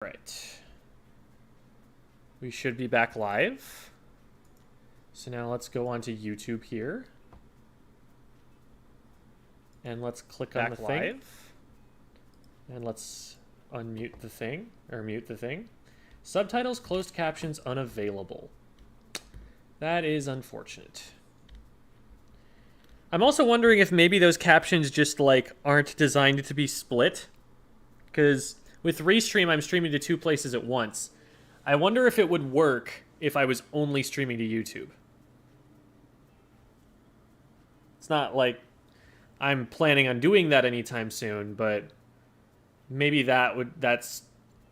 Right. We should be back live. So now let's go on to YouTube here. And let's click on the thing. And let's unmute the thing, or mute the thing. Subtitles, closed captions, unavailable. That is unfortunate. I'm also wondering if maybe those captions just like aren't designed to be split. Because with Restream, I'm streaming to two places at once. I wonder if it would work if I was only streaming to YouTube. It's not like I'm planning on doing that anytime soon, but maybe that's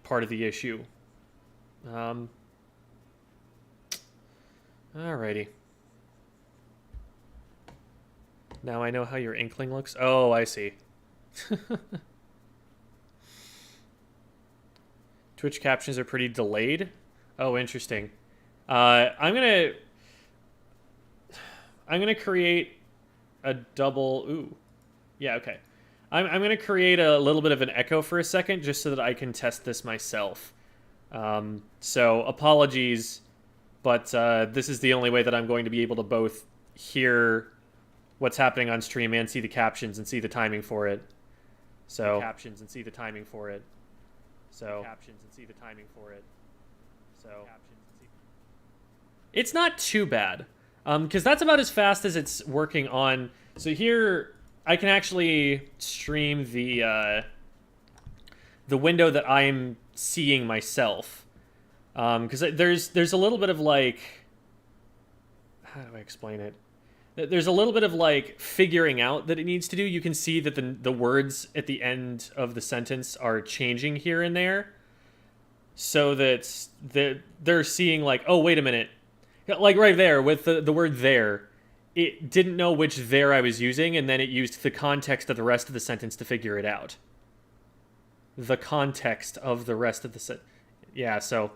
part of the issue. Alrighty. Now I know how your inkling looks. Oh, I see. Twitch captions are pretty delayed. Oh, interesting. I'm gonna create a double. Ooh, yeah, okay. I'm gonna create a little bit of an echo for a second, just so that I can test this myself. So apologies, but this is the only way that I'm going to be able to both hear what's happening on stream and see the captions and see the timing for it. So captions and see the timing for it. So captions and see the timing for it. So it's not too bad, because that's about as fast as it's working on. So here I can actually stream the window that I'm seeing myself, because there's a little bit of like, how do I explain it? There's a little bit of like figuring out that it needs to do. You can see that the words at the end of the sentence are changing here and there, so that they're seeing like, oh, wait a minute, like right there with the word there, it didn't know which there I was using, and then it used the context of the rest of the sentence to figure it out. The context of the rest of the sentence. Yeah, so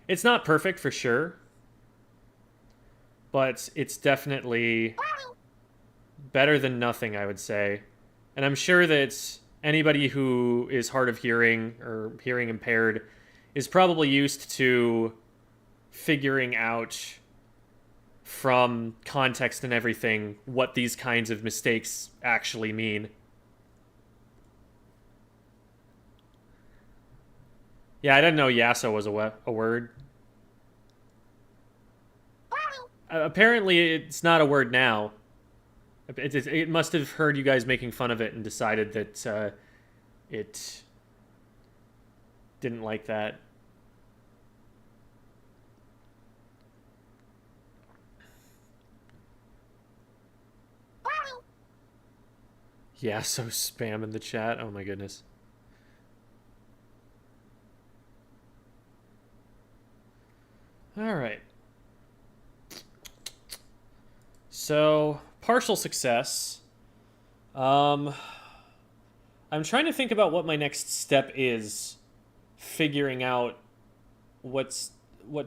it's not perfect for sure, but it's definitely better than nothing, I would say. And I'm sure that anybody who is hard of hearing or hearing impaired is probably used to figuring out from context and everything what these kinds of mistakes actually mean. Yeah, I didn't know Yasso was a word. Apparently, it's not a word now. It must have heard you guys making fun of it and decided that it didn't like that. Yeah, so spam in the chat. Oh my goodness. All right. So, partial success. I'm trying to think about what my next step is, figuring out what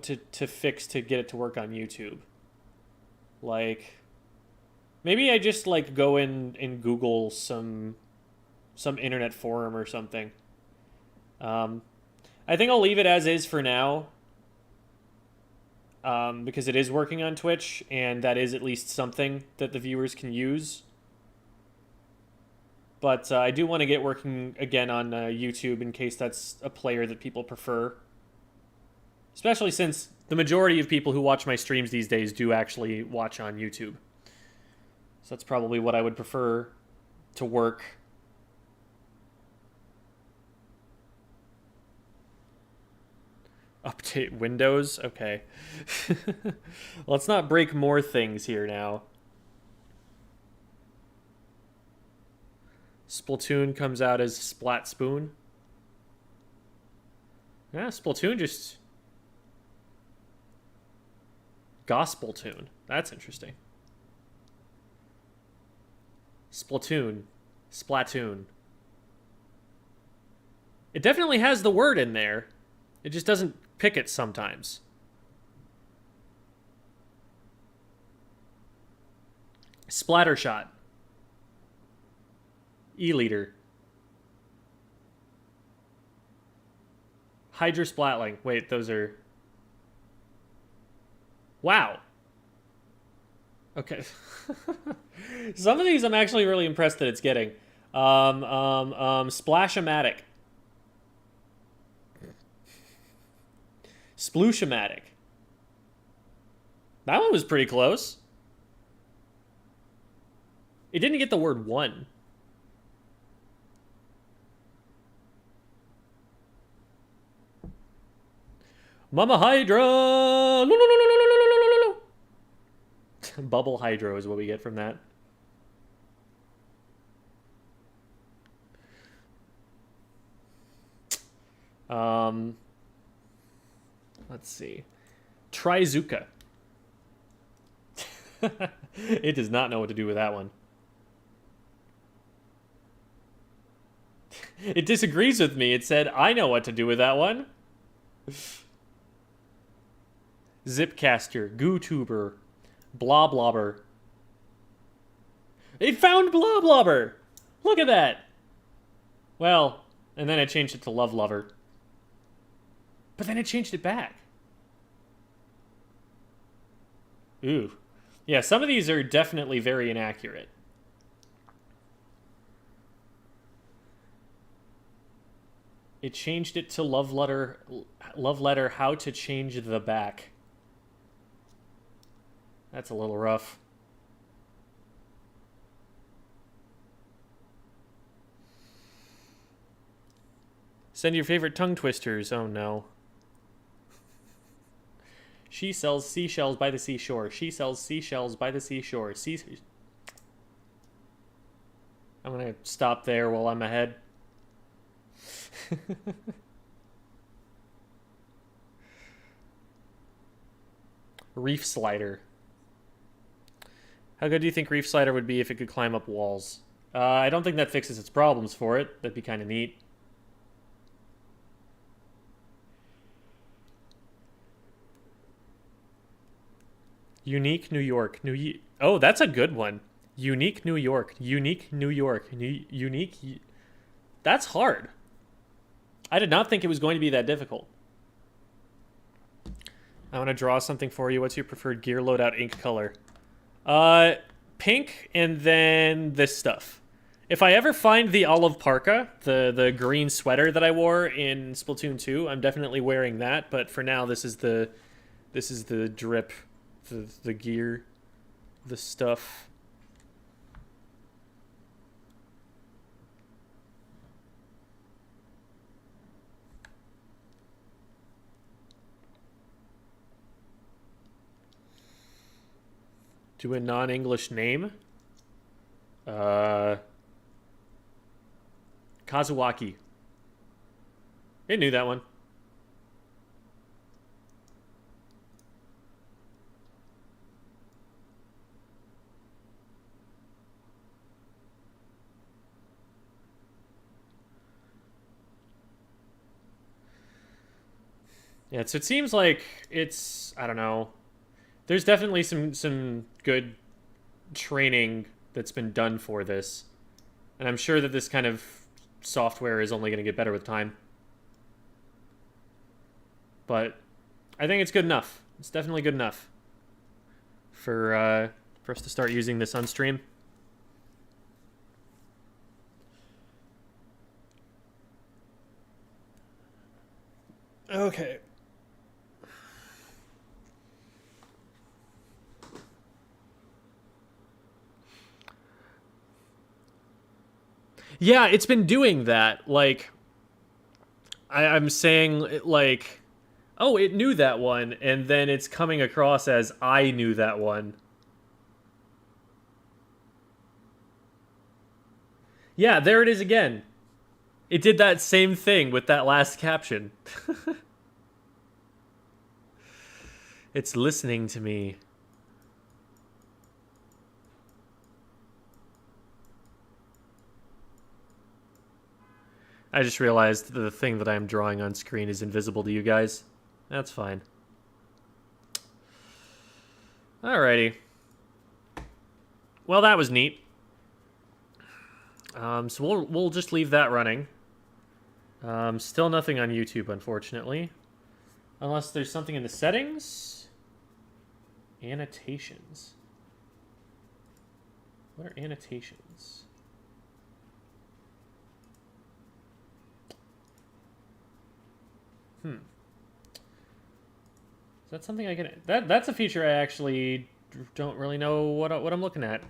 to fix to get it to work on YouTube. Like, maybe I just like go in and Google some internet forum or something. I think I'll leave it as is for now, because it is working on Twitch, and that is at least something that the viewers can use. But I do want to get working again on YouTube in case that's a player that people prefer. Especially since the majority of people who watch my streams these days do actually watch on YouTube. So that's probably what I would prefer to work. Update Windows? Okay. Let's not break more things here now. Splatoon comes out as Splat Spoon. Yeah, Splatoon just... Gospel tune. That's interesting. Splatoon. Splatoon. It definitely has the word in there. It just doesn't pick it sometimes. Splattershot. E-liter. Hydrosplatling. Wait, those are... Wow. Okay. Some of these I'm actually really impressed that it's getting. Splashomatic. Sploosh-o-matic. That one was pretty close. It didn't get the word one. Mama Hydra! Bubble Hydro is what we get from that. Let's see. Trizuka. It does not know what to do with that one. It disagrees with me. It said, I know what to do with that one. Zipcaster, GooTuber, Bloblobber. It found Bloblobber! Look at that! Well, and then I changed it to Love Lover. But then it changed it back. Ooh. Yeah, some of these are definitely very inaccurate. It changed it to love letter, how to change the back. That's a little rough. Send your favorite tongue twisters. Oh no. She sells seashells by the seashore. She sells seashells by the seashore. I'm gonna stop there while I'm ahead. Reef Slider. How good do you think Reef Slider would be if it could climb up walls? I don't think that fixes its problems for it. That'd be kind of neat. Unique New York. Oh, that's a good one. Unique New York. Unique New York. Unique. That's hard. I did not think it was going to be that difficult. I want to draw something for you. What's your preferred gear loadout ink color? Pink and then this stuff. If I ever find the olive parka, the green sweater that I wore in Splatoon 2, I'm definitely wearing that. But for now, this is the drip, the gear, the stuff. Do a non-English name. Kazuaki. I knew that one. Yeah, so it seems like it's, I don't know. There's definitely some good training that's been done for this. And I'm sure that this kind of software is only going to get better with time. But I think it's good enough. It's definitely good enough for us to start using this on stream. Okay. Yeah, it's been doing that. Like, I'm saying, like, oh, it knew that one, and then it's coming across as I knew that one. Yeah, there it is again. It did that same thing with that last caption. It's listening to me. I just realized the thing that I'm drawing on screen is invisible to you guys. That's fine. Alrighty. Well, that was neat. So we'll just leave that running. Still nothing on YouTube, unfortunately. Unless there's something in the settings. Annotations. What are annotations? Is that something I can... That's a feature I actually don't really know what I'm looking at.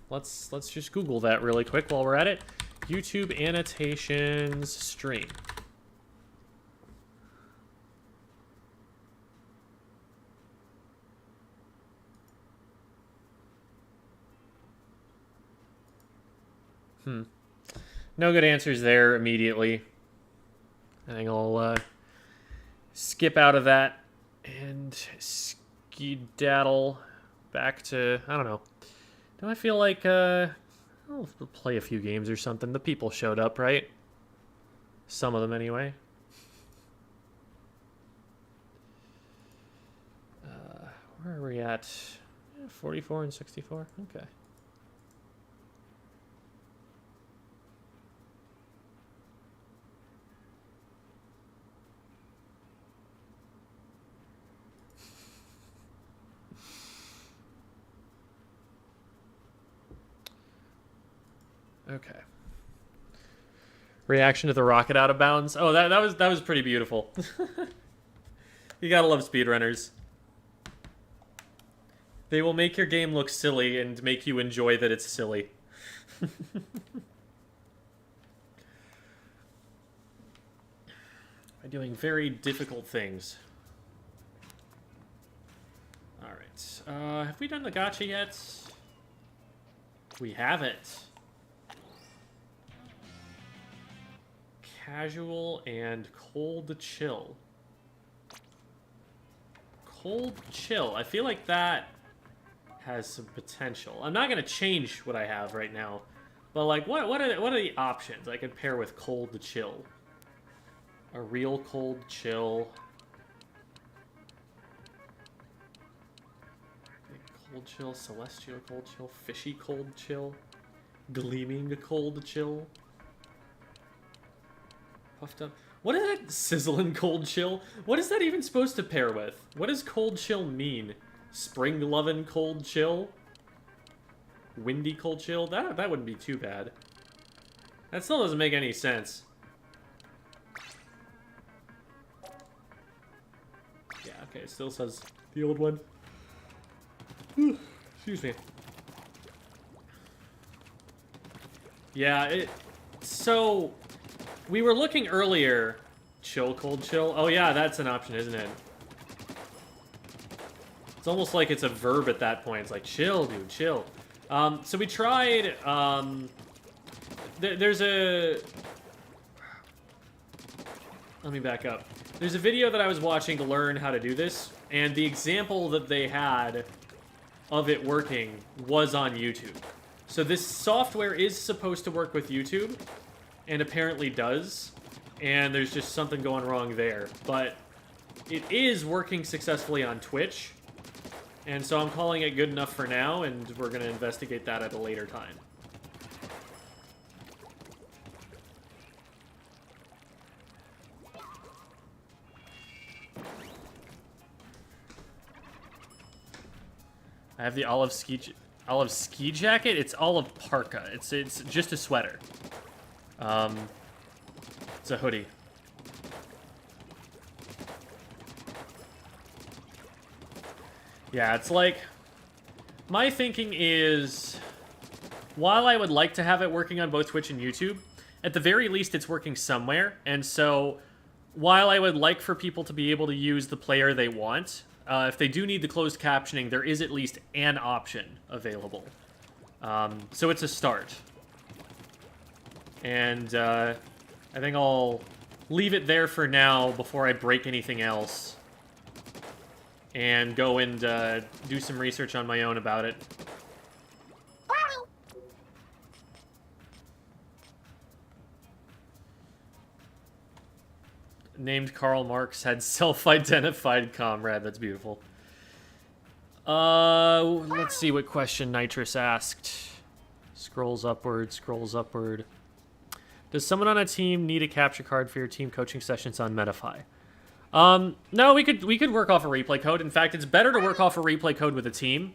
Let's just Google that really quick while we're at it. YouTube annotations stream. No good answers there immediately. I think I'll skip out of that and skedaddle back to, I don't know. Do I feel like I'll play a few games or something? The people showed up, right? Some of them anyway. Where are we at? 44 and 64? Okay. Okay. Reaction to the rocket out of bounds. Oh, that was pretty beautiful. You gotta love speedrunners. They will make your game look silly and make you enjoy that it's silly. By doing very difficult things. Alright. Have we done the gacha yet? We haven't. Casual and cold chill. Cold chill. I feel like that has some potential. I'm not gonna change what I have right now, but like, what are the options I could pair with cold chill? A real cold chill. Cold chill, celestial cold chill, fishy cold chill, gleaming cold chill. Puffed up. What is that? Sizzling cold chill? What is that even supposed to pair with? What does cold chill mean? Spring lovin' cold chill? Windy cold chill? That wouldn't be too bad. That still doesn't make any sense. Yeah, okay, it still says the old one. Excuse me. Yeah, so we were looking earlier. Chill, cold chill. Oh yeah, that's an option, isn't it? It's almost like it's a verb at that point. It's like, chill, dude, chill. So we tried, there's a... Let me back up. There's a video that I was watching to learn how to do this, and the example that they had of it working was on YouTube. So this software is supposed to work with YouTube, and apparently does, and there's just something going wrong there. But it is working successfully on Twitch, and so I'm calling it good enough for now, and we're going to investigate that at a later time. I have the olive ski jacket. It's olive parka. It's just a sweater. It's a hoodie. Yeah, it's like, my thinking is, while I would like to have it working on both Twitch and YouTube, at the very least it's working somewhere, and so while I would like for people to be able to use the player they want, if they do need the closed captioning, there is at least an option available. So it's a start. And I think I'll leave it there for now before I break anything else. And go and do some research on my own about it. Named Karl Marx had self-identified comrade. That's beautiful. Let's see what question Nitrous asked. Scrolls upward, scrolls upward. Does someone on a team need a capture card for your team coaching sessions on Metafy? No, we could work off a replay code. In fact, it's better to work off a replay code with a team,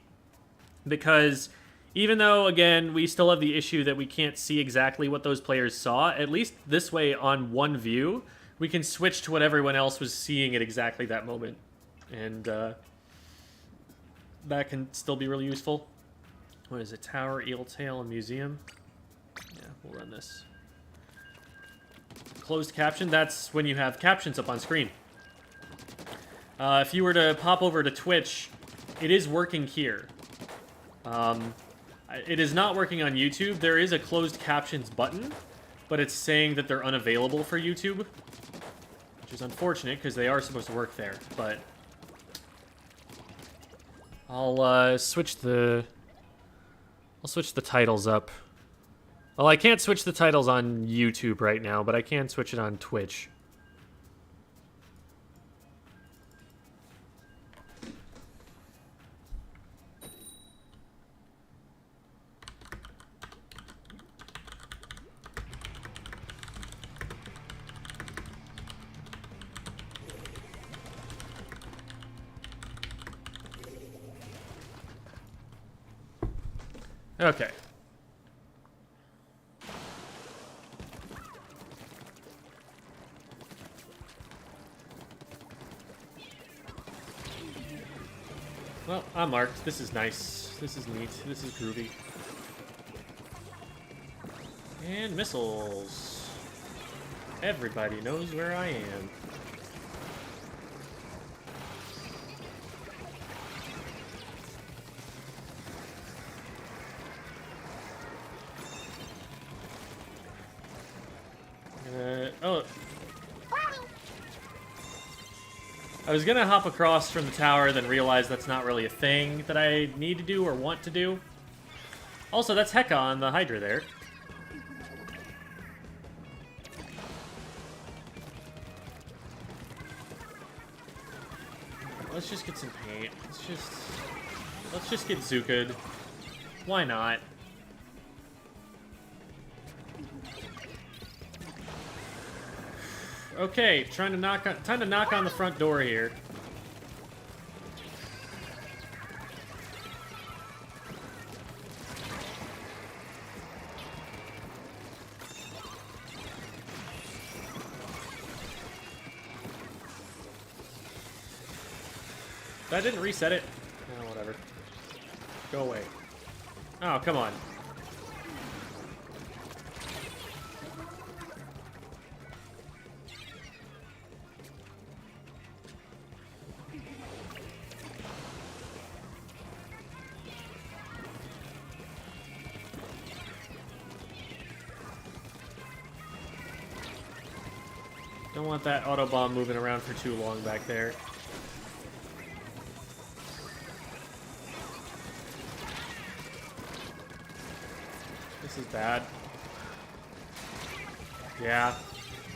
because even though, again, we still have the issue that we can't see exactly what those players saw, at least this way on one view, we can switch to what everyone else was seeing at exactly that moment. And that can still be really useful. What is it? Tower, eel tail, and museum? Yeah, we'll run this. Closed caption, that's when you have captions up on screen. If you were to pop over to Twitch, it is working here. It is not working on YouTube. There is a closed captions button, but it's saying that they're unavailable for YouTube, which is unfortunate because they are supposed to work there. But I'll switch the titles up. Well, I can't switch the titles on YouTube right now, but I can switch it on Twitch. Okay. Well, I'm marked. This is nice. This is neat. This is groovy. And missiles. Everybody knows where I am. Oh. I was gonna hop across from the tower, then realize that's not really a thing that I need to do or want to do. Also, that's Heka on the Hydra there. Let's just get some paint. Let's just get Zuka'd. Why not? Okay, time to knock on the front door here. That didn't reset it. Oh, whatever. Go away. Oh, come on. Don't want that autobomb moving around for too long back there. This is bad. Yeah.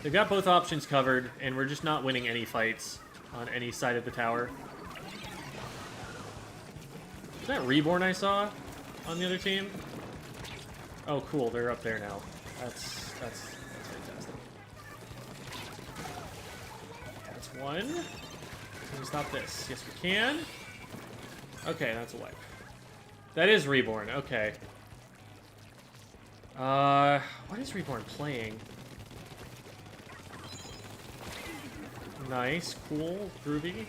They've got both options covered, and we're just not winning any fights on any side of the tower. Is that Reborn I saw on the other team? Oh, cool. They're up there now. That's fantastic. That's one. Can we stop this? Yes, we can. Okay, that's a wipe. That is Reborn. Okay. What is Reborn playing? Nice, cool, groovy.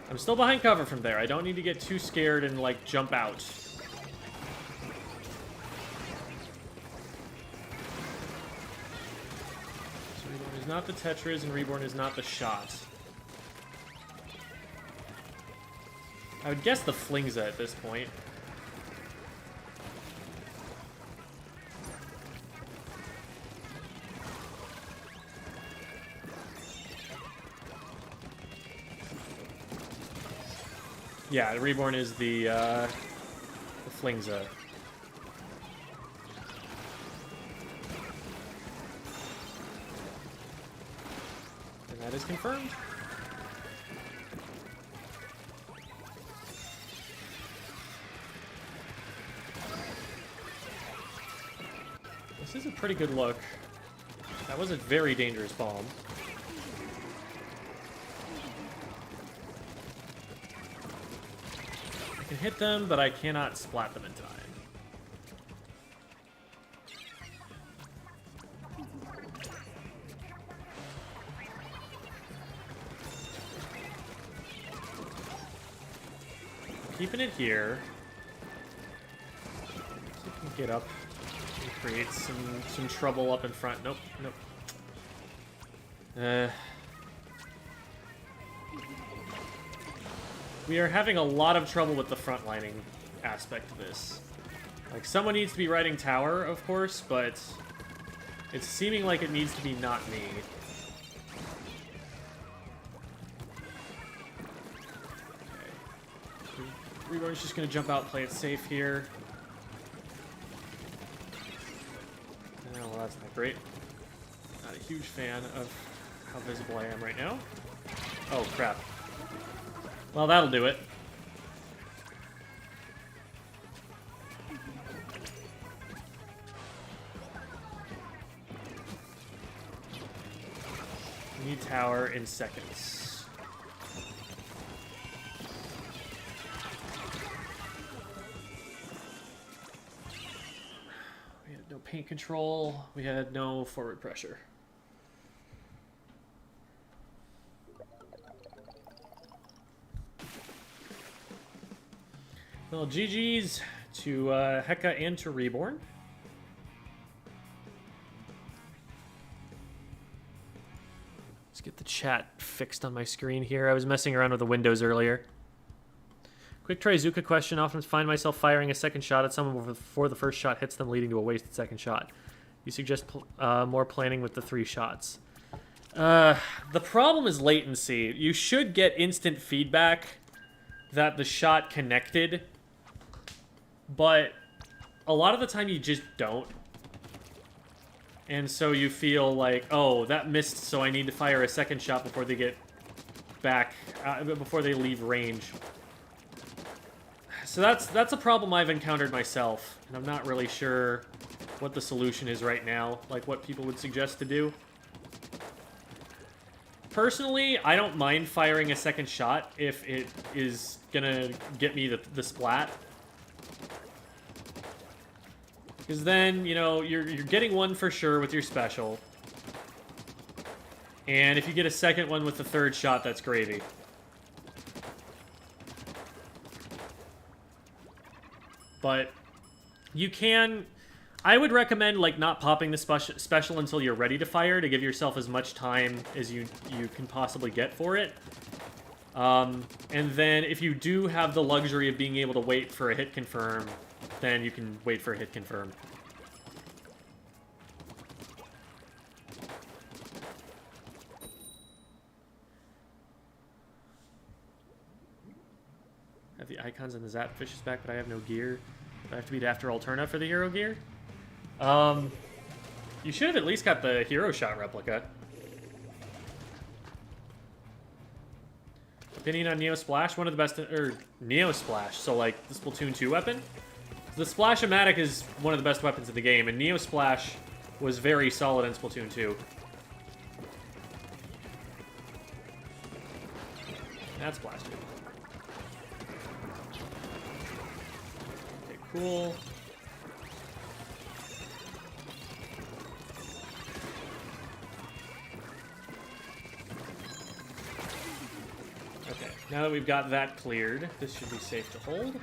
I'm still behind cover from there. I don't need to get too scared and, like, jump out. So Reborn is not the Tetris, and Reborn is not the shot. I would guess the Flingza at this point. Yeah, the Reborn is the Flingza. And that is confirmed. This is a pretty good look. That was a very dangerous bomb. I can hit them, but I cannot splat them in time. Keeping it here. So we can get up and create some trouble up in front. Nope, nope. We are having a lot of trouble with the front lining aspect of this. Like, someone needs to be riding tower, of course, but it's seeming like it needs to be not me. Reborn's just going to jump out, play it safe here. Oh, well, that's not great. Not a huge fan of how visible I am right now. Oh, crap. Well, that'll do it. We need tower in seconds. No paint control. We had no forward pressure. Well, GG's to Heka and to Reborn. Let's get the chat fixed on my screen here. I was messing around with the windows earlier. Quick try Zuka question. Often find myself firing a second shot at someone before the first shot hits them, leading to a wasted second shot. You suggest more planning with the 3 shots. The problem is latency. You should get instant feedback that the shot connected, but a lot of the time you just don't. And so you feel like, oh, that missed, so I need to fire a second shot before they get back, before they leave range. So that's a problem I've encountered myself, and I'm not really sure what the solution is right now, like what people would suggest to do. Personally, I don't mind firing a second shot if it is gonna get me the splat. Because then, you know, you're getting one for sure with your special. And if you get a second one with the third shot, that's gravy. But you can... I would recommend, like, not popping the special until you're ready to fire to give yourself as much time as you can possibly get for it. And then if you do have the luxury of being able to wait for a hit confirm, then you can wait for a hit confirm. Have the icons and the Zap Fish is back, but I have no gear. Do I have to beat after Alterna for the hero gear? You should have at least got the hero shot replica. Opinion on Neo Splash? One of the best, or Neo Splash, so like the Splatoon 2 weapon? The Splash-O-Matic is one of the best weapons in the game, and Neo Splash was very solid in Splatoon 2. That's Blast. Okay, cool. Okay, now that we've got that cleared, this should be safe to hold.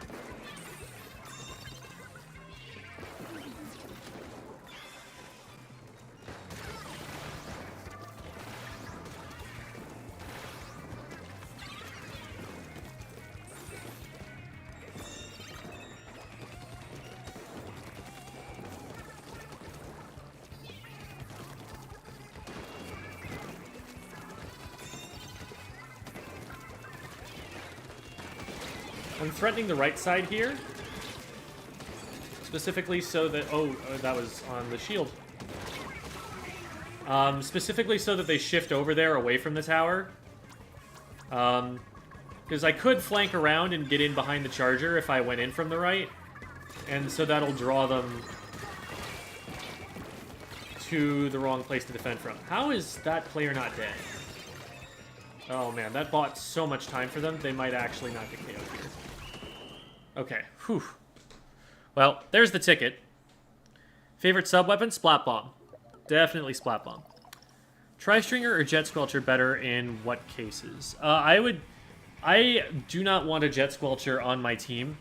I'm threatening the right side here, specifically so that... Oh, that was on the shield. Specifically so that they shift over there away from the tower. Because I could flank around and get in behind the charger if I went in from the right. And so that'll draw them to the wrong place to defend from. How is that player not dead? Oh man, that bought so much time for them, they might actually not get KO'd here. Okay, whew. Well, there's the ticket. Favorite sub-weapon? Splat Bomb. Definitely Splat Bomb. Tri-Stringer or Jet Squelcher better in what cases? I do not want a Jet Squelcher on my team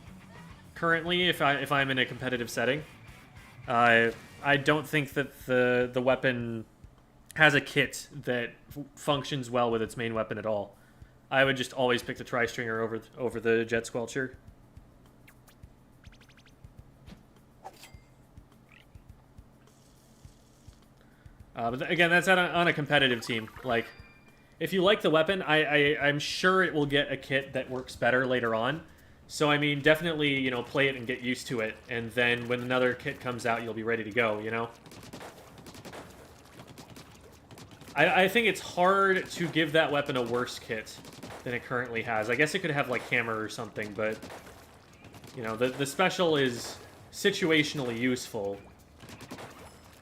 currently if I'm in a competitive setting. I don't think that the weapon has a kit that functions well with its main weapon at all. I would just always pick the Tri-Stringer over the Jet Squelcher. But again, that's on a competitive team. Like, if you like the weapon, I'm sure it will get a kit that works better later on. So, I mean, definitely, you know, play it and get used to it. And then when another kit comes out, you'll be ready to go, you know? I think it's hard to give that weapon a worse kit than it currently has. I guess it could have, like, Hammer or something, but, you know, the special is situationally useful.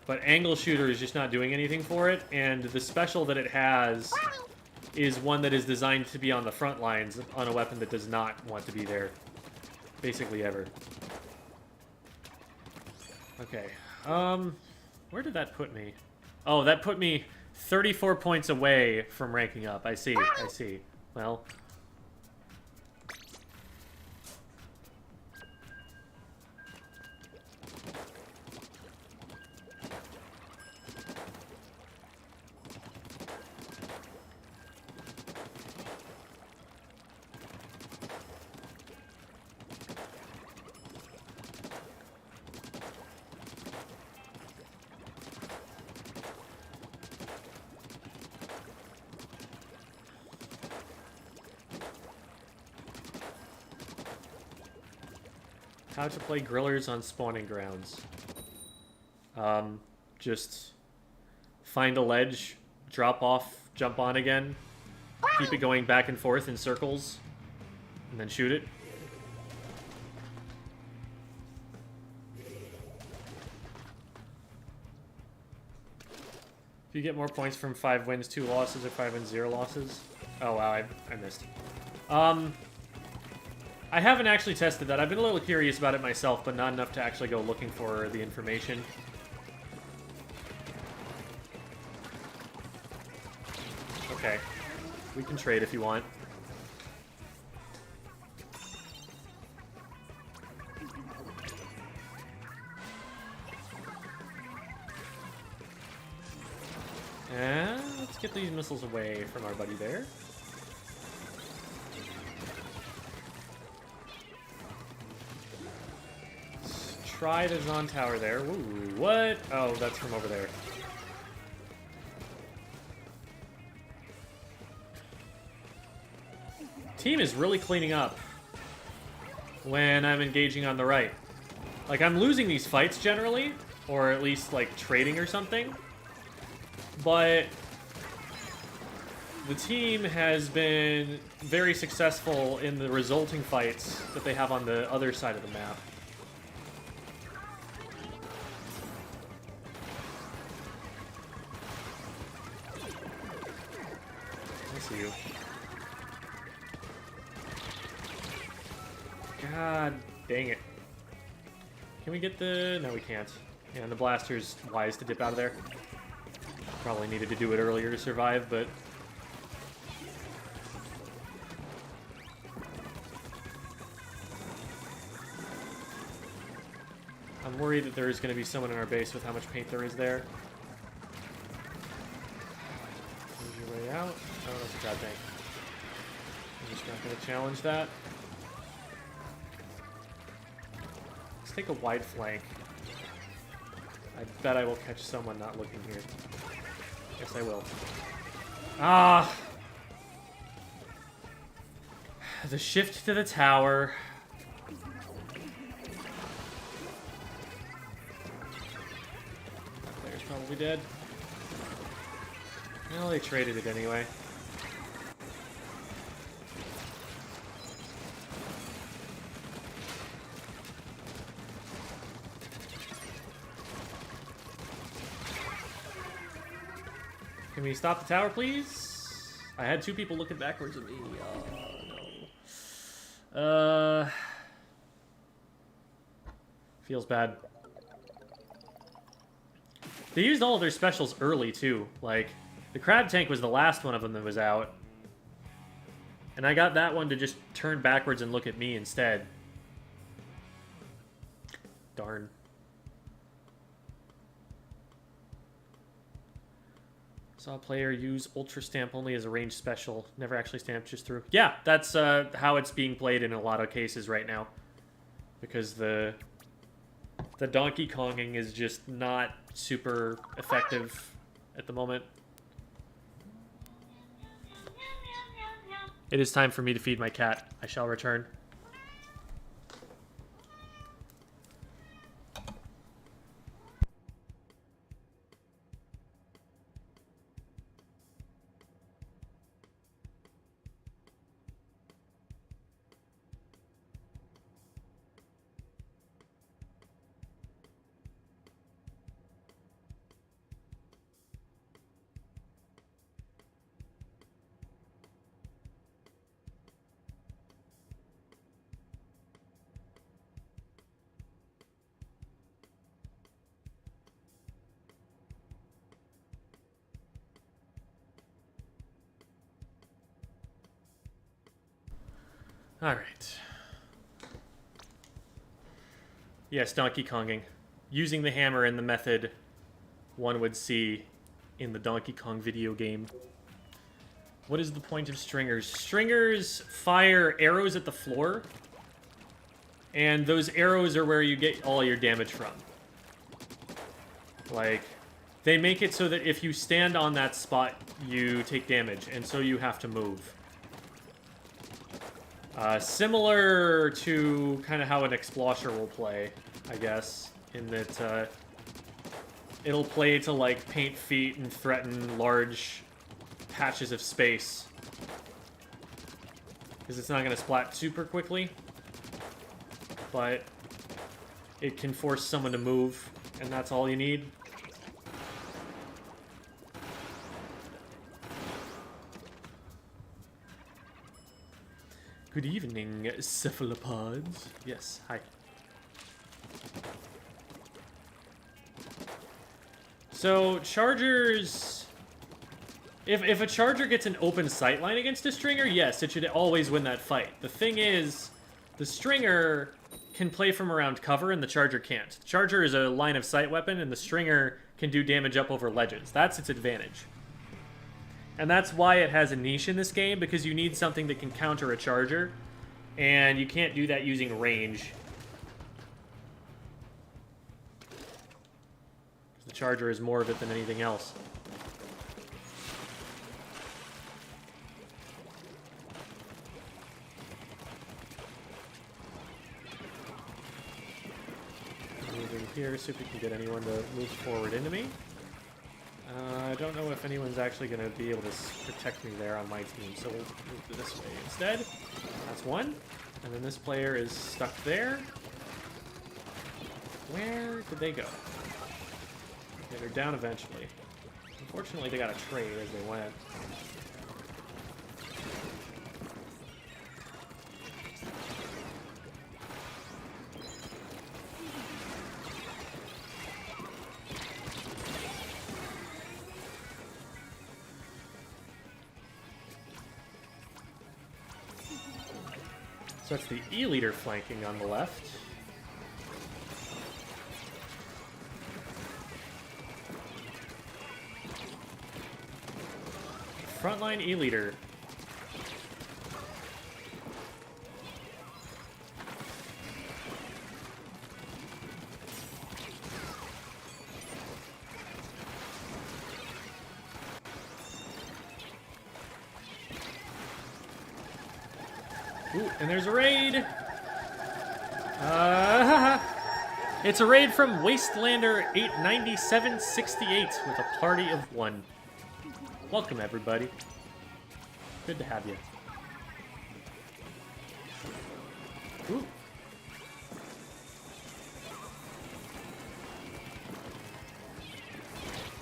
But Angle Shooter is just not doing anything for it, and the special that it has is one that is designed to be on the front lines on a weapon that does not want to be there, basically ever. Okay, where did that put me? Oh, that put me 34 points away from ranking up. I see, I see. Well... How to play grillers on spawning grounds. Just find a ledge, drop off, jump on again, keep it going back and forth in circles, and then shoot it. If you get more points from 5 wins, 2 losses, or 5 wins, 0 losses. Oh wow, I missed. I haven't actually tested that. I've been a little curious about it myself, but not enough to actually go looking for the information. Okay. We can trade if you want. And let's get these missiles away from our buddy there. Try the Zon Tower there. Ooh, what? Oh, that's from over there. Team is really cleaning up when I'm engaging on the right. Like, I'm losing these fights generally, or at least, like, trading or something. But the team has been very successful in the resulting fights that they have on the other side of the map. You. God dang it. Can we get the... No, we can't. And the blaster's wise to dip out of there. Probably needed to do it earlier to survive, but... I'm worried that there is going to be someone in our base with how much paint there is there. Move your way out. Oh, that's a god thing. I'm just not going to challenge that. Let's take a wide flank. I bet I will catch someone not looking here. Yes, I will. Ah! The shift to the tower. That player's probably dead. Well, they traded it anyway. Can we stop the tower, please? I had 2 people looking backwards at me. Oh, no. Feels bad. They used all of their specials early, too. Like, the crab tank was the last one of them that was out. And I got that one to just turn backwards and look at me instead. Darn. Saw a player use Ultra Stamp only as a ranged special. Never actually stamped, just through. Yeah, that's how it's being played in a lot of cases right now. Because the Donkey Konging is just not super effective at the moment. It is time for me to feed my cat. I shall return. Alright. Yes, Donkey Konging. Using the hammer in the method one would see in the Donkey Kong video game. What is the point of stringers? Stringers fire arrows at the floor, and those arrows are where you get all your damage from. Like, they make it so that if you stand on that spot, you take damage, and so you have to move. Similar to kind of how an Explosher will play, I guess, in that it'll play to, like, paint feet and threaten large patches of space. Because it's not going to splat super quickly, but it can force someone to move, and that's all you need. Good evening, cephalopods. Yes, hi. So, chargers... If a charger gets an open sightline against a stringer, yes, it should always win that fight. The thing is, the stringer can play from around cover and the charger can't. The charger is a line of sight weapon and the stringer can do damage up over ledges. That's its advantage. And that's why it has a niche in this game, because you need something that can counter a charger, and you can't do that using range. The charger is more of it than anything else. Moving here, see if we can get anyone to move forward into me. I don't know if anyone's actually going to be able to protect me there on my team, so we'll move to this way instead. That's one. And then this player is stuck there. Where did they go? Yeah, they're down eventually. Unfortunately, they got a trade as they went. So that's the E-leader flanking on the left. Frontline E-leader. Ooh, and there's a raid! It's a raid from Wastelander 89768 with a party of 1. Welcome, everybody. Good to have you. Ooh.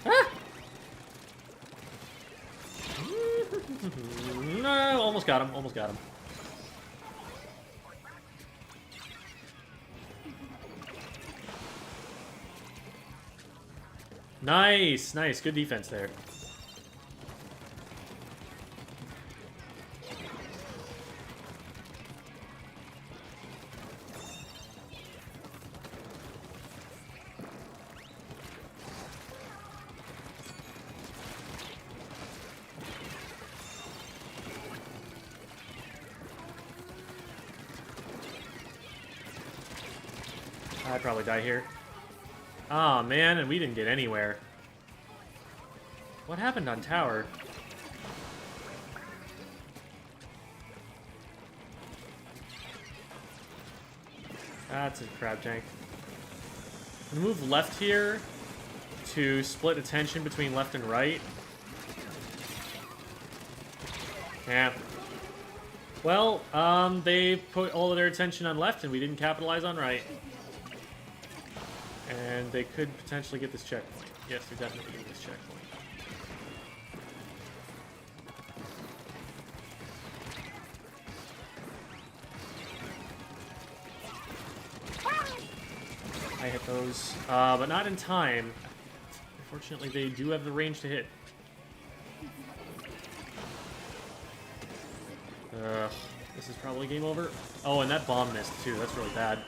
Ah! almost got him. Almost got him. Nice, nice. Good defense there. I'd probably die here. Aw, oh, man, and we didn't get anywhere. What happened on tower? That's a crab tank. I'm gonna move left here to split attention between left and right. Yeah. Well, they put all of their attention on left and we didn't capitalize on right. And they could potentially get this checkpoint. Yes, they're definitely getting this checkpoint. I hit those, but not in time. Unfortunately, they do have the range to hit. This is probably game over. Oh, and that bomb missed too. That's really bad.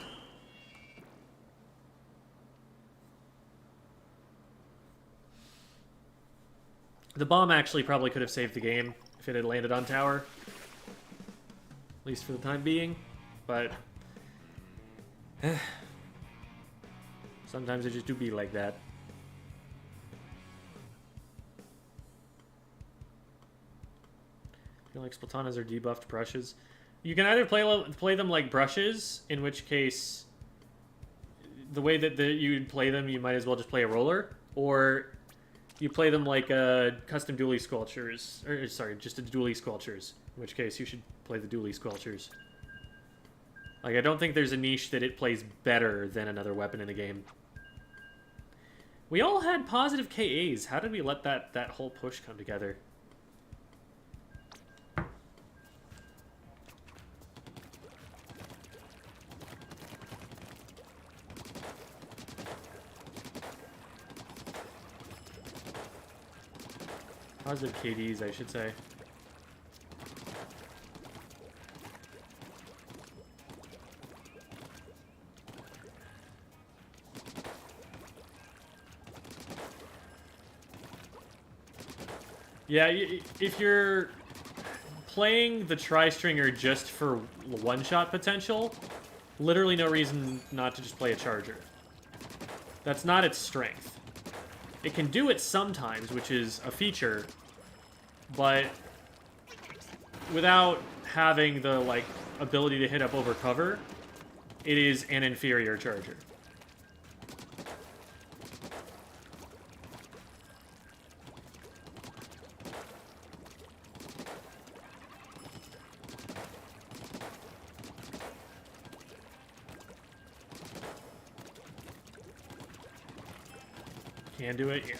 The bomb actually probably could have saved the game if it had landed on tower. At least for the time being. But sometimes it just do be like that. I feel like Splatanas are debuffed brushes. You can either play them like brushes, in which case the way that you'd play them, you might as well just play a roller, or you play them like custom dually sculptures, or sorry, just a dually sculptures, in which case you should play the dually sculptures. Like, I don't think there's a niche that it plays better than another weapon in the game. We all had positive KAs. How did we let that whole push come together? Positive KDs, I should say. Yeah, if you're playing the Tri-Stringer just for one-shot potential, literally no reason not to just play a Charger. That's not its strength. It can do it sometimes, which is a feature, but without having the, like, ability to hit up over cover, it is an inferior Charger. Can do it, yeah.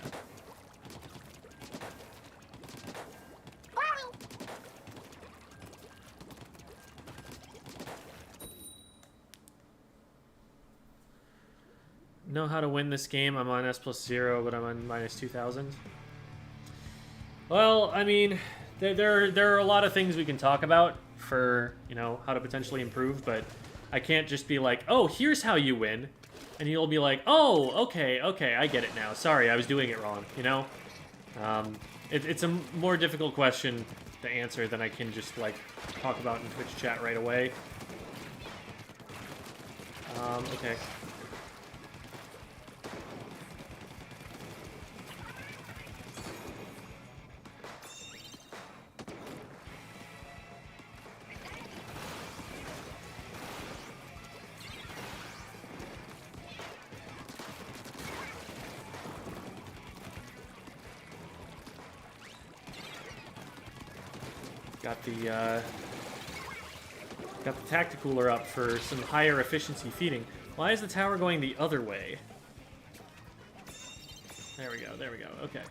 Know how to win this game. I'm on S+0, but I'm on -2000. Well, I mean, there are a lot of things we can talk about for, you know, how to potentially improve, but I can't just be like, oh, here's how you win. And you'll be like, oh, okay, I get it now. Sorry, I was doing it wrong, you know? It's a more difficult question to answer than I can just, like, talk about in Twitch chat right away. Okay. Got the Tacticooler up for some higher efficiency feeding. Why is the tower going the other way? There we go, okay.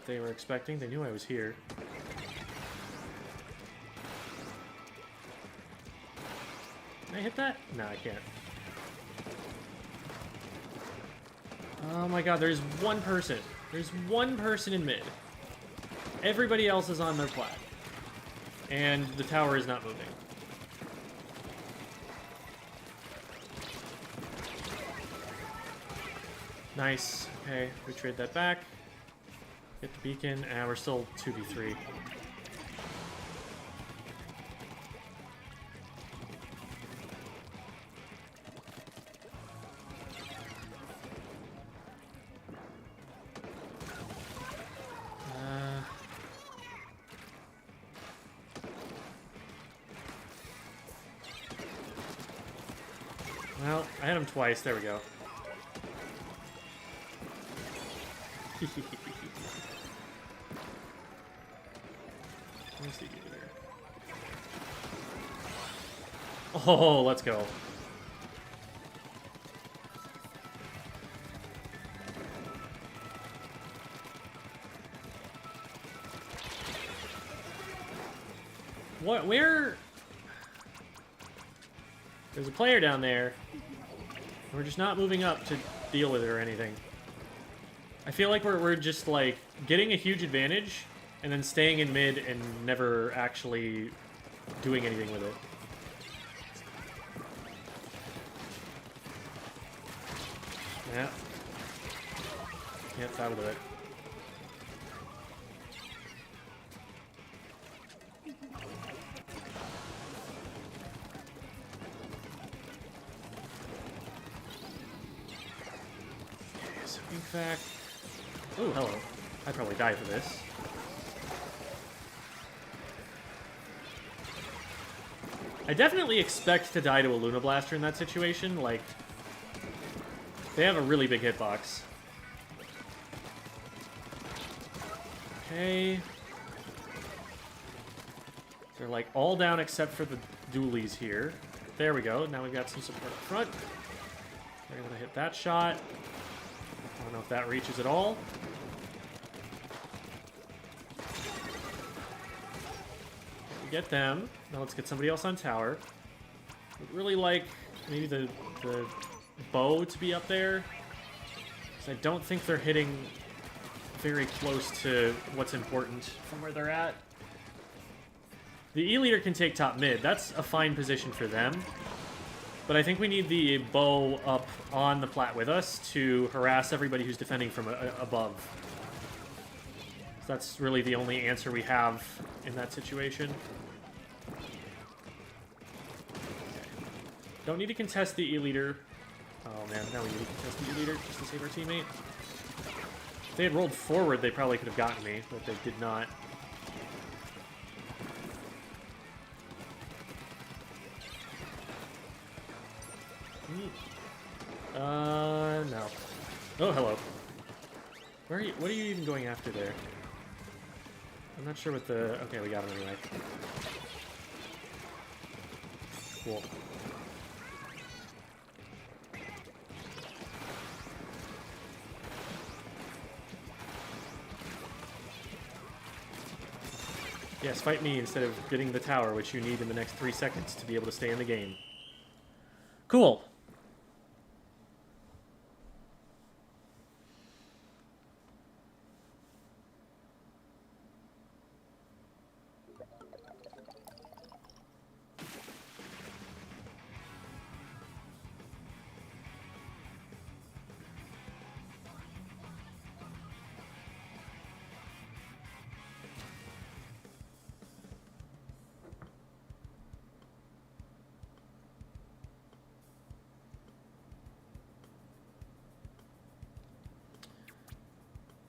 what they were expecting. They knew I was here. Can I hit that? No, I can't. Oh my god, there's one person. There's one person in mid. Everybody else is on their plat. And the tower is not moving. Nice. Okay, we trade that back. Get the beacon. And we're still 2v3. Well, I hit him twice. There we go. Where's the leader? Oh, let's go. What? Where? There's a player down there. We're just not moving up to deal with it or anything. I feel like we're just, like, getting a huge advantage and then staying in mid and never actually doing anything with it. Yeah. Yep, out of it. In fact, oh, hello. I'd probably die for this. I definitely expect to die to a Luna Blaster in that situation. Like, they have a really big hitbox. Okay. They're like all down except for the dualies here. There we go. Now we've got some support up front. They're gonna hit that shot. I don't know if that reaches at all. We get them. Now let's get somebody else on tower. I'd really like maybe the bow to be up there, because I don't think they're hitting very close to what's important from where they're at. The E-leader can take top mid. That's a fine position for them. But I think we need the bow up on the plat with us to harass everybody who's defending from above. So that's really the only answer we have in that situation. Don't need to contest the E-leader. Oh man, now we need to contest the E-leader just to save our teammate. If they had rolled forward, they probably could have gotten me, but they did not. No. Oh, hello. Where are you? What are you even going after there? I'm not sure what the... Okay, we got him anyway. Cool. Yes, fight me instead of getting the tower, which you need in the next 3 seconds to be able to stay in the game. Cool.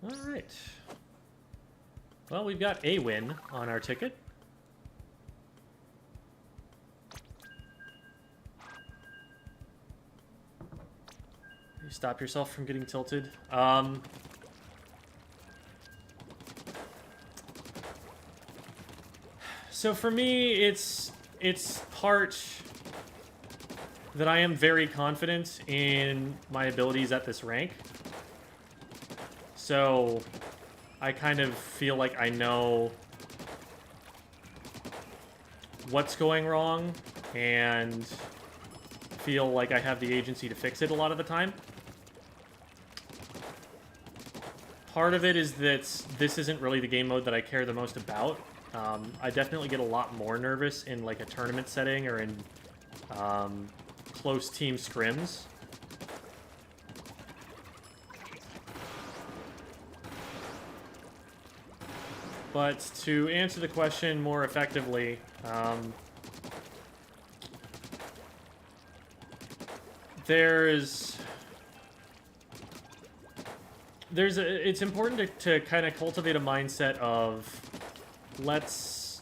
Alright. Well, we've got a win on our ticket. You stop yourself from getting tilted. So for me, it's part that I am very confident in my abilities at this rank. So I kind of feel like I know what's going wrong and feel like I have the agency to fix it a lot of the time. Part of it is that this isn't really the game mode that I care the most about. I definitely get a lot more nervous in like a tournament setting or in close team scrims. But to answer the question more effectively, it's important to kind of cultivate a mindset of let's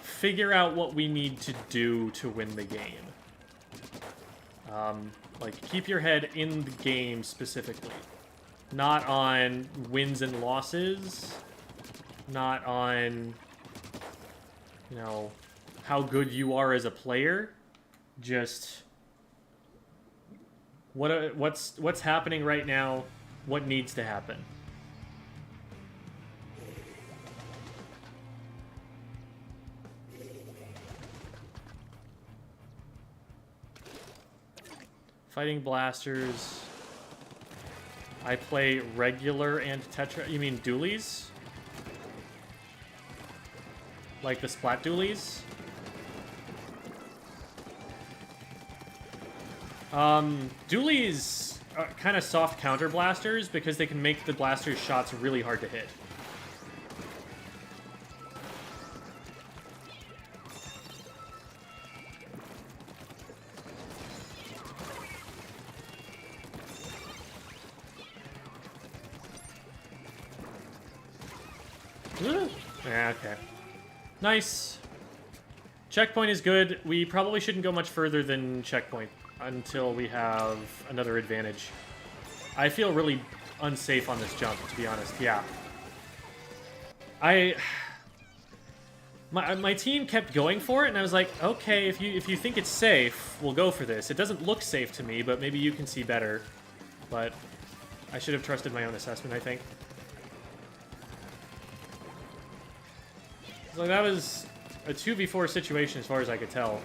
figure out what we need to do to win the game. Like, keep your head in the game specifically. Not on wins and losses. Not on, you know, how good you are as a player. Just what's happening right now, what needs to happen. Fighting blasters. I play regular and tetra. You mean dualies? Like the splat dualies? Dualies are kind of soft counter blasters because they can make the blaster's shots really hard to hit. Yeah, okay. Nice. Checkpoint is good. We probably shouldn't go much further than checkpoint until we have another advantage. I feel really unsafe on this jump, to be honest. Yeah. My team kept going for it, and I was like, okay, if you think it's safe, we'll go for this. It doesn't look safe to me, but maybe you can see better. But I should have trusted my own assessment, I think. So that was a 2v4 situation as far as I could tell.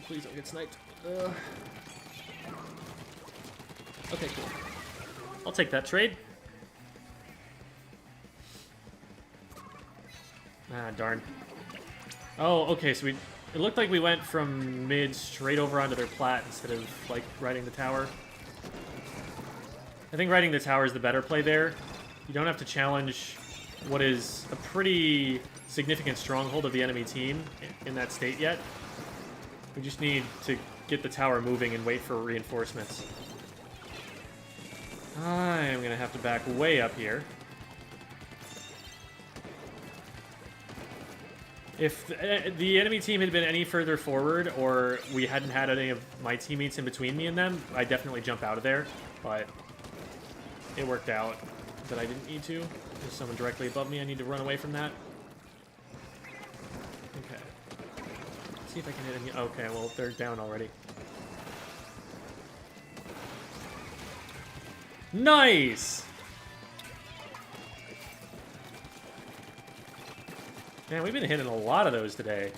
Please don't get sniped. Okay, cool. I'll take that trade. Ah, darn. Oh, okay, so it looked like we went from mid straight over onto their plat instead of, like, riding the tower. I think riding the tower is the better play there. You don't have to challenge what is a pretty significant stronghold of the enemy team in that state yet. We just need to get the tower moving and wait for reinforcements. I am going to have to back way up here. If the enemy team had been any further forward, or we hadn't had any of my teammates in between me and them, I'd definitely jump out of there, but it worked out that I didn't need to. There's someone directly above me, I need to run away from that. Okay. Let's see if I can hit any. Okay, well, they're down already. Nice! Man, we've been hitting a lot of those today.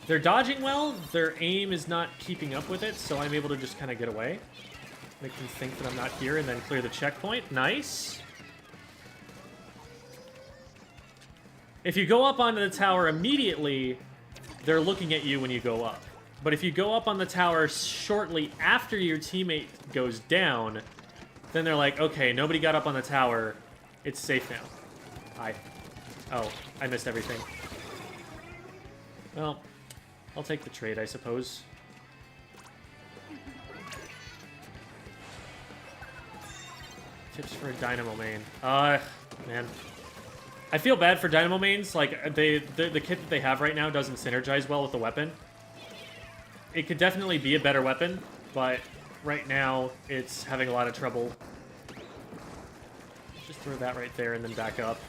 They're dodging well, their aim is not keeping up with it, so I'm able to just kind of get away. Make them think that I'm not here and then clear the checkpoint. Nice. If you go up onto the tower immediately, they're looking at you when you go up. But if you go up on the tower shortly after your teammate goes down, then they're like, okay, nobody got up on the tower. It's safe now. Hi. Oh, I missed everything. Well, I'll take the trade, I suppose. Tips for a Dynamo main. Man. I feel bad for Dynamo mains. Like, the kit that they have right now doesn't synergize well with the weapon. It could definitely be a better weapon, but right now it's having a lot of trouble. Just throw that right there and then back up.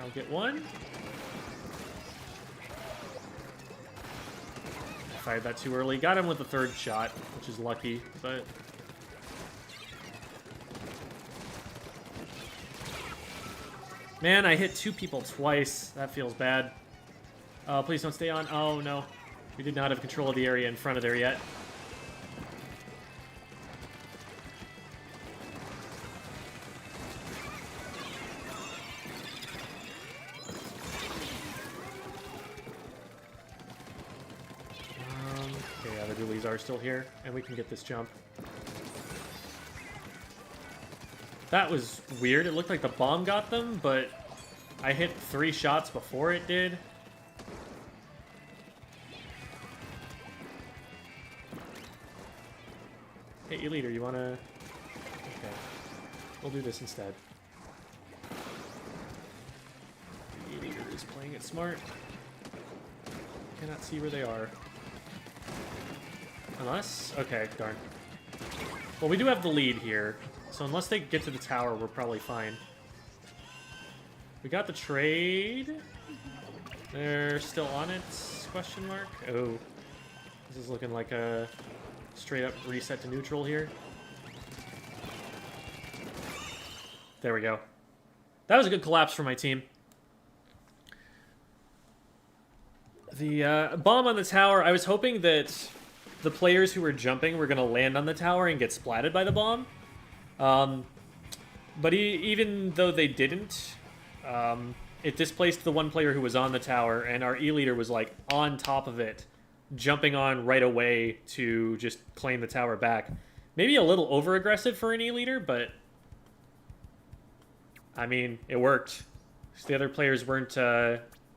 I'll get one. Fired that too early. Got him with the third shot, which is lucky, but... Man, I hit 2 people twice. That feels bad. Please don't stay on. Oh, no. We did not have control of the area in front of there yet. Okay, yeah, the dualies are still here, and we can get this jump. That was weird. It looked like the bomb got them, but I hit 3 shots before it did. Hey, E-Leader, you wanna... Okay. We'll do this instead. E-Leader is playing it smart. Cannot see where they are. Unless... Okay, darn. Well, we do have the lead here. So unless they get to the tower, we're probably fine. We got the trade. They're still on it? Question mark? Oh. This is looking like a straight up reset to neutral here. There we go. That was a good collapse for my team. The bomb on the tower, I was hoping that the players who were jumping were going to land on the tower and get splatted by the bomb. But even though they didn't, it displaced the one player who was on the tower, and our E-Leader was, like, on top of it, jumping on right away to just claim the tower back. Maybe a little over-aggressive for an E-Leader, but... I mean, it worked. The other players weren't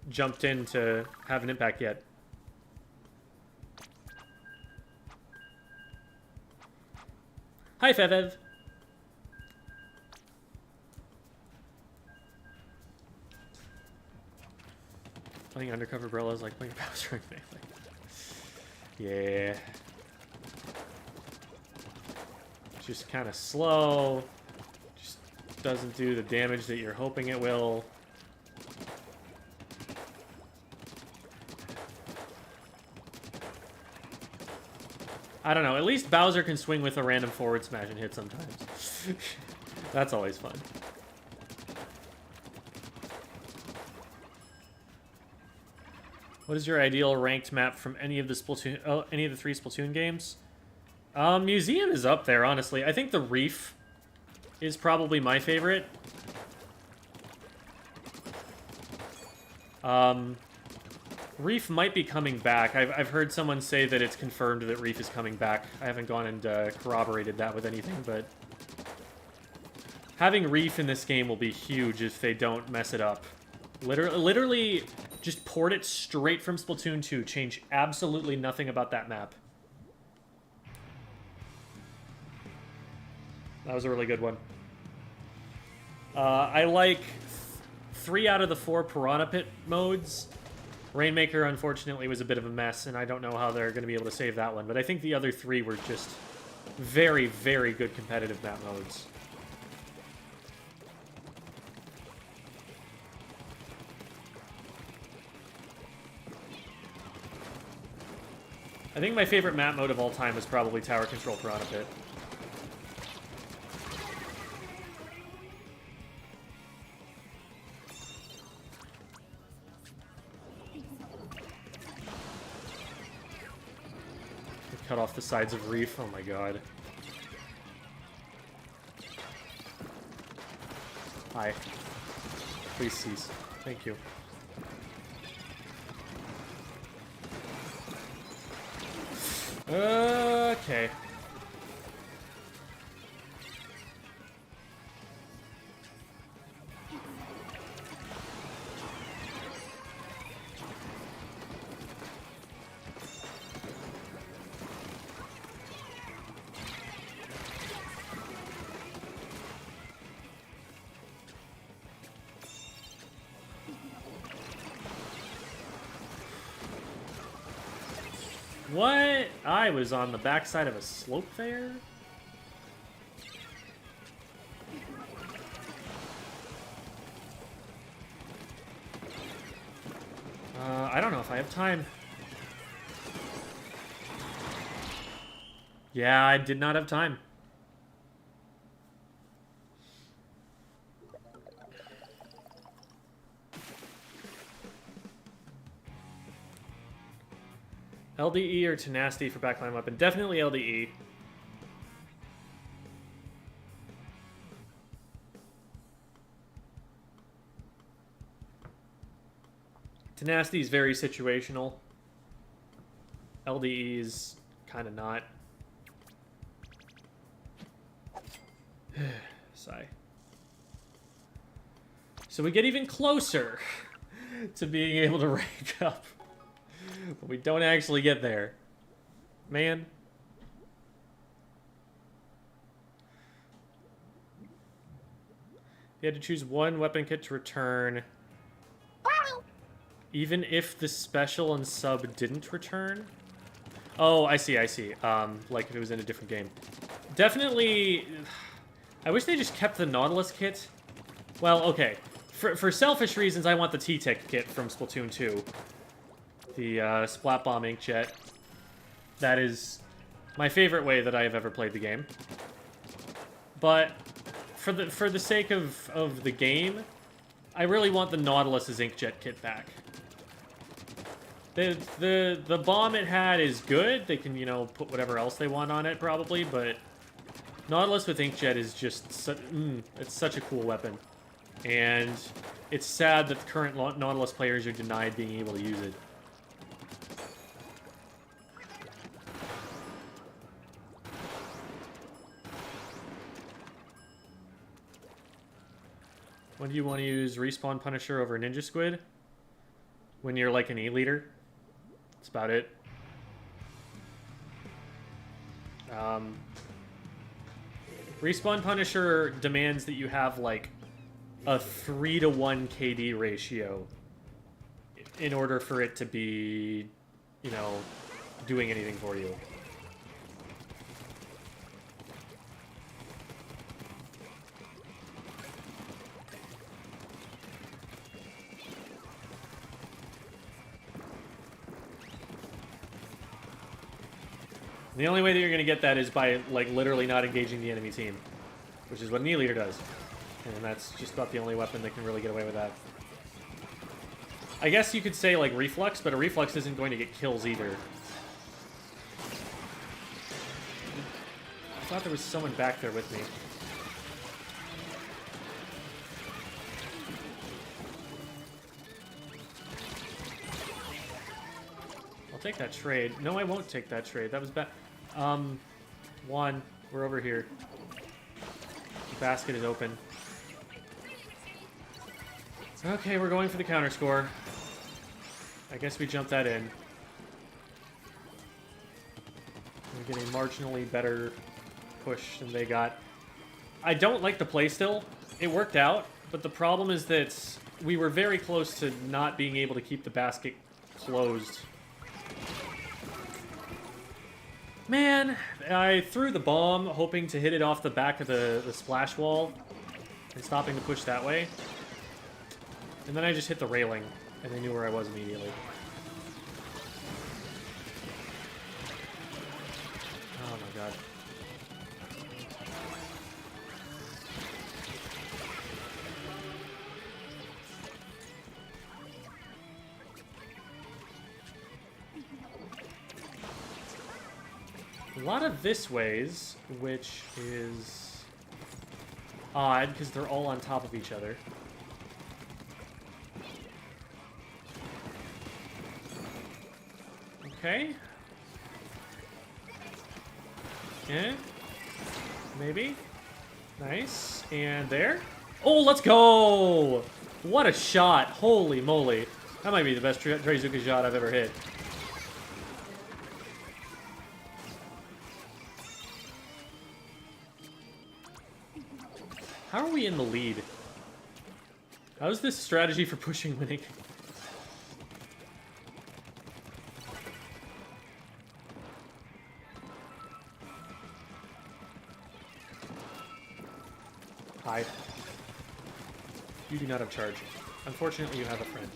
jumped in to have an impact yet. Hi, Fevev. Playing Undercover Umbrella is like playing Bowser and Melee. Yeah. Just kind of slow. Just doesn't do the damage that you're hoping it will. I don't know. At least Bowser can swing with a random forward smash and hit sometimes. That's always fun. What is your ideal ranked map from any of the Splatoon? Oh, any of the 3 Splatoon games? Museum is up there, honestly. I think the Reef is probably my favorite. Reef might be coming back. I've heard someone say that it's confirmed that Reef is coming back. I haven't gone and corroborated that with anything, but... having Reef in this game will be huge if they don't mess it up. Literally just port it straight from Splatoon 2. Change absolutely nothing about that map. That was a really good one. I like 3 out of the 4 Piranha Pit modes. Rainmaker, unfortunately, was a bit of a mess, and I don't know how they're going to be able to save that one. But I think the other 3 were just very, very good competitive map modes. I think my favorite map mode of all time was probably Tower Control Piranha Pit. Cut off the sides of Reef. Oh my god. Hi. Please cease. Thank you. Okay. What? I was on the backside of a slope there? I don't know if I have time. Yeah, I did not have time. LDE or tenacity for backline weapon? Definitely LDE. Tenacity is very situational. LDE is kind of not. Sigh. So we get even closer to being able to rank up. But we don't actually get there. Man. You had to choose one weapon kit to return. Even if the special and sub didn't return? Oh, I see, I see. Like if it was in a different game. Definitely... I wish they just kept the Nautilus kit. Well, okay. For selfish reasons, I want the T-Tech kit from Splatoon 2. The Splat Bomb Inkjet. That is my favorite way that I have ever played the game. But for the sake of the game, I really want the Nautilus's Inkjet kit back. The bomb it had is good. They can, you know, put whatever else they want on it, probably, but Nautilus with Inkjet is just it's such a cool weapon. And it's sad that the current Nautilus players are denied being able to use it. When do you want to use Respawn Punisher over Ninja Squid? When you're like an E-leader. That's about it. Respawn Punisher demands that you have like a 3-to-1 KD ratio in order for it to be, you know, doing anything for you. The only way that you're going to get that is by, like, literally not engaging the enemy team. Which is what an E-leader does. And that's just about the only weapon that can really get away with that. I guess you could say, like, Reflex, but a Reflex isn't going to get kills either. I thought there was someone back there with me. I'll take that trade. No, I won't take that trade. That was bad. Juan, we're over here. The basket is open. Okay, we're going for the counter score. I guess we jump that in. We're getting marginally better push than they got. I don't like the play still. It worked out, but the problem is that we were very close to not being able to keep the basket closed. Man, I threw the bomb, hoping to hit it off the back of the splash wall and stopping the push that way. And then I just hit the railing, and they knew where I was immediately. Oh my god. A lot of this ways, which is odd because they're all on top of each other. Okay. Yeah. Maybe. Nice. And there. Oh, let's go! What a shot. Holy moly. That might be the best Drezuka shot I've ever hit. How are we in the lead? How is this strategy for pushing winning? Hi. You do not have charge. Unfortunately, you have a friend.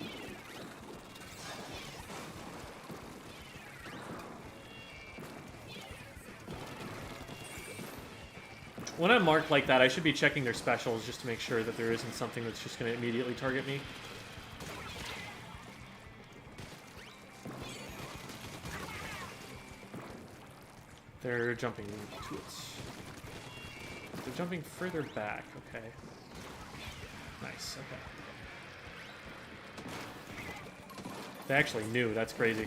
When I'm marked like that, I should be checking their specials just to make sure that there isn't something that's just going to immediately target me. They're jumping to it. They're jumping further back. Okay. Nice. Okay. They actually knew. That's crazy.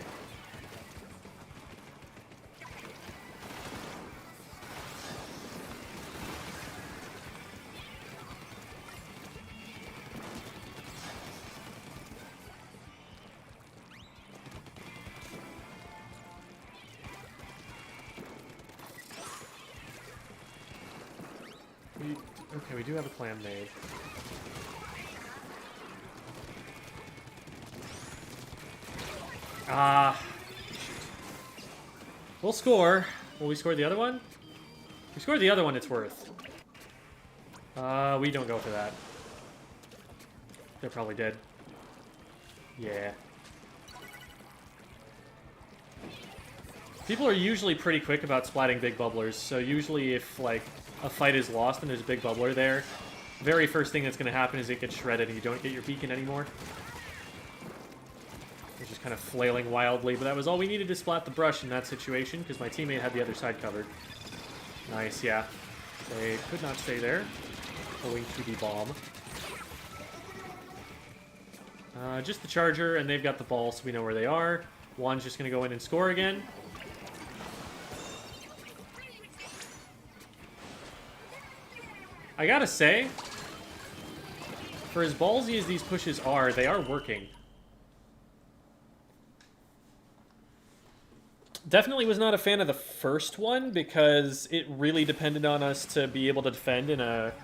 Okay, we do have a plan made. We'll score. Will we score the other one? If we score the other one, it's worth. We don't go for that. They're probably dead. Yeah. People are usually pretty quick about splatting big bubblers, so usually if, like, a fight is lost and there's a big bubbler there, very first thing that's going to happen is it gets shredded and you don't get your beacon anymore. It's just kind of flailing wildly, but that was all we needed to splat the brush in that situation, because my teammate had the other side covered. Nice, yeah. They could not stay there, owing to the bomb. Just the charger, and they've got the ball, so we know where they are. Juan's just going to go in and score again. I gotta say, for as ballsy as these pushes are, they are working. Definitely was not a fan of the first one because it really depended on us to be able to defend in a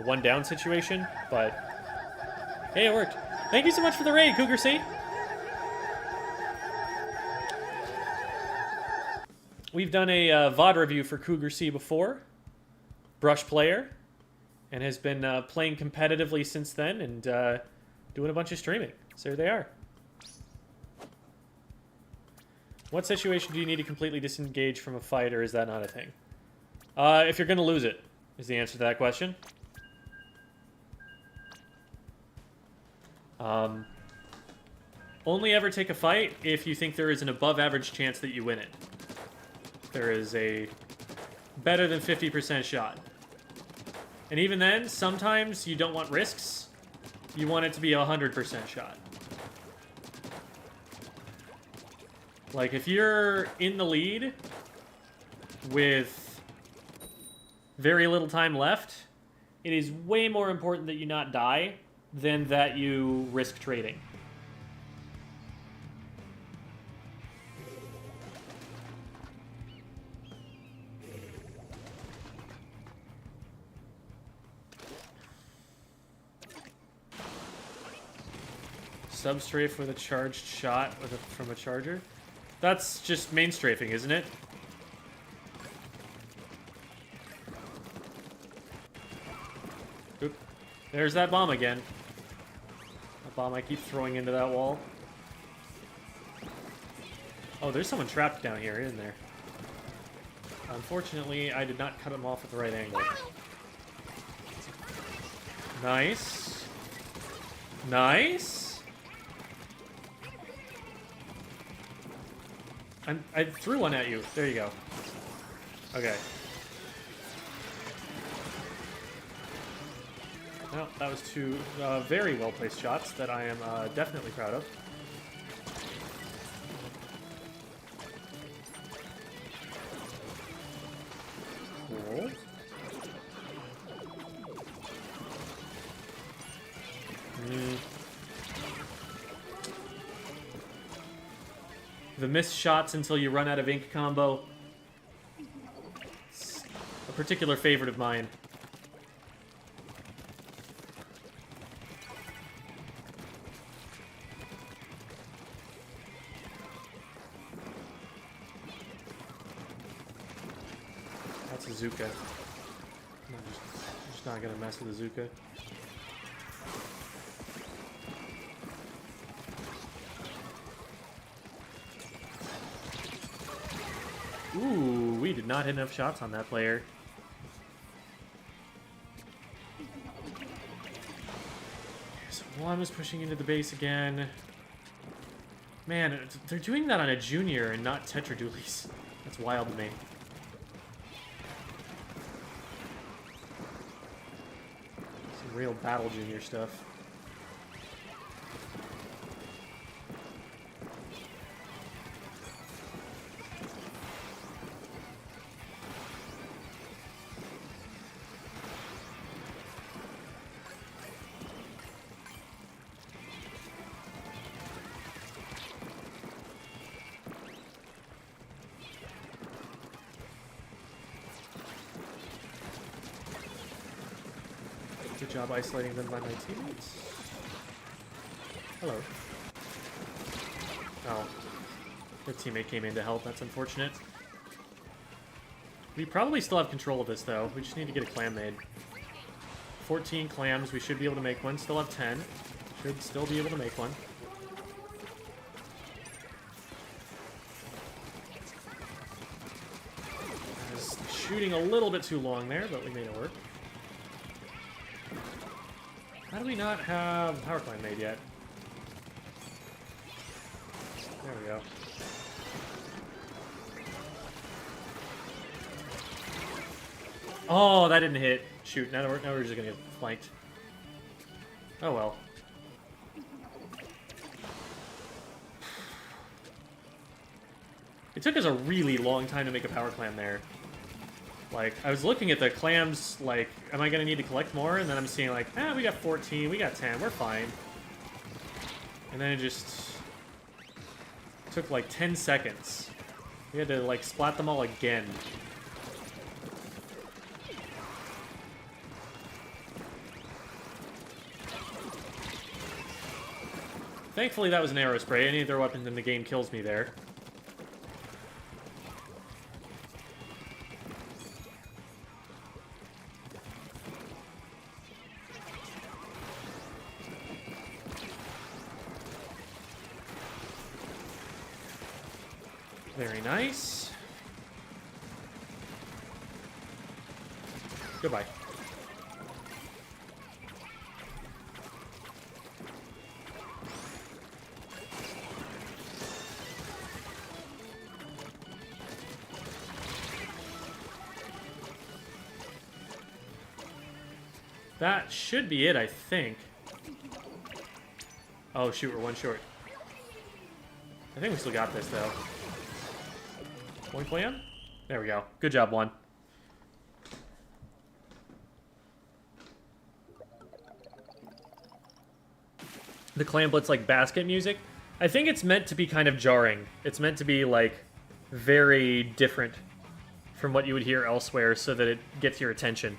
one-down situation, but hey, it worked. Thank you so much for the raid, Cougar C. We've done a VOD review for Cougar C before, Brush player, and has been playing competitively since then and doing a bunch of streaming. So there they are. What situation do you need to completely disengage from a fight, or is that not a thing? If you're going to lose it, is the answer to that question. Only ever take a fight if you think there is an above-average chance that you win it. There is a better than 50% shot. And even then, sometimes you don't want risks. You want it to be a 100% shot. Like, if you're in the lead with very little time left, it is way more important that you not die than that you risk trading. Substrafe with a charged shot from a charger? That's just main strafing, isn't it? Oop. There's that bomb again. That bomb I keep throwing into that wall. Oh, there's someone trapped down here, isn't there? Unfortunately, I did not cut him off at the right angle. Nice. Nice. I threw one at you. There you go. Okay. Well, that was two very well-placed shots that I am definitely proud of. Cool. The missed shots until you run out of ink combo. It's a particular favorite of mine. That's a Zuka. I'm just not gonna mess with the Zuka. Ooh, we did not hit enough shots on that player. So one is pushing into the base again. Man, they're doing that on a junior and not Tetra Dualies. That's wild to me. Some real battle junior stuff. Good job isolating them by my teammates. Hello. Oh. The teammate came in to help. That's unfortunate. We probably still have control of this, though. We just need to get a clam made. 14 clams. We should be able to make one. Still have 10. Should still be able to make one. I was shooting a little bit too long there, but we made it work. How do we not have power clam made yet? There we go. Oh, that didn't hit. Shoot, now we're just gonna get flanked. Oh well. It took us a really long time to make a power clam there. Like, I was looking at the clams, like, am I going to need to collect more? And then I'm seeing, like, we got 14, we got 10, we're fine. And then it just took, like, 10 seconds. We had to, like, splat them all again. Thankfully, that was an arrow spray. Any other weapon in the game kills me there. Very nice. Goodbye. That should be it, I think. Oh, shoot, we're one short. I think we still got this, though. One clam? There we go. Good job, one. The clam blitz, like, basket music. I think it's meant to be kind of jarring. It's meant to be, like, very different from what you would hear elsewhere so that it gets your attention.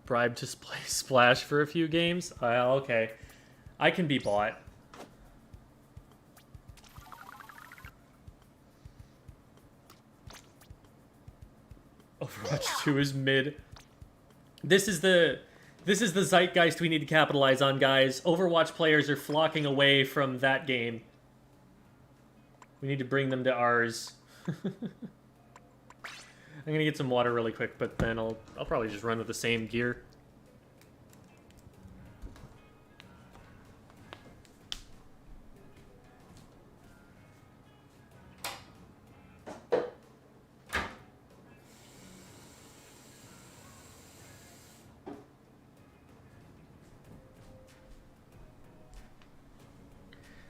Bribe to play Splash for a few games? Okay. I can be bought. Overwatch 2 is mid. This is the zeitgeist we need to capitalize on, guys. Overwatch players are flocking away from that game. We need to bring them to ours. I'm gonna get some water really quick, but then I'll probably just run with the same gear.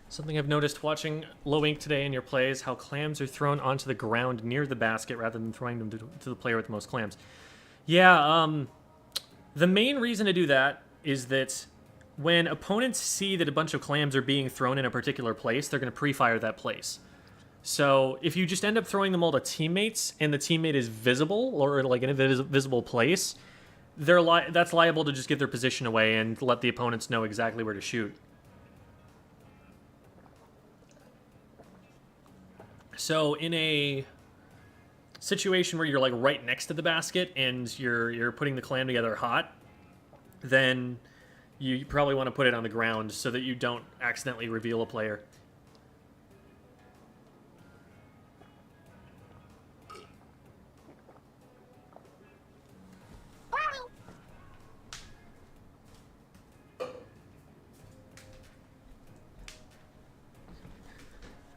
Something I've noticed watching Low Ink today in your play is how clams are thrown onto the ground near the basket rather than throwing them to the player with the most clams. Yeah, the main reason to do that is that when opponents see that a bunch of clams are being thrown in a particular place, they're going to pre-fire that place. So if you just end up throwing them all to teammates and the teammate is visible or like in a visible place, that's liable to just get their position away and let the opponents know exactly where to shoot. So in a situation where you're like right next to the basket and you're putting the clam together hot, then you probably want to put it on the ground so that you don't accidentally reveal a player.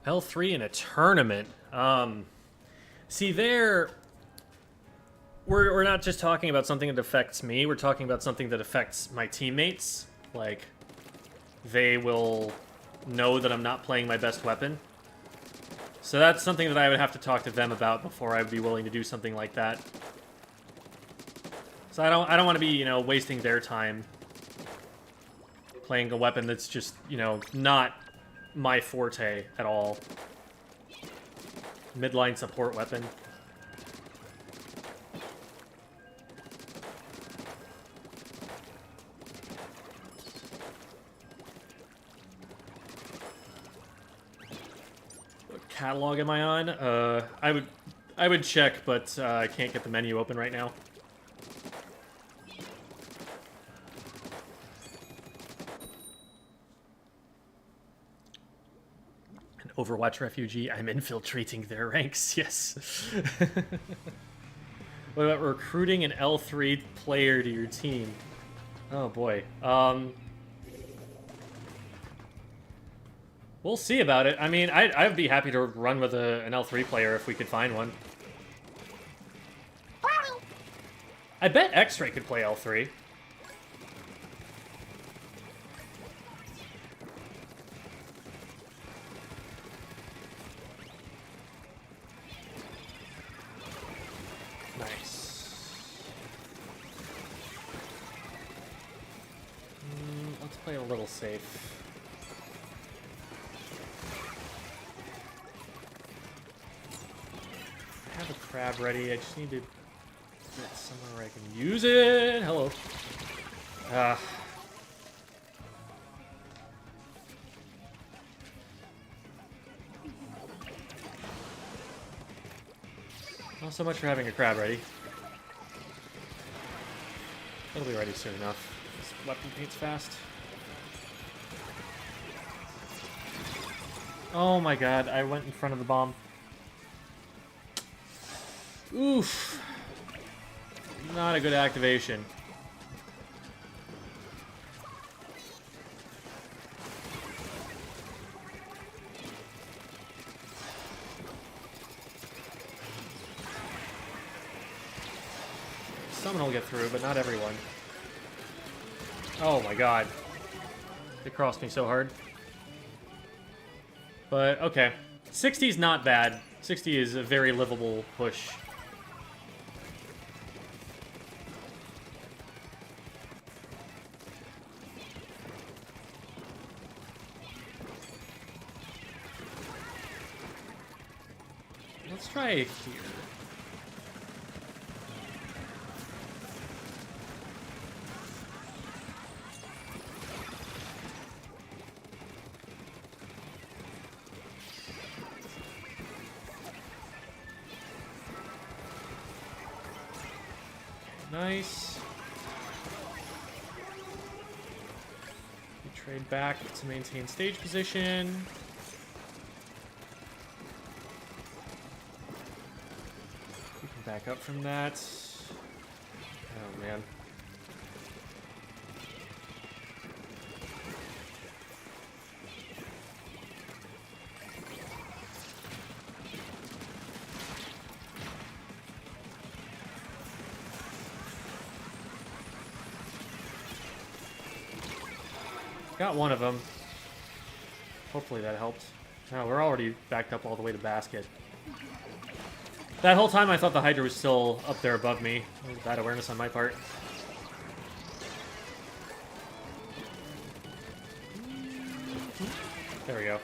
L3 in a tournament. See, there, we're not just talking about something that affects me. We're talking about something that affects my teammates. Like, they will know that I'm not playing my best weapon. So that's something that I would have to talk to them about before I would be willing to do something like that. So I don't want to be, you know, wasting their time playing a weapon that's just, you know, not my forte at all. Midline support weapon. What catalog am I on? I would check, but I can't get the menu open right now. Overwatch refugee, I'm infiltrating their ranks, yes. What about recruiting an L3 player to your team? Oh boy. We'll see about it. I mean, I'd be happy to run with an L3 player if we could find one. I bet X-Ray could play L3. Play a little safe. I have a crab ready. I just need to get somewhere where I can use it. Hello. Not so much for having a crab ready. It'll be ready soon enough. This weapon paints fast. Oh my god, I went in front of the bomb. Oof. Not a good activation. Someone will get through, but not everyone. Oh my god. They crossed me so hard. But, okay. 60 is not bad. 60 is a very livable push. Let's try here. Nice. We trade back to maintain stage position. We can back up from that. Oh, man. Got one of them. Hopefully that helped. No, we're already backed up all the way to basket. That whole time I thought the Hydra was still up there above me. Bad awareness on my part. There we go.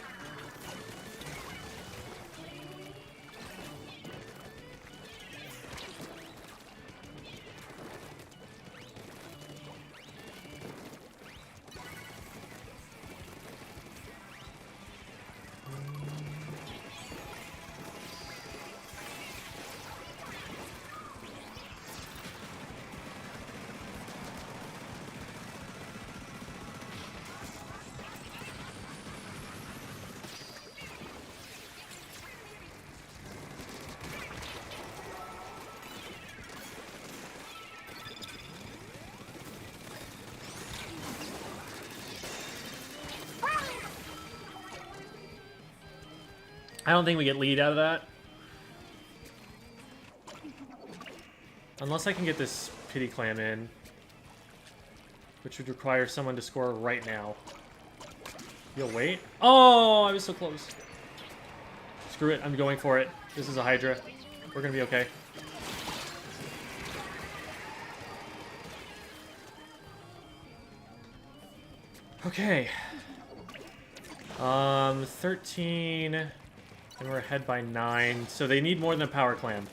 I don't think we get lead out of that. Unless I can get this pity clam in. Which would require someone to score right now. You'll wait? Oh, I was so close. Screw it, I'm going for it. This is a Hydra. We're gonna be okay. Okay. 13. And we're ahead by 9. So they need more than a power clam.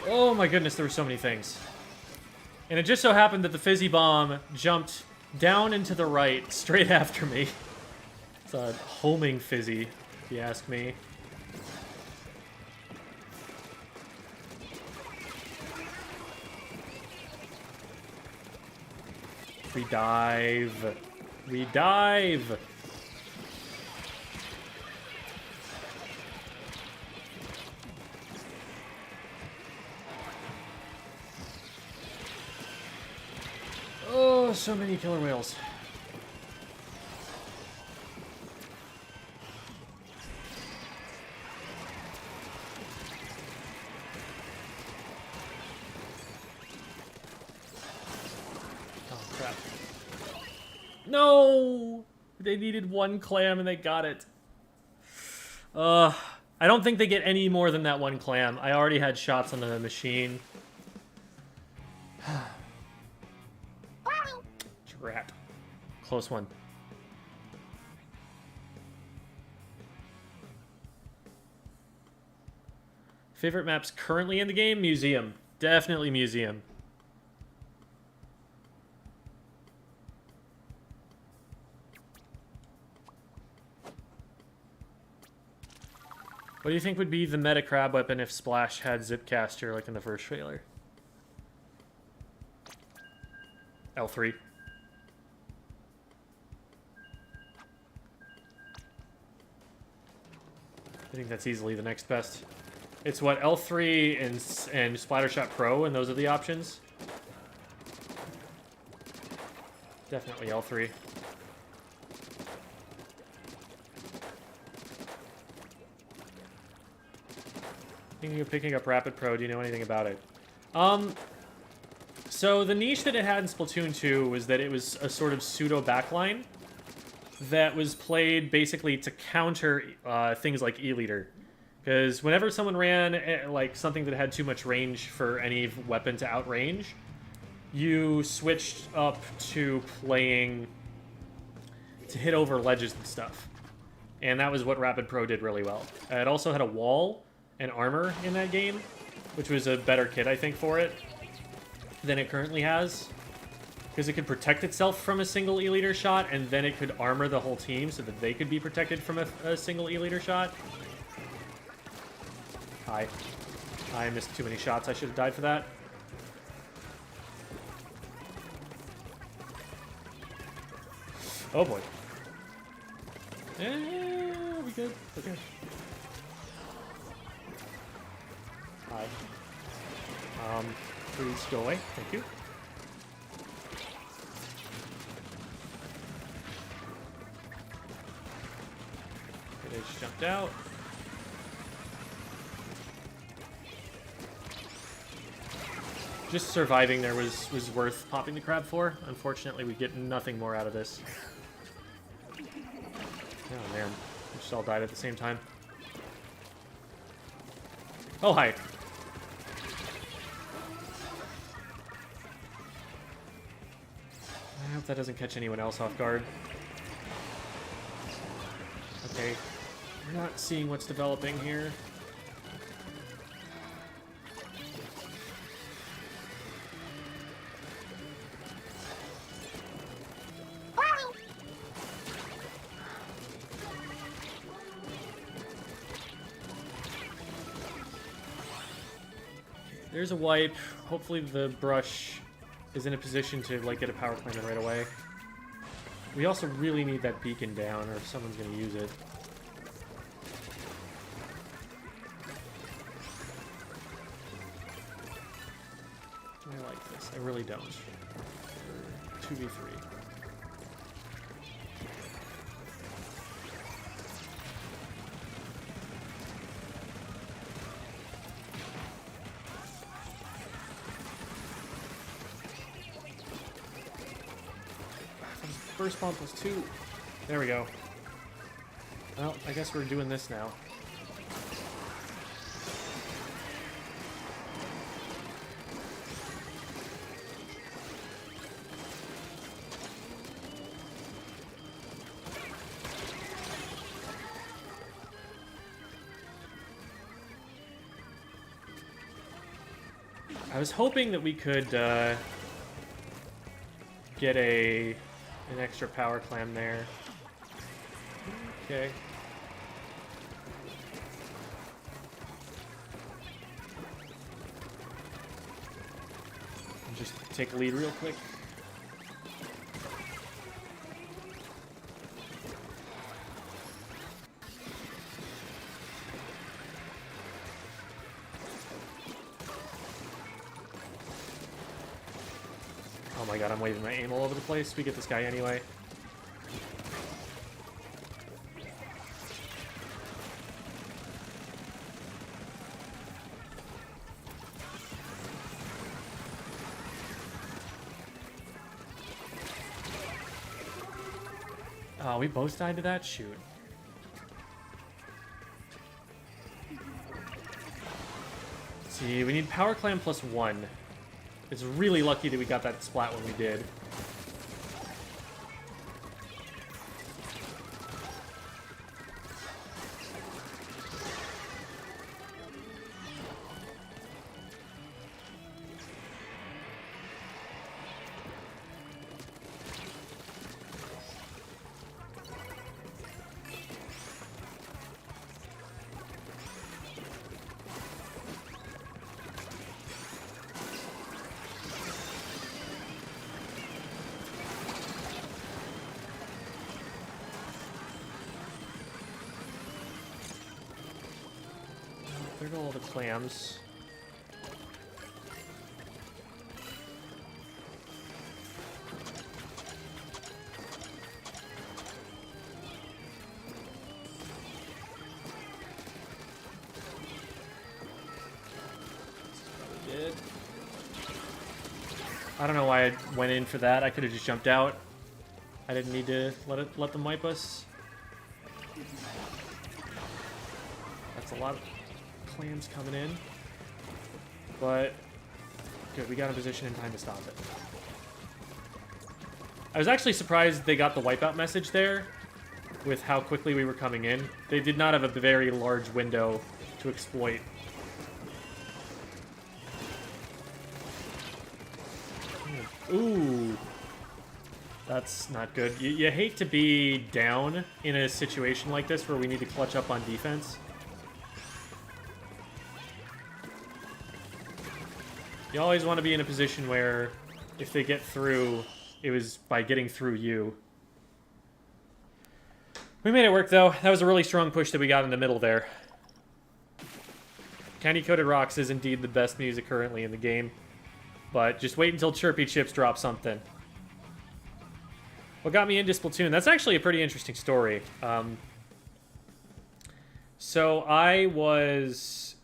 Oh my goodness, there were so many things. And it just so happened that the fizzy bomb jumped down and to the right, straight after me. It's a homing fizzy, if you ask me. We dive. We dive. Oh, so many killer whales. Oh, crap. No! They needed one clam and they got it. I don't think they get any more than that one clam. I already had shots on the machine. Rat. Close one. Favorite maps currently in the game? Museum. Definitely Museum. What do you think would be the meta crab weapon if Splash had Zipcaster like in the first trailer? L3. I think that's easily the next best. It's what, L3 and Splattershot Pro, and those are the options? Definitely L3. Thinking of picking up Rapid Pro, do you know anything about it? So the niche that it had in Splatoon 2 was that it was a sort of pseudo backline that was played basically to counter things like E-liter. Because whenever someone ran like something that had too much range for any weapon to outrange, you switched up to playing to hit over ledges and stuff. And that was what Rapid Pro did really well. It also had a wall and armor in that game, which was a better kit, I think, for it than it currently has. Because it could protect itself from a single E-liter shot, and then it could armor the whole team so that they could be protected from a single E-liter shot. Hi. I missed too many shots. I should have died for that. Oh boy. Yeah, we good? Okay. Hi. Please go away. Thank you. They just jumped out. Just surviving there was worth popping the crab for. Unfortunately, we get nothing more out of this. Oh man, we just all died at the same time. Oh, hi. I hope that doesn't catch anyone else off guard. Okay, we're not seeing what's developing here. There's a wipe. Hopefully the brush is in a position to like get a power clam in right away. We also really need that beacon down or someone's going to use it. like this. I really don't. 2v3. First bump was 2. There we go. Well, I guess we're doing this now. I was hoping that we could get an extra power clam there. Okay. Just take a lead real quick. Oh my god, I'm waving my aim all over the place. We get this guy anyway. Oh, we both died to that? Shoot. See, we need power clam +1. It's really lucky that we got that splat when we did. There go all the clams. Did. I don't know why I went in for that. I could have just jumped out. I didn't need to let them wipe us. That's a lot of clams coming in, but good, we got in position in time to stop it. I was actually surprised they got the wipeout message there with how quickly we were coming in. They did not have a very large window to exploit. Ooh, that's not good. You hate to be down in a situation like this where we need to clutch up on defense. You always want to be in a position where, if they get through, it was by getting through you. We made it work, though. That was a really strong push that we got in the middle there. Candy Coated Rocks is indeed the best music currently in the game. But just wait until Chirpy Chips drop something. What got me into Splatoon? That's actually a pretty interesting story. So I was...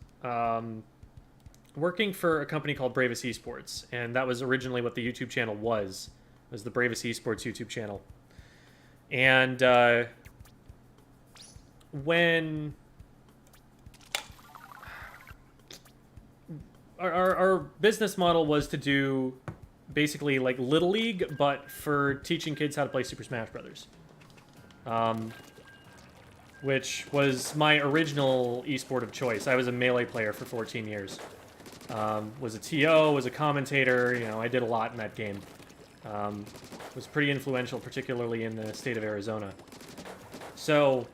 working for a company called Bravest Esports, and that was originally what the YouTube channel was the Bravest Esports YouTube channel. And when our business model was to do basically like Little League, but for teaching kids how to play Super Smash Brothers, which was my original esport of choice. I was a Melee player for 14 years. Was a TO, was a commentator, you know, I did a lot in that game. Was pretty influential, particularly in the state of Arizona. So,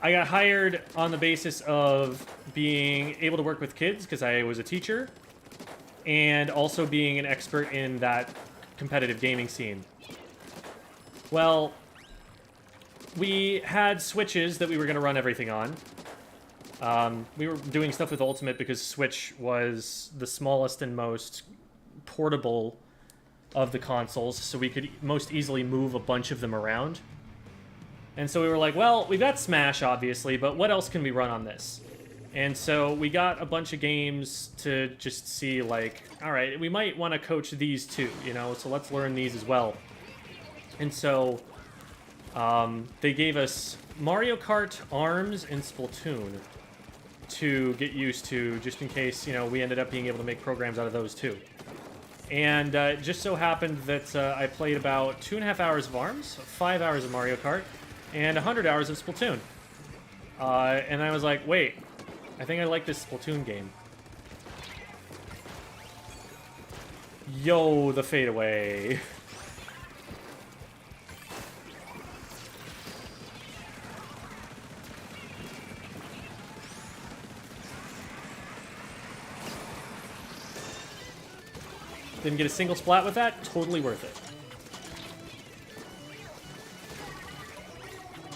I got hired on the basis of being able to work with kids, because I was a teacher, and also being an expert in that competitive gaming scene. Well, we had switches that we were going to run everything on. We were doing stuff with Ultimate because Switch was the smallest and most portable of the consoles, so we could most easily move a bunch of them around. And so we were like, well, we've got Smash, obviously, but what else can we run on this? And so we got a bunch of games to just see, like, all right, we might want to coach these too, you know, so let's learn these as well. And so they gave us Mario Kart, ARMS, and Splatoon to get used to, just in case, you know, we ended up being able to make programs out of those too. And it just so happened that I played about 2.5 hours of ARMS, 5 hours of Mario Kart, and 100 hours of Splatoon. And I was like, wait, I think I like this Splatoon game. Yo, the fadeaway. Didn't get a single splat with that. Totally worth it.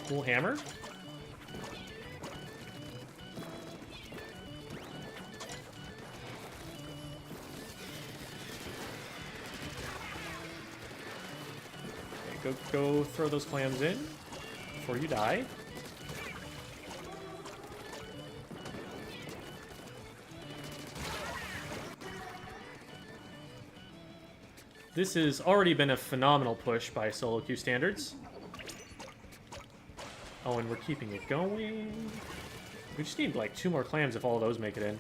Cool hammer. Okay, go throw those clams in before you die. This has already been a phenomenal push by solo queue standards. Oh, and we're keeping it going. We just need like 2 more clams if all of those make it in.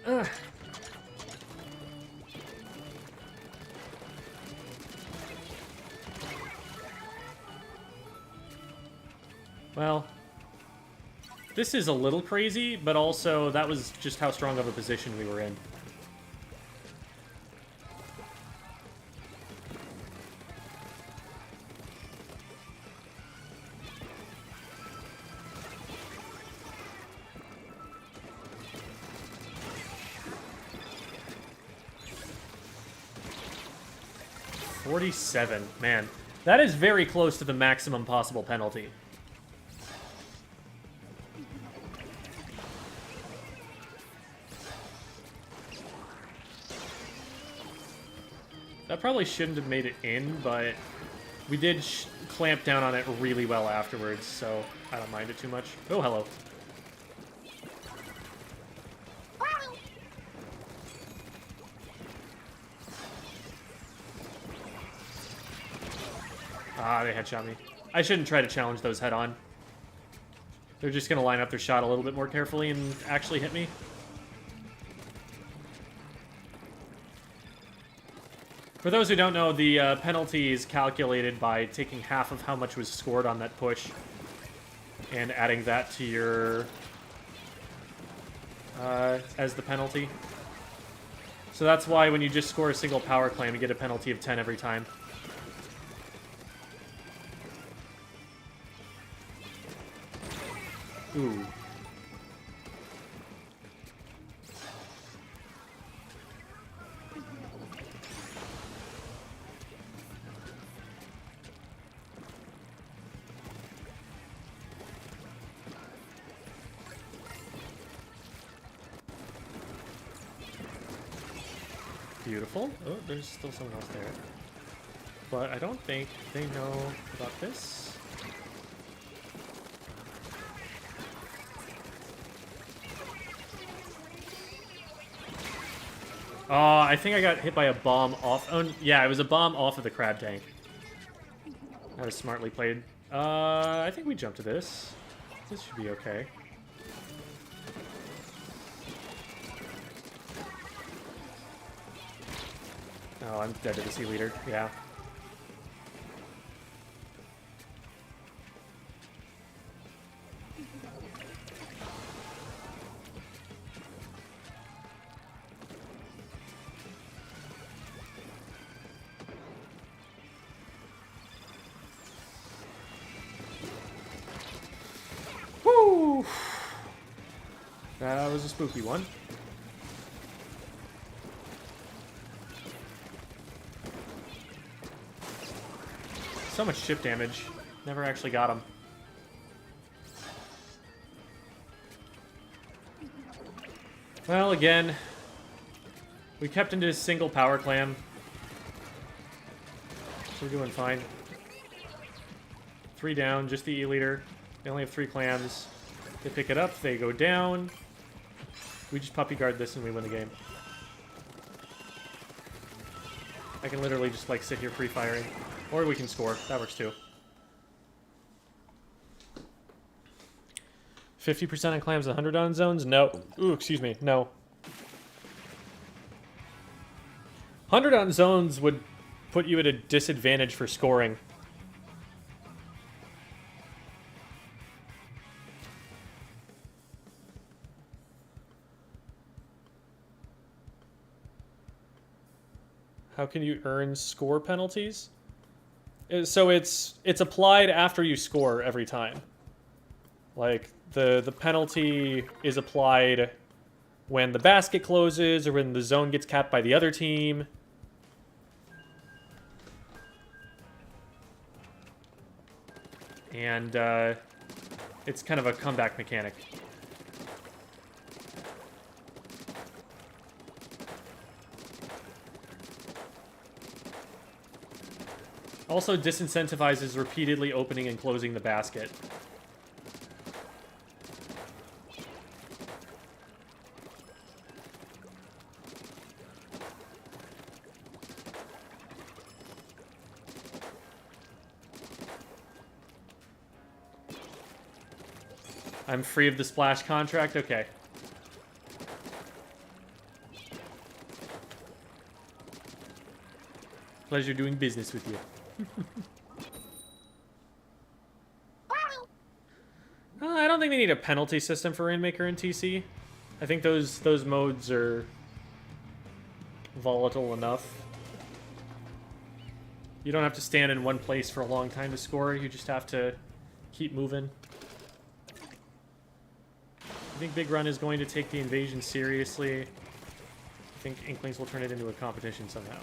Ugh. Well, this is a little crazy, but also that was just how strong of a position we were in. $47, man. That is very close to the maximum possible penalty. That probably shouldn't have made it in, but we did clamp down on it really well afterwards, so I don't mind it too much. Oh, hello. Ah, they headshot me. I shouldn't try to challenge those head-on. They're just going to line up their shot a little bit more carefully and actually hit me. For those who don't know, the penalty is calculated by taking half of how much was scored on that push and adding that to your... as the penalty. So that's why when you just score a single power clam, you get a penalty of 10 every time. Ooh. Beautiful. Oh, there's still someone else there. But I don't think they know about this. Oh, I think I got hit by a bomb off... Oh, yeah, it was a bomb off of the crab tank. That was smartly played. I think we jump to this. This should be okay. Oh, I'm dead to the sea leader. Yeah. Woo! That was a spooky one. So much chip damage. Never actually got him. Well, again, we kept into a single power clam. We're doing fine. 3 down, just the E-leader. They only have 3 clams. They pick it up, they go down. We just puppy guard this and we win the game. I can literally just, like, sit here free-firing. Or we can score. That works, too. 50% on clams, 100 on zones? No. Ooh, excuse me. No. 100 on zones would put you at a disadvantage for scoring. How can you earn score penalties? So it's applied after you score every time. Like, the penalty is applied when the basket closes or when the zone gets capped by the other team. And it's kind of a comeback mechanic. Also disincentivizes repeatedly opening and closing the basket. I'm free of the splash contract? Okay. Pleasure doing business with you. I don't think they need a penalty system for Rainmaker and TC. I think those modes are volatile enough. You don't have to stand in one place for a long time to score. You just have to keep moving. I think Big Run is going to take the invasion seriously. I think Inklings will turn it into a competition somehow.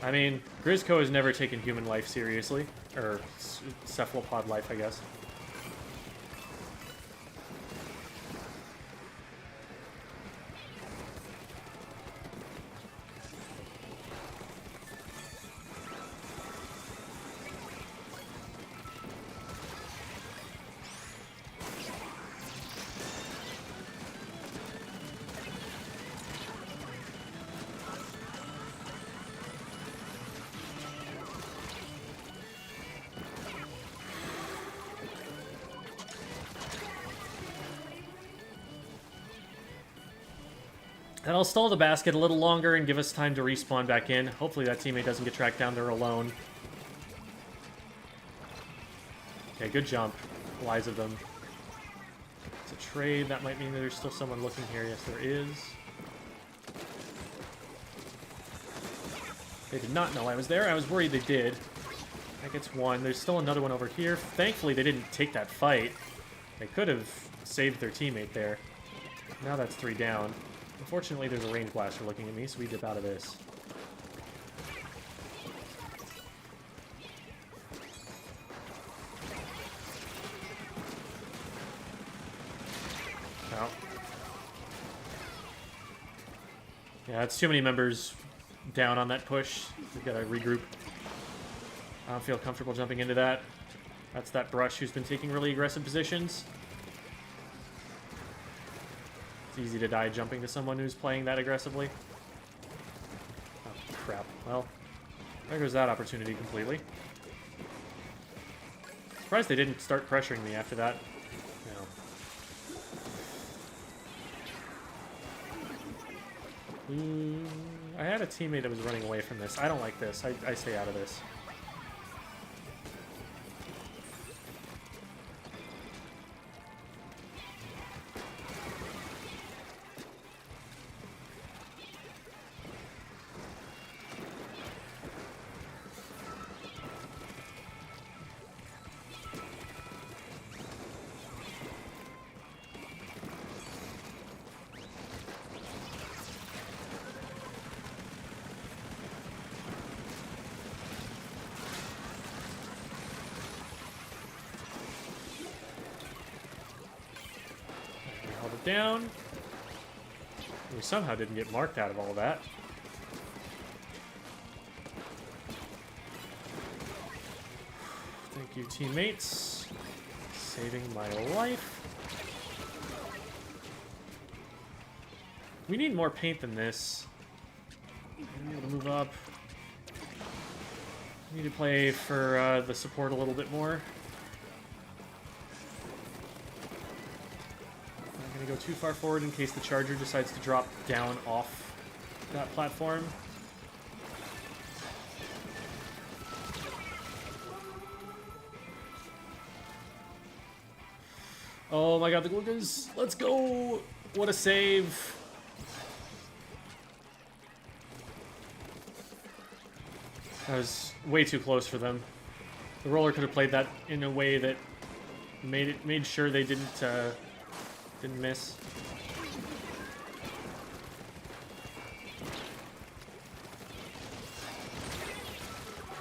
I mean, Grizzco has never taken human life seriously. Or cephalopod life, I guess. And I'll stall the basket a little longer and give us time to respawn back in. Hopefully that teammate doesn't get tracked down there alone. Okay, good jump. Wise of them. It's a trade. That might mean that there's still someone looking here. Yes, there is. They did not know I was there. I was worried they did. That gets one. There's still another one over here. Thankfully, they didn't take that fight. They could have saved their teammate there. Now that's 3 down. Unfortunately, there's a range blaster looking at me, so we dip out of this. Oh. Yeah, it's too many members down on that push. We've got to regroup. I don't feel comfortable jumping into that. That's that Brush who's been taking really aggressive positions. It's easy to die jumping to someone who's playing that aggressively. Oh, crap. Well, there goes that opportunity completely. Surprised they didn't start pressuring me after that. No. I had a teammate that was running away from this. I don't like this. I stay out of this. down. We somehow didn't get marked out of all that. Thank you, teammates. Saving my life. We need more paint than this. I'm able to move up. Need to play for the support a little bit more. I'm not going to go too far forward in case the charger decides to drop down off that platform. Oh my god, the Gorgas! Let's go! What a save! That was way too close for them. The roller could have played that in a way that made sure they didn't miss.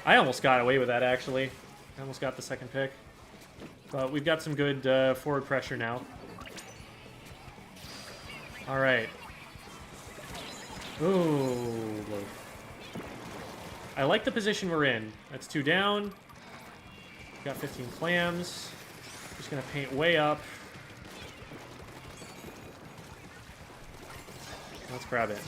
I almost got away with that, actually. I almost got the second pick. But we've got some good forward pressure now. All right. Ooh. I like the position we're in. That's 2 down. Got 15 clams. Just gonna paint way up. Let's grab it.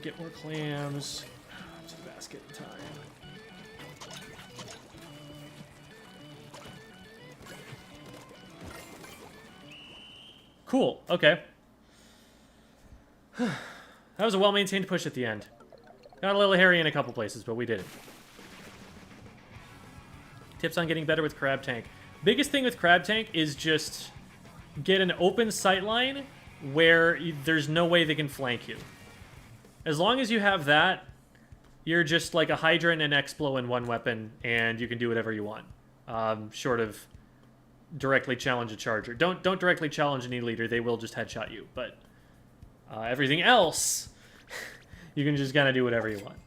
Get more clams. To the basket in time. Cool. Okay. That was a well-maintained push at the end. Got a little hairy in a couple places, but we did it. Tips on getting better with Crab Tank. Biggest thing with Crab Tank is just get an open sightline where there's no way they can flank you. As long as you have that, you're just like a Hydra and an Explo in one weapon, and you can do whatever you want. Short of directly challenge a charger. Don't directly challenge any leader, they will just headshot you. But everything else, you can just kind of do whatever you want.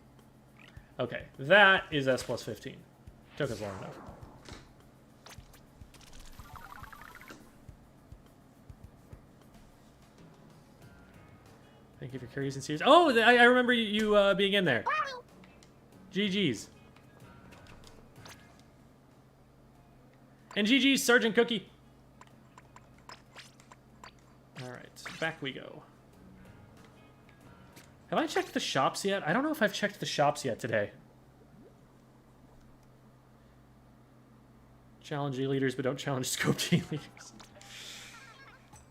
Okay, that is S plus 15. Took us long enough. Thank you for curious and serious. Oh, I remember you being in there. GG's. And GG's, Sergeant Cookie. Alright, back we go. Have I checked the shops yet? I don't know if I've checked the shops yet today. Challenge E-leaders, but don't challenge scoped E-leaders.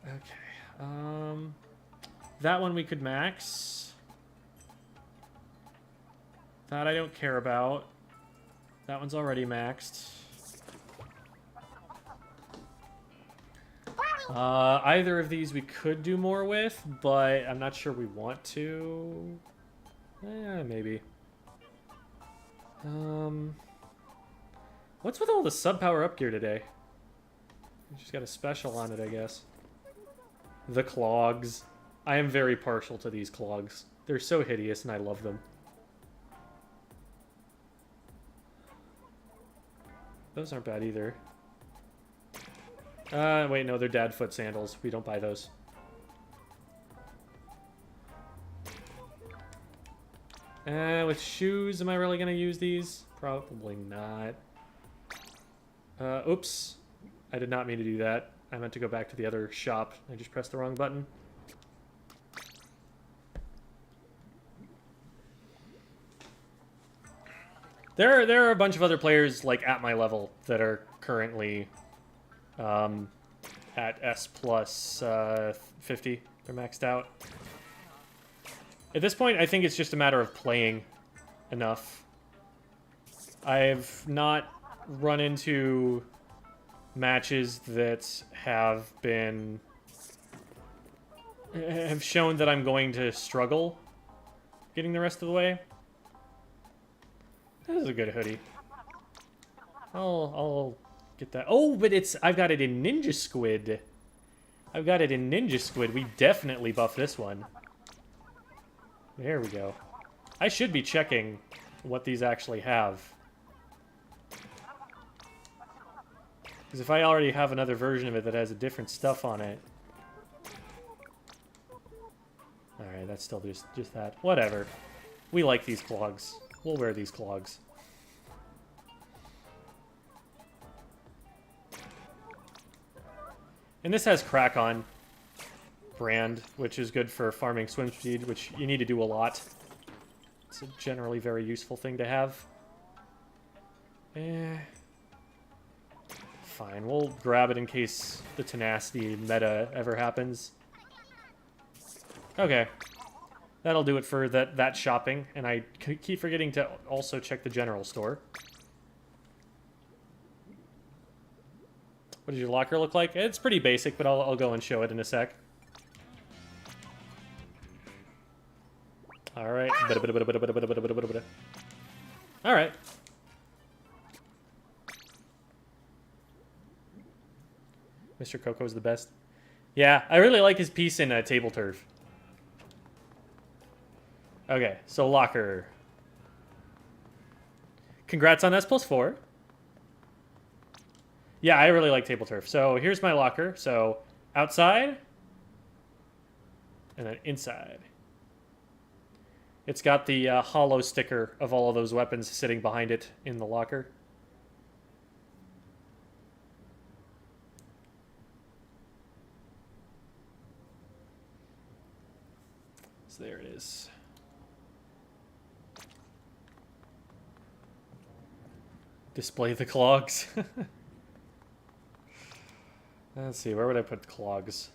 Okay, that one we could max. That I don't care about. That one's already maxed. Either of these we could do more with, but I'm not sure we want to. Maybe. What's with all the sub-power up gear today? We just got a special on it, I guess. The clogs. I am very partial to these clogs. They're so hideous and I love them. Those aren't bad either. Wait, no, they're dad foot sandals. We don't buy those. With shoes, am I really gonna use these? Probably not. Oops. I did not mean to do that. I meant to go back to the other shop. I just pressed the wrong button. There are a bunch of other players like at my level that are currently at S plus 50. They're maxed out. At this point, I think it's just a matter of playing enough. I've not run into matches that have been have shown that I'm going to struggle getting the rest of the way. That is a good hoodie. I'll get that. Oh, but I've got it in Ninja Squid. I've got it in Ninja Squid. We definitely buff this one. There we go. I should be checking what these actually have. Because if I already have another version of it that has a different stuff on it... Alright, that's still just that. Whatever. We like these clogs. We'll wear these clogs. And this has crack on brand, which is good for farming swim speed, which you need to do a lot. It's a generally very useful thing to have. Fine, we'll grab it in case the tenacity meta ever happens. Okay. That'll do it for that shopping, and I keep forgetting to also check the general store. What does your locker look like? It's pretty basic, but I'll go and show it in a sec. Alright. Alright. Mr. Coco's the best. Yeah, I really like his piece in Table Turf. Okay, so locker. Congrats on S+4. Yeah, I really like Table Turf. So here's my locker. So outside, and then inside. It's got the hollow sticker of all of those weapons sitting behind it in the locker. So there it is. Display the clogs. Let's see, where would I put clogs?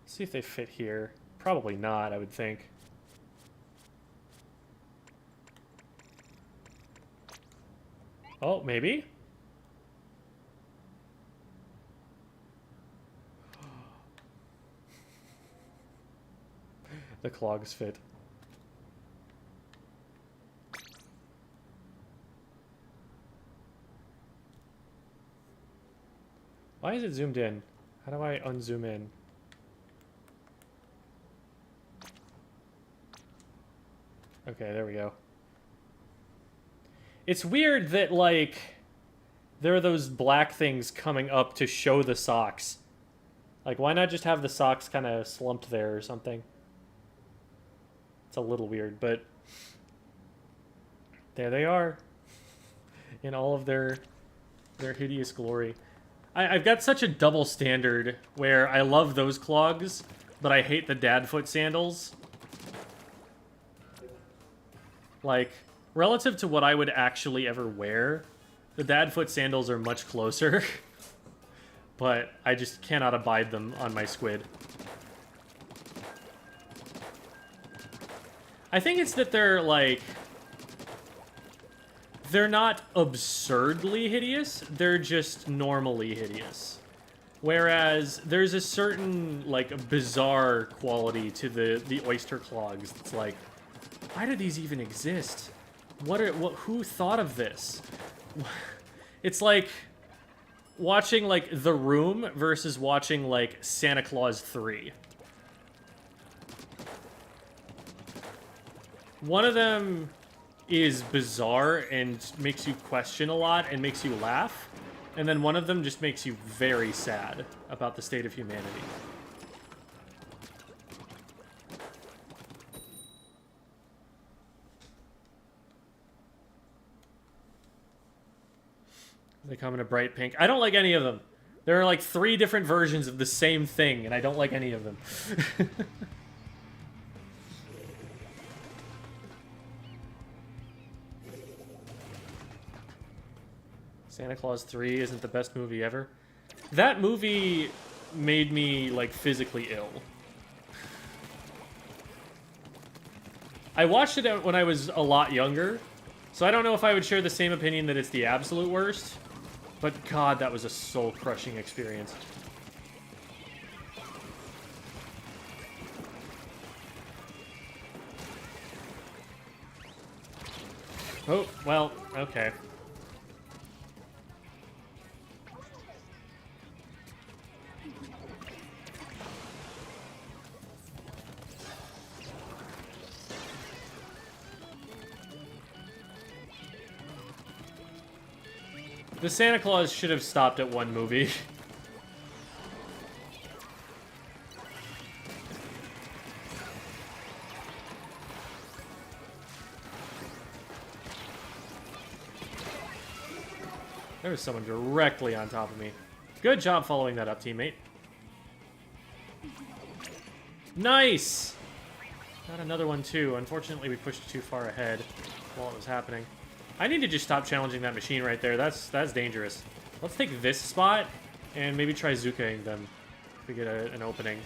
Let's see if they fit here. Probably not, I would think. Oh, maybe? The clogs fit. Why is it zoomed in? How do I unzoom in? Okay, there we go. It's weird that, like, there are those black things coming up to show the socks. Like, why not just have the socks kind of slumped there or something? It's a little weird, but there they are in all of their hideous glory. I've got such a double standard where I love those clogs, but I hate the Dadfoot sandals. Like, relative to what I would actually ever wear, the Dadfoot sandals are much closer. But I just cannot abide them on my squid. I think it's that they're, like... They're not absurdly hideous, they're just normally hideous. Whereas there's a certain, like, bizarre quality to the oyster clogs. It's like, why do these even exist? Who thought of this? It's like watching, like, The Room versus watching, like, Santa Claus 3. One of them is bizarre and makes you question a lot and makes you laugh. And then one of them just makes you very sad about the state of humanity. They come in a bright pink. I don't like any of them. There are like 3 different versions of the same thing, and I don't like any of them. Santa Claus 3 isn't the best movie ever. That movie made me, like, physically ill. I watched it when I was a lot younger, So I don't know if I would share the same opinion that it's the absolute worst, but God, that was a soul-crushing experience. Oh, well, okay. The Santa Claus should have stopped at one movie. There was someone directly on top of me. Good job following that up, teammate. Nice! Got another one, too. Unfortunately, we pushed too far ahead while it was happening. I need to just stop challenging that machine right there. That's dangerous. Let's take this spot and maybe try Zukaing them if we get an opening.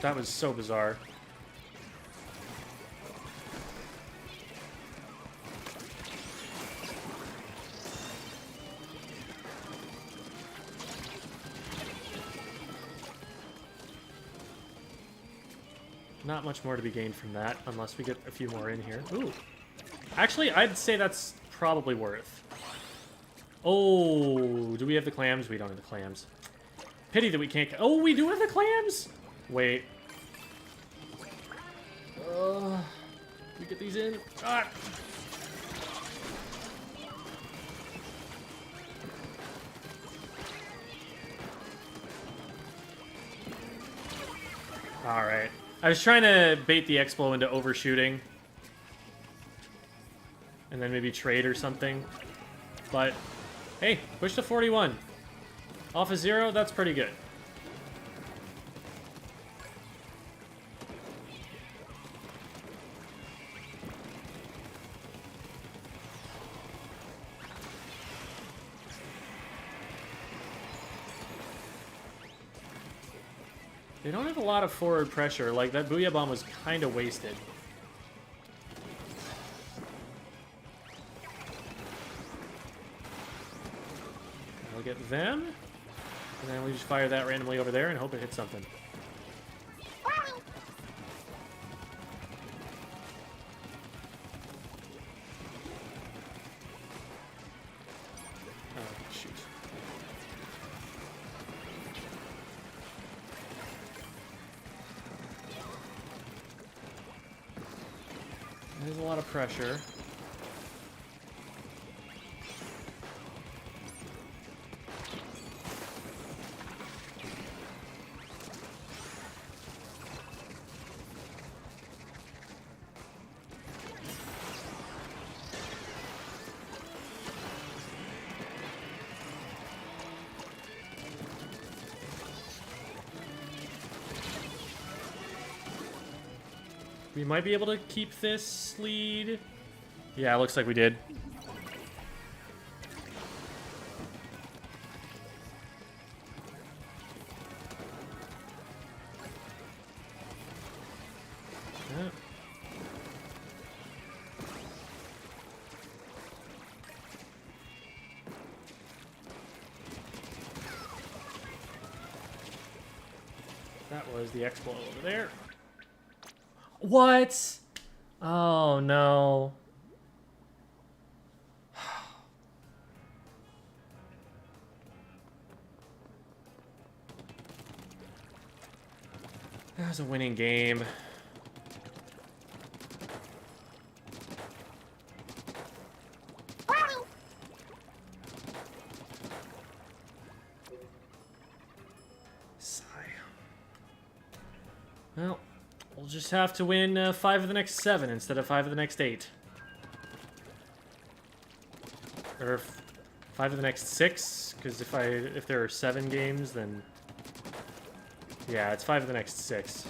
That was so bizarre. Not much more to be gained from that, unless we get a few more in here. Ooh. Actually, I'd say that's probably worth. Oh, do we have the clams? We don't have the clams. Pity that we can't... Oh, we do have the clams! Wait. We get these in. Ah! Alright. I was trying to bait the Explo into overshooting. And then maybe trade or something. But, hey, push to 41. Off of 0, that's pretty good. They don't have a lot of forward pressure. Like, that Booyah Bomb was kind of wasted. We'll get them. And then we just fire that randomly over there and hope it hits something. Oh, shoot. There's a lot of pressure. We might be able to keep this lead. Yeah, it looks like we did. Yeah. That was the Explo over there. What? Oh, no. That was a winning game. Sigh. Well, we'll just have to win 5 of the next 7 instead of 5 of the next 8. Or 5 of the next 6, because if there are 7 games, then yeah, it's 5 of the next 6.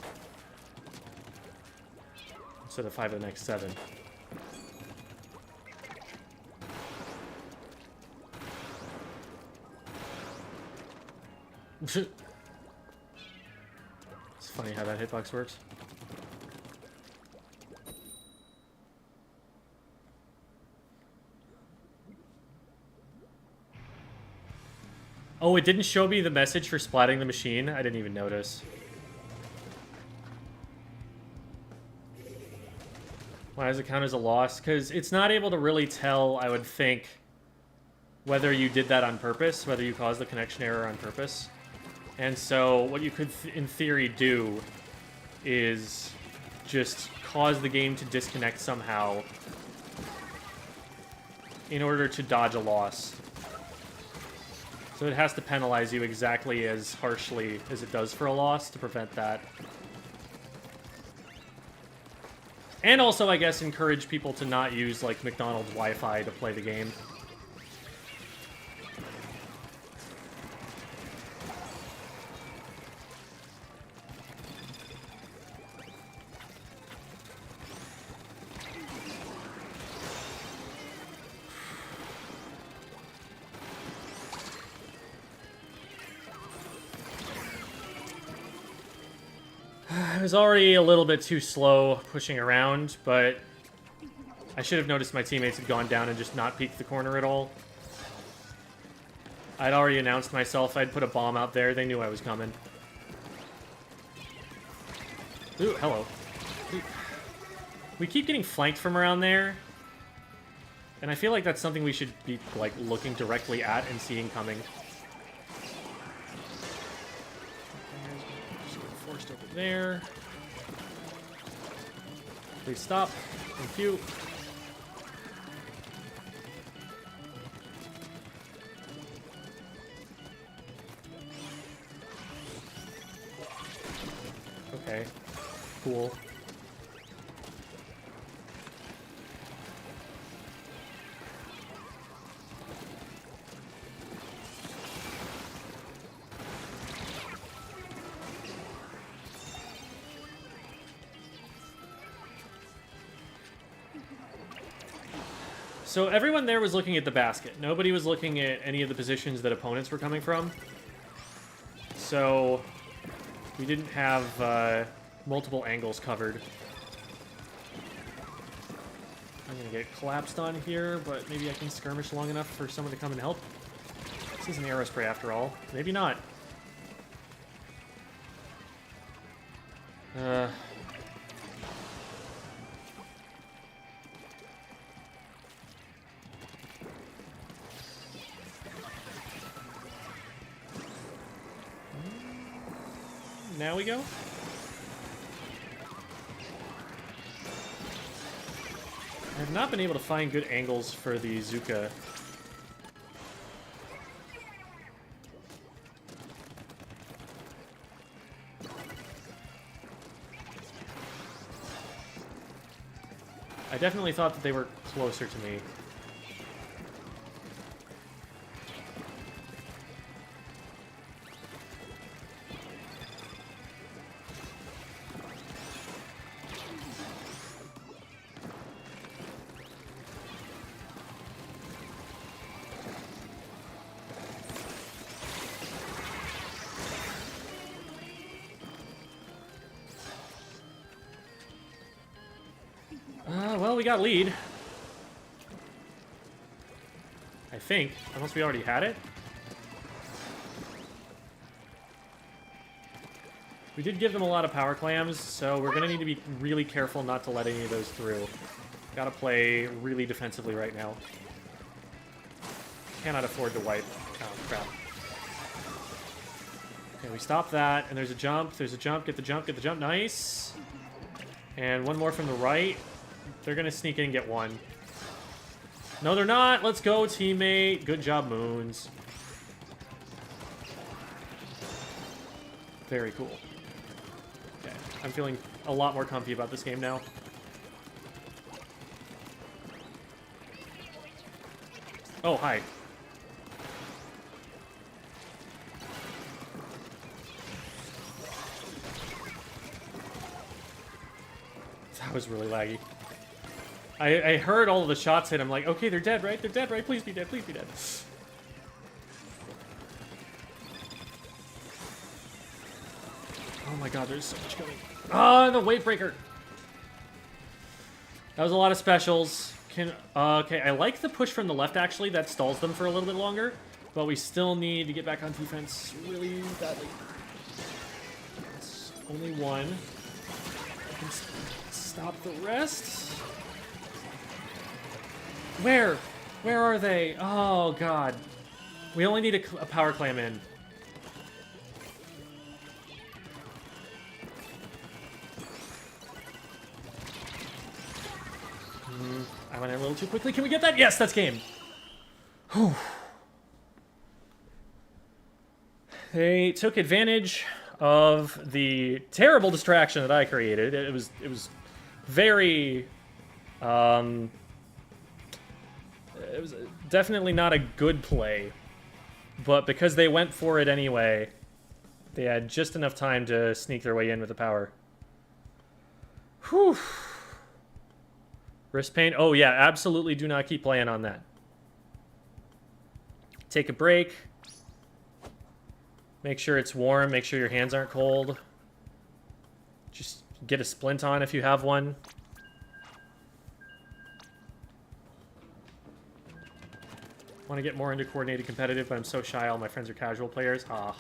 instead of 5 of the next 7. It's funny how that hitbox works. Oh, it didn't show me the message for splatting the machine? I didn't even notice. Why does it count as a loss? Because it's not able to really tell, I would think, whether you did that on purpose, whether you caused the connection error on purpose. And so what you could, in theory, do is just cause the game to disconnect somehow in order to dodge a loss. So it has to penalize you exactly as harshly as it does for a loss to prevent that. And also, I guess, encourage people to not use, like, McDonald's Wi-Fi to play the game. I was already a little bit too slow pushing around, but I should have noticed my teammates had gone down and just not peeked the corner at all. I'd already announced myself. I'd put a bomb out there. They knew I was coming. Ooh, hello. We keep getting flanked from around there, and I feel like that's something we should be, like, looking directly at and seeing coming. Just get forced over there. Please stop. Thank you. Okay. Cool. So everyone there was looking at the basket. Nobody was looking at any of the positions that opponents were coming from. So we didn't have multiple angles covered. I'm gonna get collapsed on here, but maybe I can skirmish long enough for someone to come and help. This is an arrow spray after all. Maybe not. Now we go. I have not been able to find good angles for the Zuka. I definitely thought that they were closer to me. Well, we got lead. I think, unless we already had it. We did give them a lot of power clams, so we're gonna need to be really careful not to let any of those through. Gotta play really defensively right now. Cannot afford to wipe. Oh, crap. Okay, we stop that, and there's a jump, get the jump, get the jump, nice. And one more from the right. They're gonna sneak in and get one. No, they're not. Let's go, teammate. Good job, Moons. Very cool. Okay, I'm feeling a lot more comfy about this game now. Oh, hi. was really laggy. I heard all of the shots hit. I'm like, okay, they're dead, right? They're dead, right? Please be dead. Please be dead. Oh my god, there's so much coming. Ah, the wave breaker. That was a lot of specials. Okay, I like the push from the left, actually. That stalls them for a little bit longer. But we still need to get back on defense really badly. It's only one. I can stop the rest. Where? Where are they? Oh, God. We only need a power clam in. I went in a little too quickly. Can we get that? Yes, that's game. Whew. They took advantage of the terrible distraction that I created. It was very it was definitely not a good play, but because they went for it anyway, they had just enough time to sneak their way in with the power. Whew. Wrist pain. Oh yeah, absolutely do not keep playing on that. Take a break. Make sure it's warm. Make sure your hands aren't cold. Just get a splint on if you have one. Want to get more into coordinated competitive, but I'm so shy. All my friends are casual players. Ah.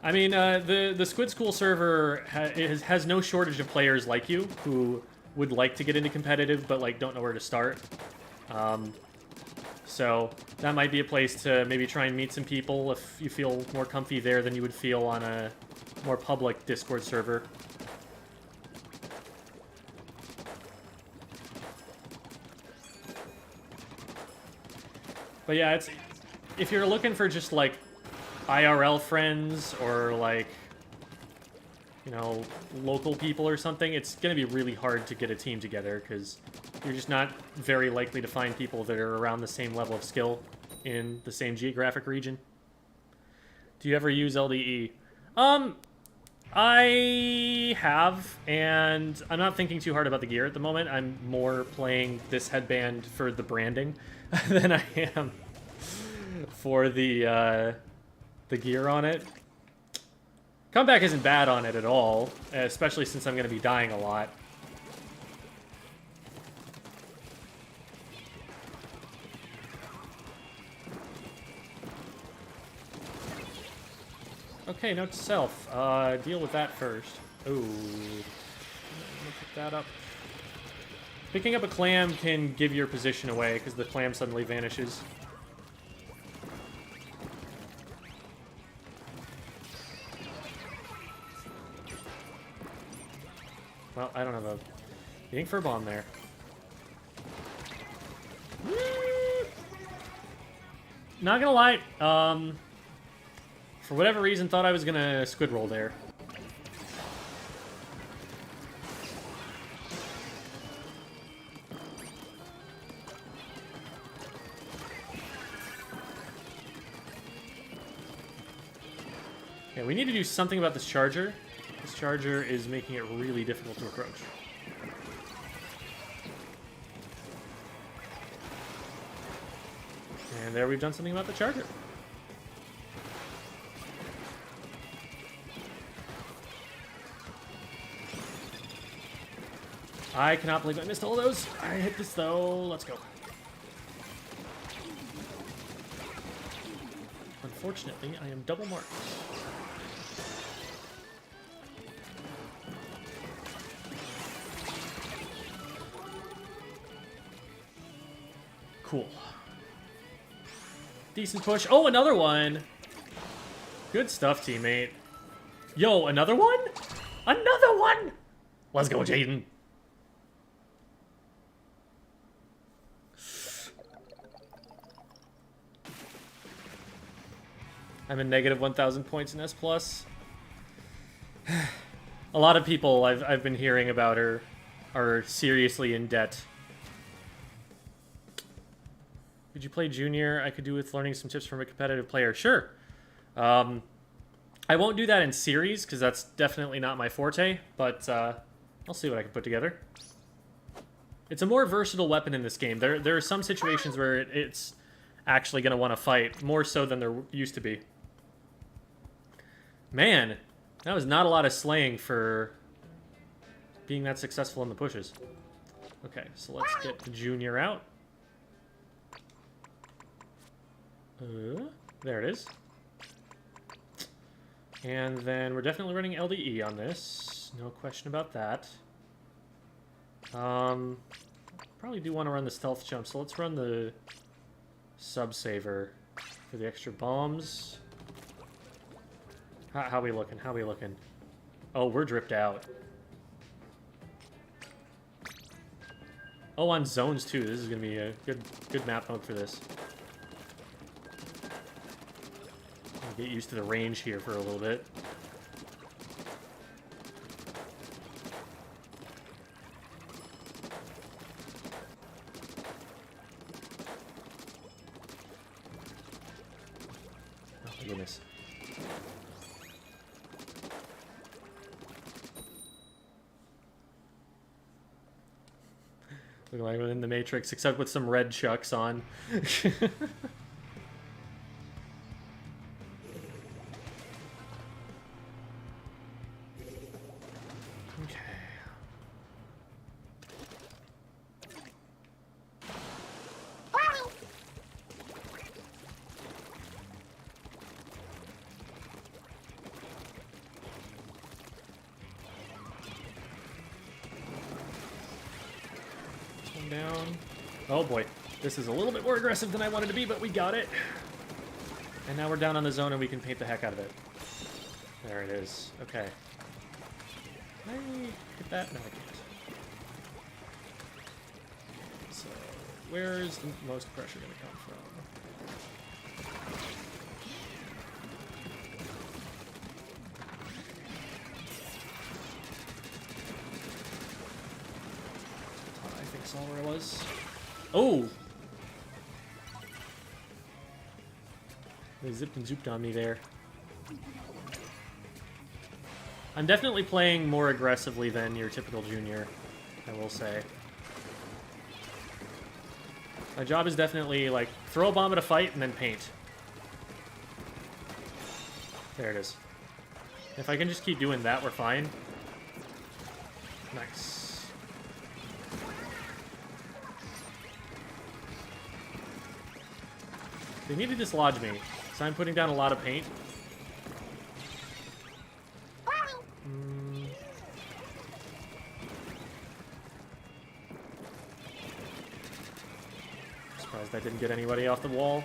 I mean, the Squid School server has no shortage of players like you who would like to get into competitive, but like don't know where to start. So that might be a place to maybe try and meet some people if you feel more comfy there than you would feel on a more public Discord server. But yeah, it's if you're looking for just like IRL friends or like, you know, local people or something, it's going to be really hard to get a team together because you're just not very likely to find people that are around the same level of skill in the same geographic region. Do you ever use LDE? I have, and I'm not thinking too hard about the gear at the moment. I'm more playing this headband for the branding than I am for the gear on it. Comeback isn't bad on it at all, especially since I'm going to be dying a lot. Okay, note to self. Deal with that first. Ooh. I'm gonna pick that up. Picking up a clam can give your position away, because the clam suddenly vanishes. Well, I don't have a ink for a bomb there. Not gonna lie, for whatever reason, thought I was gonna squid roll there. Yeah, we need to do something about this charger. This charger is making it really difficult to approach. And there we've done something about the charger. I cannot believe I missed all of those. I hit this though. Let's go. Unfortunately, I am double marked. Cool. Decent push. Oh, another one. Good stuff, teammate. Yo, another one? Another one! Let's go, Jaden. I'm in negative 1,000 points in S+. A lot of people I've been hearing about are seriously in debt. Could you play Junior? I could do with learning some tips from a competitive player. Sure. I won't do that in series, because that's definitely not my forte, but I'll see what I can put together. It's a more versatile weapon in this game. There are some situations where it's actually going to want to fight, more so than there used to be. Man, that was not a lot of slaying for being that successful in the pushes. Okay, so let's get the Junior out. There it is. And then we're definitely running LDE on this. No question about that. Probably do want to run the stealth jump, so let's run the sub-saver for the extra bombs. How we looking? How we looking? Oh, we're dripped out. Oh, on zones too. This is gonna be a good map mode for this. I'll get used to the range here for a little bit. Oh my goodness. Looking like we're in the Matrix, except with some red chucks on. Down. Oh boy, this is a little bit more aggressive than I wanted to be, but we got it. And now we're down on the zone and we can paint the heck out of it. There it is. Okay. Can I hit that? No, I can't. So, where is the most pressure going to come from? Saw where I was. Oh! They zipped and zooped on me there. I'm definitely playing more aggressively than your typical Junior, I will say. My job is definitely, like, throw a bomb at a fight and then paint. There it is. If I can just keep doing that, we're fine. Nice. They need to dislodge me, so I'm putting down a lot of paint. Surprised I didn't get anybody off the wall.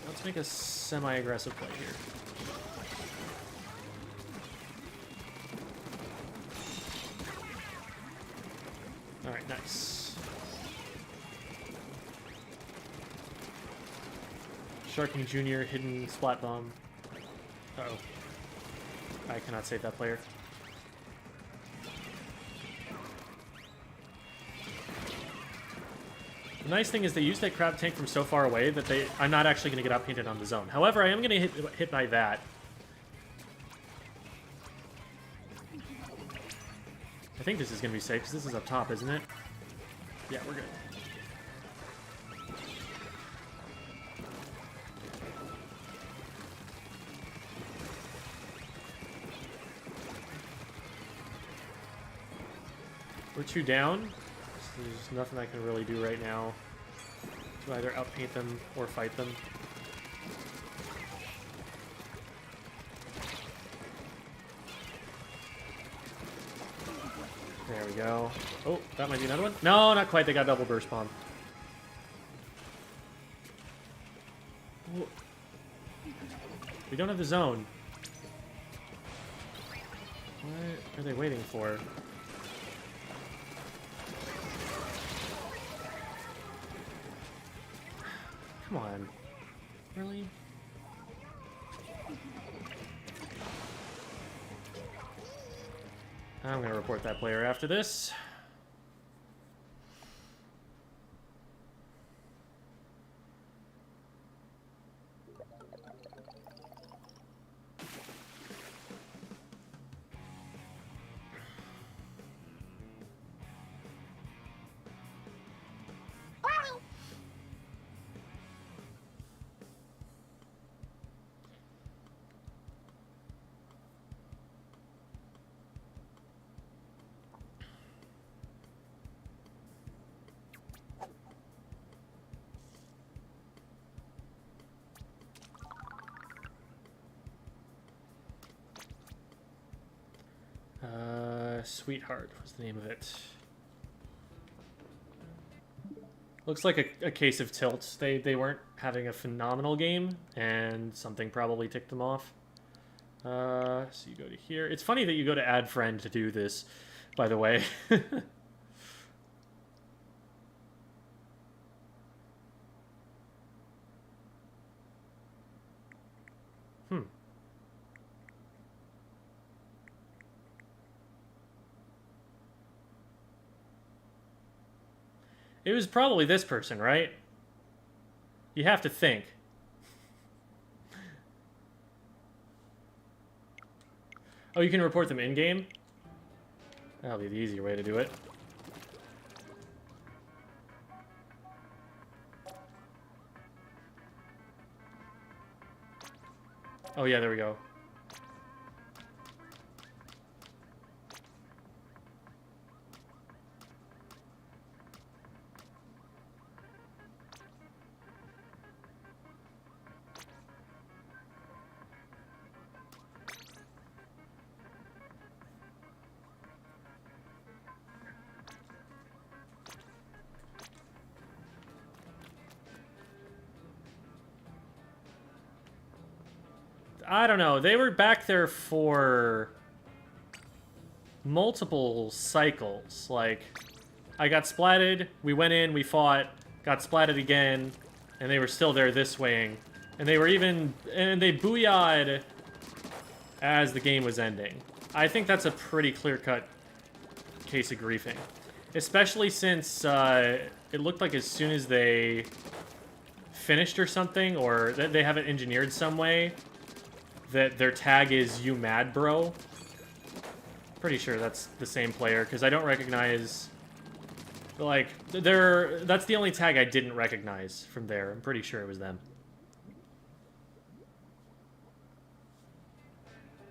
Let's make a semi-aggressive play here. Alright, nice. Sharking Junior, hidden splat bomb. Uh-oh. I cannot save that player. The nice thing is they use that crab tank from so far away that I'm not actually going to get outpainted on the zone. However, I am going to get hit by that. I think this is going to be safe, because this is up top, isn't it? Yeah, we're good. We're 2 down, so there's nothing I can really do right now to either outpaint them or fight them. There we go. Oh, that might be another one. No, not quite. They got double burst bomb. We don't have the zone. What are they waiting for? Come on. Really? I'm going to report that player after this. Sweetheart was the name of it. Looks like a case of tilts. They weren't having a phenomenal game, and something probably ticked them off. So you go to here. It's funny that you go to add friend to do this, by the way. It was probably this person, right? You have to think. Oh, you can report them in-game? That'll be the easier way to do it. Oh yeah, there we go. I don't know. They were back there for multiple cycles. Like, I got splatted, we went in, we fought, got splatted again, and they were still there this waying. And they were even... And they booyah'd as the game was ending. I think that's a pretty clear-cut case of griefing. Especially since it looked like as soon as they finished or something, or they have it engineered some way, that their tag is "You Mad Bro." Pretty sure that's the same player, because I don't recognize... Like, that's the only tag I didn't recognize from there. I'm pretty sure it was them.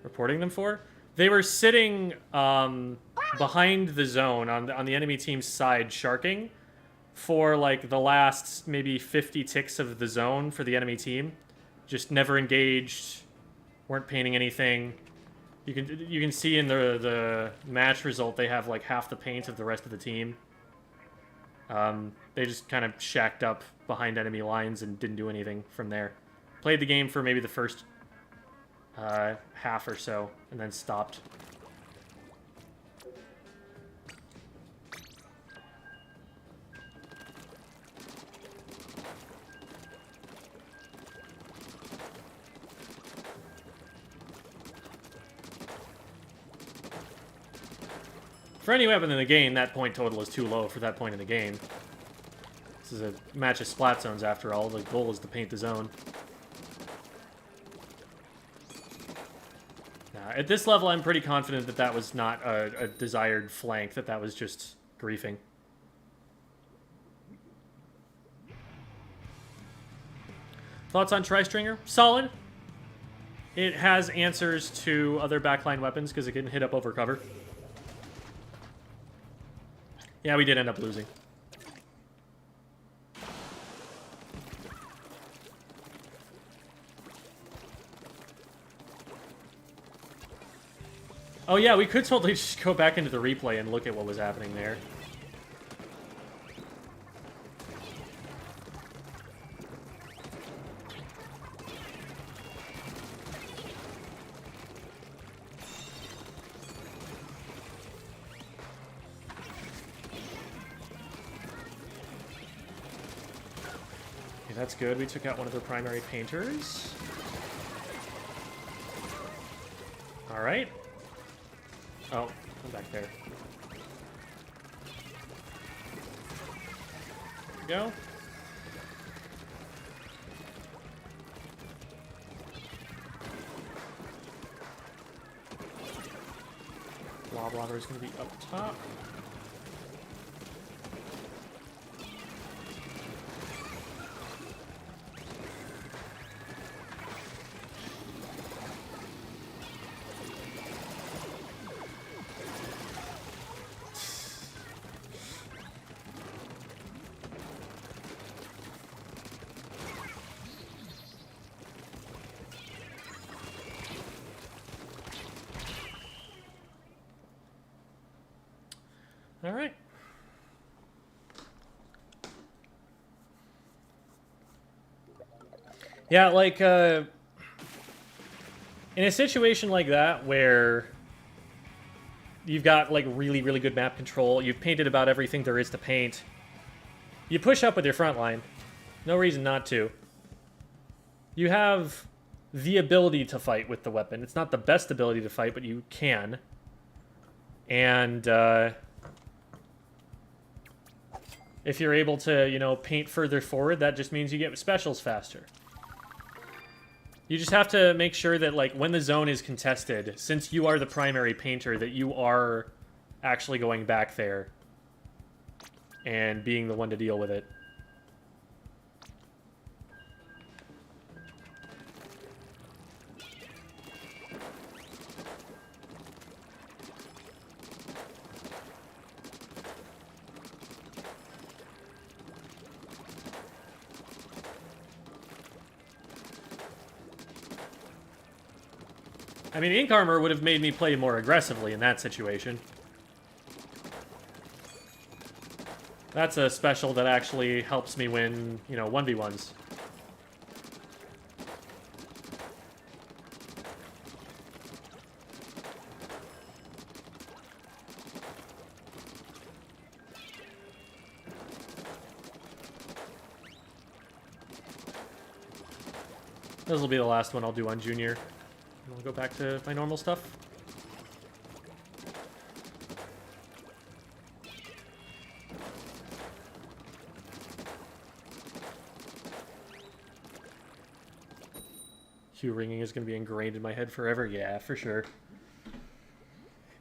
Reporting them for? They were sitting behind the zone on the enemy team's side, sharking, for like the last maybe 50 ticks of the zone for the enemy team. Just never engaged, weren't painting anything. You can see in the match result they have like half the paint of the rest of the team. They just kind of shacked up behind enemy lines and didn't do anything from there. Played the game for maybe the first half or so, and then stopped. For any weapon in the game, that point total is too low for that point in the game. This is a match of splat zones after all. The goal is to paint the zone. At this level, I'm pretty confident that that was not a desired flank, that was just griefing. Thoughts on Tri-Stringer? Solid. It has answers to other backline weapons because it can hit up over cover. Yeah, we did end up losing. Oh yeah, we could totally just go back into the replay and look at what was happening there. Okay, that's good. We took out one of their primary painters. All right. Oh, I'm back there. There we go. Bloblobber is going to be up top. Yeah, like, in a situation like that where you've got, like, really, really good map control, you've painted about everything there is to paint, you push up with your front line. No reason not to. You have the ability to fight with the weapon. It's not the best ability to fight, but you can. And, if you're able to, you know, paint further forward, that just means you get specials faster. You just have to make sure that, like, when the zone is contested, since you are the primary painter, that you are actually going back there and being the one to deal with it. I mean, ink armor would have made me play more aggressively in that situation. That's a special that actually helps me win, you know, 1v1s. This will be the last one I'll do on Junior. I'll go back to my normal stuff. Hue ringing is going to be ingrained in my head forever. Yeah, for sure.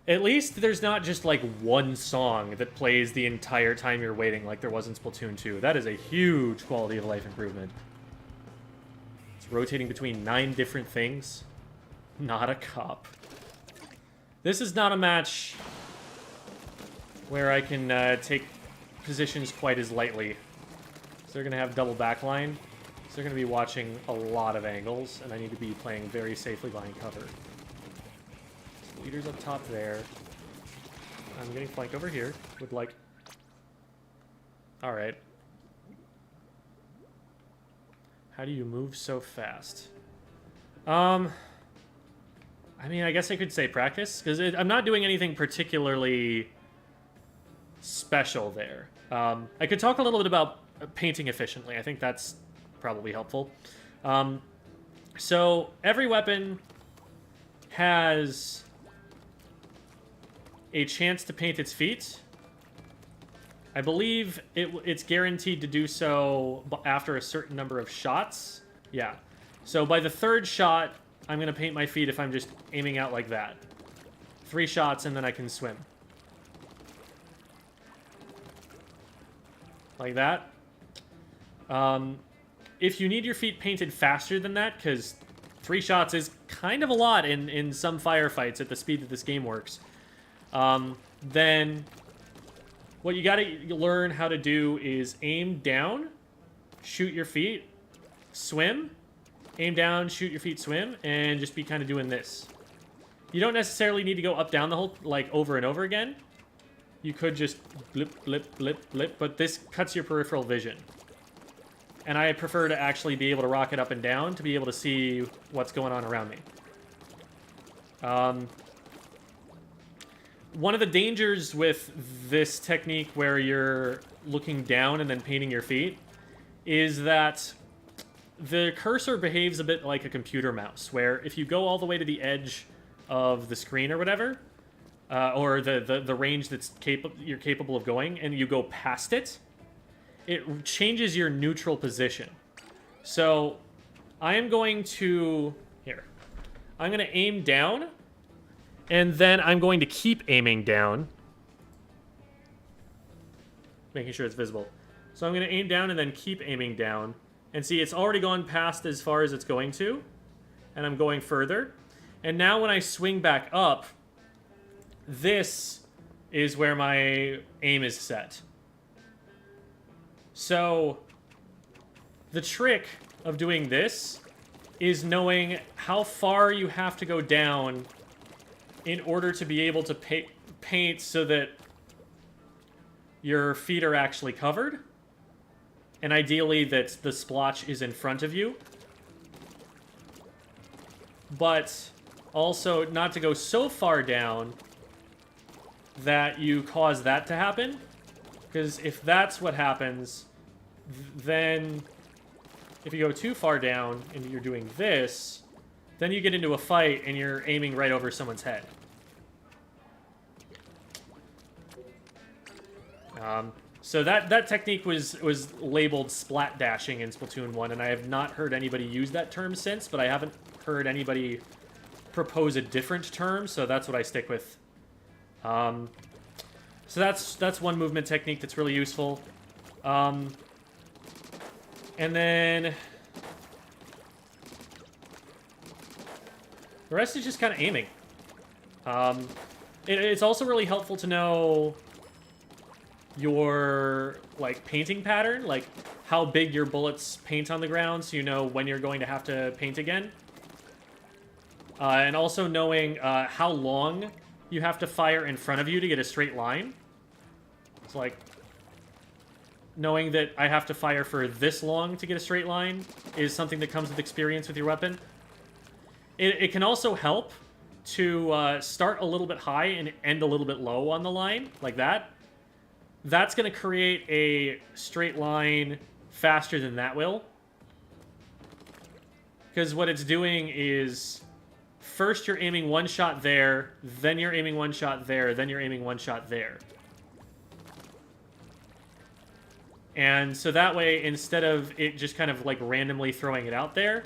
At least there's not just like one song that plays the entire time you're waiting like there was in Splatoon 2. That is a huge quality of life improvement. It's rotating between 9 different things. Not a cop. This is not a match where I can take positions quite as lightly. So they're going to have double backline. So they're going to be watching a lot of angles, and I need to be playing very safely behind cover. So leader's up top there. I'm getting flanked over here with, like... Alright. How do you move so fast? I mean, I guess I could say practice, because I'm not doing anything particularly special there. I could talk a little bit about painting efficiently. I think that's probably helpful. So every weapon has a chance to paint its feet. I believe it's guaranteed to do so after a certain number of shots. Yeah. So by the 3rd shot, I'm going to paint my feet if I'm just aiming out like that. 3 shots, and then I can swim. Like that. If you need your feet painted faster than that, because 3 shots is kind of a lot in some firefights at the speed that this game works, then what you got to learn how to do is aim down, shoot your feet, swim, aim down, shoot your feet, swim, and just be kind of doing this. You don't necessarily need to go up, down the whole, like, over and over again. You could just blip, blip, blip, blip, but this cuts your peripheral vision. And I prefer to actually be able to rocket up and down to be able to see what's going on around me. One of the dangers with this technique where you're looking down and then painting your feet is that the cursor behaves a bit like a computer mouse, where if you go all the way to the edge of the screen or whatever, or the range that's you're capable of going, and you go past it, it changes your neutral position. So I am going to... Here. I'm going to aim down, and then I'm going to keep aiming down, making sure it's visible. So I'm going to aim down and then keep aiming down. And see, it's already gone past as far as it's going to. And I'm going further. And now when I swing back up, this is where my aim is set. So the trick of doing this is knowing how far you have to go down in order to be able to paint so that your feet are actually covered. And ideally that the splotch is in front of you. but also not to go so far down that you cause that to happen. Because if that's what happens, then if you go too far down and you're doing this, then you get into a fight and you're aiming right over someone's head. So that technique was labeled splat dashing in Splatoon 1, and I have not heard anybody use that term since, but I haven't heard anybody propose a different term, so that's what I stick with. So that's one movement technique that's really useful. And then the rest is just kind of aiming. It's also really helpful to know your, like, painting pattern, like how big your bullets paint on the ground, so you know when you're going to have to paint again. And also knowing how long you have to fire in front of you to get a straight line. It's like knowing that I have to fire for this long to get a straight line is something that comes with experience with your weapon. It can also help to start a little bit high and end a little bit low on the line, like that. That's going to create a straight line faster than that will. Because what it's doing is, first you're aiming one shot there, then you're aiming one shot there, then you're aiming one shot there. And so that way, instead of it just kind of like randomly throwing it out there,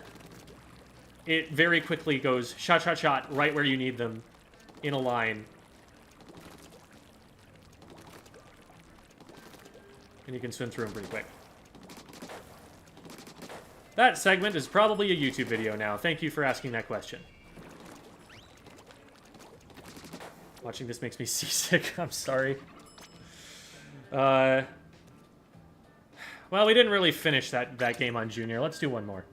it very quickly goes shot, shot, shot, right where you need them in a line. And you can swim through them pretty quick. That segment is probably a YouTube video now. Thank you for asking that question. Watching this makes me seasick. I'm sorry. Well, we didn't really finish that game on Junior. Let's do one more.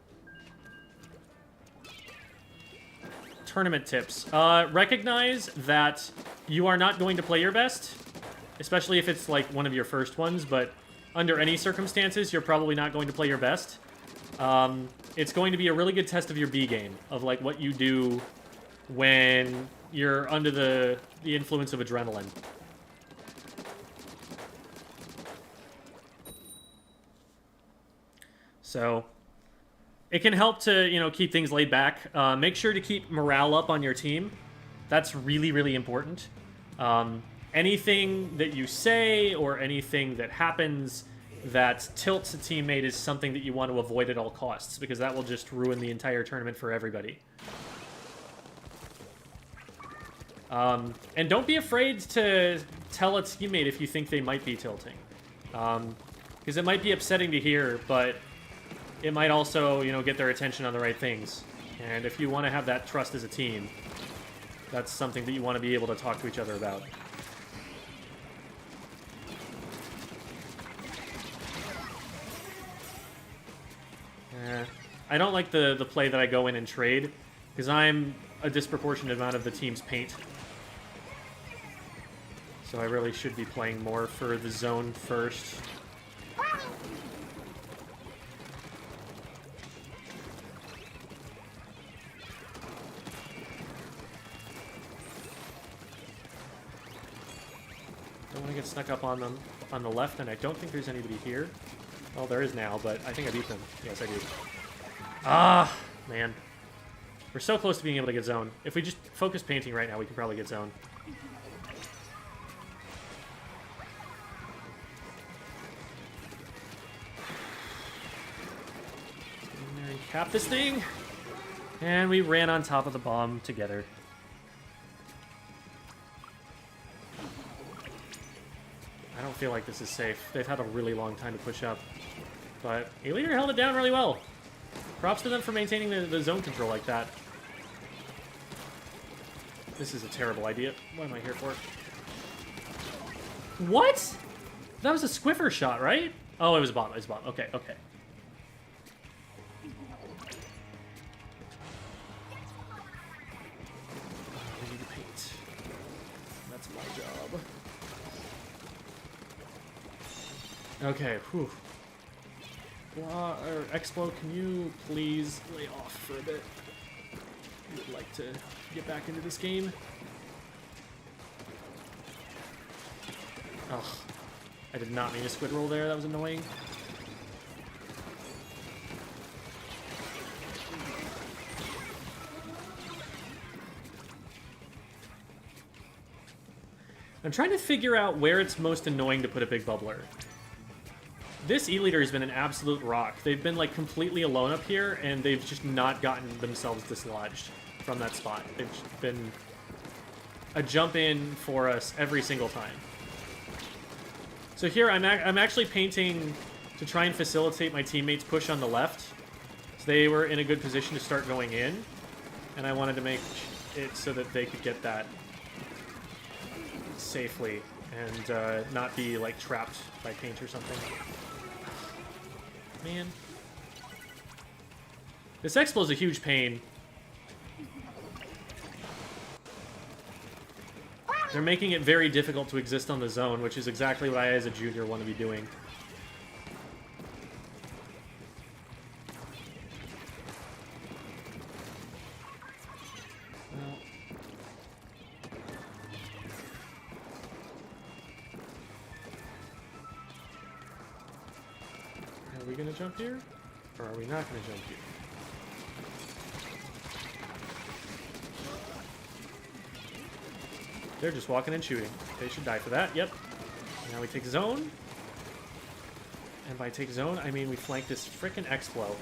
Tournament tips. Recognize that you are not going to play your best, especially if it's like one of your first ones, but under any circumstances, you're probably not going to play your best. It's going to be a really good test of your B game, of like what you do when you're under the influence of adrenaline. So it can help to, you know, keep things laid back. Make sure to keep morale up on your team. That's really, really important. Anything that you say or anything that happens that tilts a teammate is something that you want to avoid at all costs, because that will just ruin the entire tournament for everybody. And don't be afraid to tell a teammate if you think they might be tilting. Because it might be upsetting to hear, but it might also, you know, get their attention on the right things. And if you want to have that trust as a team, that's something that you want to be able to talk to each other about. I don't like the play that I go in and trade, because I'm a disproportionate amount of the team's paint. So I really should be playing more for the zone first. Don't want to get snuck up on them on the left, and I don't think there's anybody here. Well, there is now, but I think I beat them. Yes, I do. Ah, man. We're so close to being able to get zone. If we just focus painting right now, we can probably get zone. Get in there and cap this thing. And we ran on top of the bomb together. I don't feel like this is safe. They've had a really long time to push up. But A-Leader held it down really well. Props to them for maintaining the zone control like that. This is a terrible idea. What am I here for? What? That was a squiffer shot, right? Oh, it was a bomb. It was a bomb. Okay, okay. We need to paint. That's my job. Okay, whew. Explo, can you please lay off for a bit? I'd like to get back into this game. Ugh. I did not mean a squid roll there. That was annoying. I'm trying to figure out where it's most annoying to put a big bubbler. This E-liter has been an absolute rock. They've been like completely alone up here, and they've just not gotten themselves dislodged from that spot. They've just been a jump in for us every single time. So here I'm actually painting to try and facilitate my teammates' push on the left. So they were in a good position to start going in, and I wanted to make it so that they could get that safely and not be like trapped by paint or something. Man. This Explo is a huge pain. They're making it very difficult to exist on the zone, which is exactly what I, as a junior, want to be doing. Well. Are we going to jump here? Or are we not going to jump here? They're just walking and shooting. They should die for that. Yep. Now we take zone. And by take zone, I mean we flank this frickin' Explo.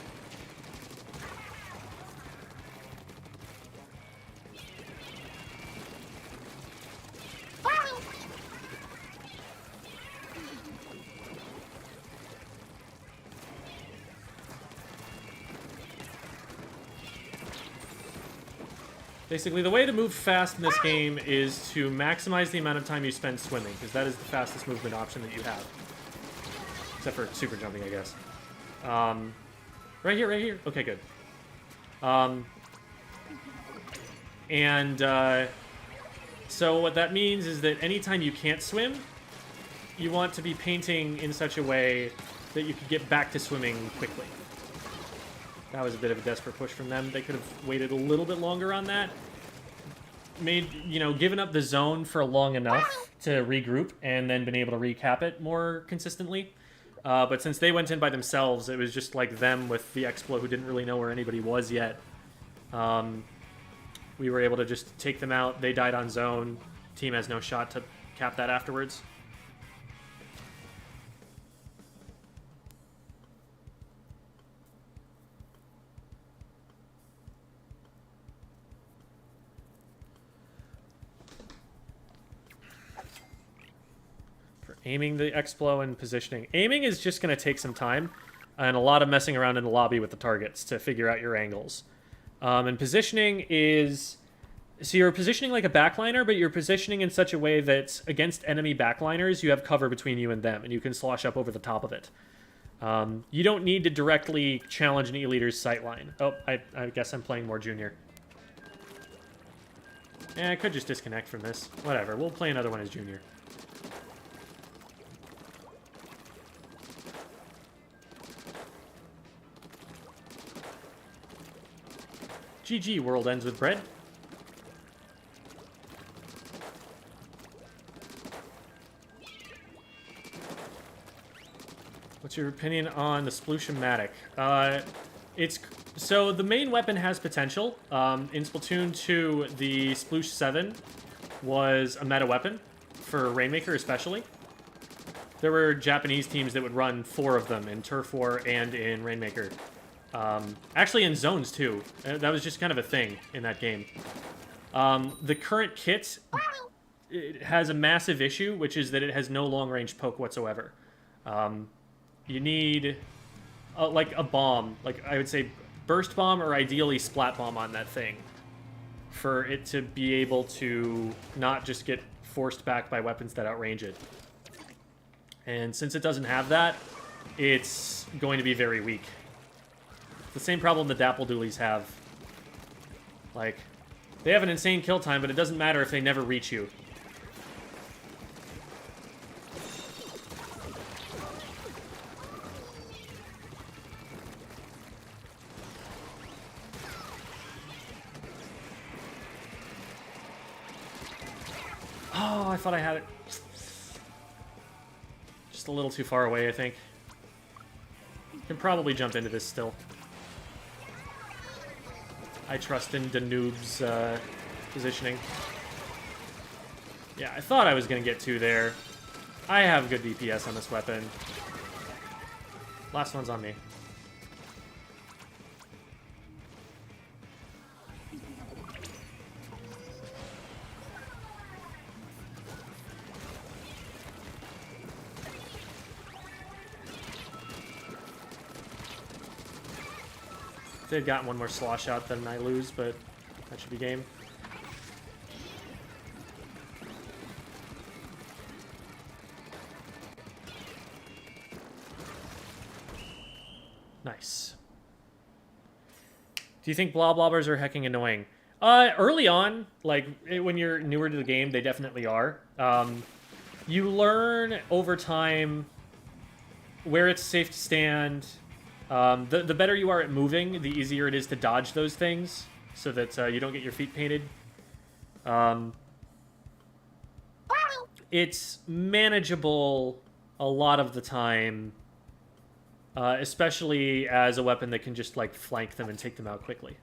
Basically, the way to move fast in this game is to maximize the amount of time you spend swimming, because that is the fastest movement option that you have. Except for super jumping, I guess. Right here, right here. Okay, good. So what that means is that anytime you can't swim, you want to be painting in such a way that you could get back to swimming quickly. That was a bit of a desperate push from them. They could have waited a little bit longer on that. Given up the zone for long enough to regroup and then been able to recap it more consistently. But since they went in by themselves, it was just like them with the Explo who didn't really know where anybody was yet. We were able to just take them out. They died on zone. Team has no shot to cap that afterwards. Aiming the Explo and positioning. Aiming is just going to take some time and a lot of messing around in the lobby with the targets to figure out your angles. And positioning is... So you're positioning like a backliner, but you're positioning in such a way that against enemy backliners, you have cover between you and them, and you can slosh up over the top of it. You don't need to directly challenge an E-liter's sightline. Oh, I guess I'm playing more junior. I could just disconnect from this. Whatever, we'll play another one as junior. GG, world ends with bread. What's your opinion on the Sploosh-O-Matic? So the main weapon has potential. In Splatoon 2, the Sploosh 7 was a meta weapon for Rainmaker especially. There were Japanese teams that would run 4 of them in Turf War and in Rainmaker. Actually in zones too. That was just kind of a thing in that game. The current kit it has a massive issue, which is that it has no long-range poke whatsoever. You need like a bomb, like I would say burst bomb or ideally splat bomb on that thing for it to be able to not just get forced back by weapons that outrange it. And since it doesn't have that, it's going to be very weak. The same problem the Dapple Doolies have. Like, they have an insane kill time, but it doesn't matter if they never reach you. thought I had it. Just a little too far away, I think. Can probably jump into this still. I trust in Danube's positioning. Yeah, I thought I was going to get 2 there. I have good DPS on this weapon. Last one's on me. If they'd gotten one more slaw shot, then I lose, but that should be game. Nice. Do you think blobbers are hecking annoying? Early on, like when you're newer to the game, they definitely are. You learn over time where it's safe to stand. The better you are at moving, the easier it is to dodge those things, so that you don't get your feet painted. It's manageable a lot of the time, especially as a weapon that can just like flank them and take them out quickly.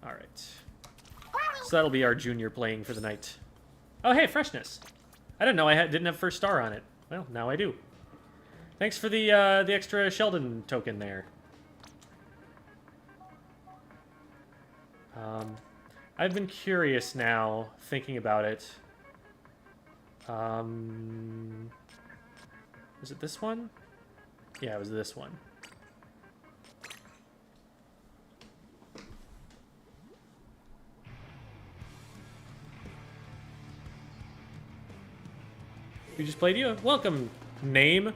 All right, so that'll be our junior playing for the night. Oh, hey, freshness! I didn't know I didn't have first star on it. Well, now I do. Thanks for the extra Sheldon token there. I've been curious now, thinking about it. Was it this one? Yeah, it was this one. We just played you? Welcome, name.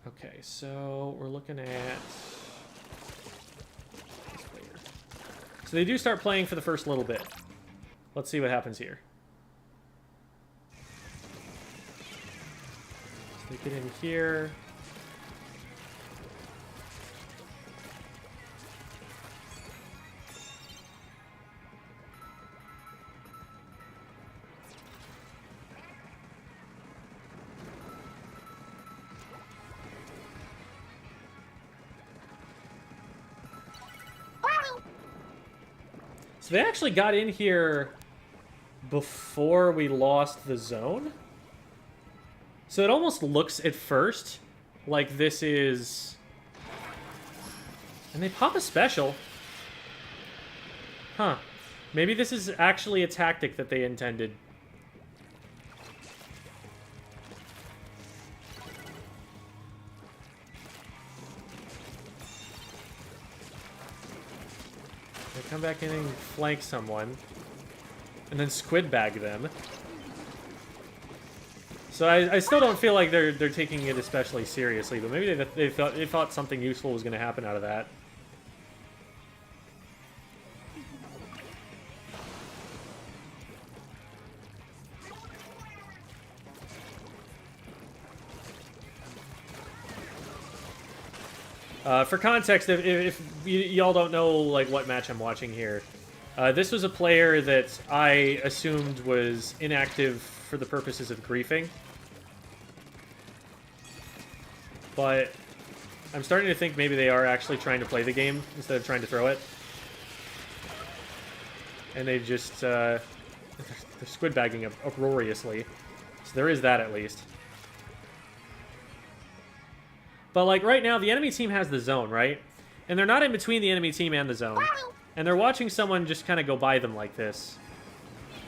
Okay, so we're looking at this player. So they do start playing for the first little bit. Let's see what happens here. So they get in here. So they actually got in here before we lost the zone. So it almost looks at first like this is... And they pop a special. Huh. Maybe this is actually a tactic that they intended. Come back in and flank someone, and then squid bag them. So I still don't feel like they're taking it especially seriously, but maybe they thought something useful was going to happen out of that. For context, if y'all don't know like what match I'm watching here, this was a player that I assumed was inactive for the purposes of griefing. But I'm starting to think maybe they are actually trying to play the game instead of trying to throw it. And they just, they're squid bagging uproariously. So there is that at least. But, like, right now, the enemy team has the zone, right? And they're not in between the enemy team and the zone. And they're watching someone just kind of go by them like this.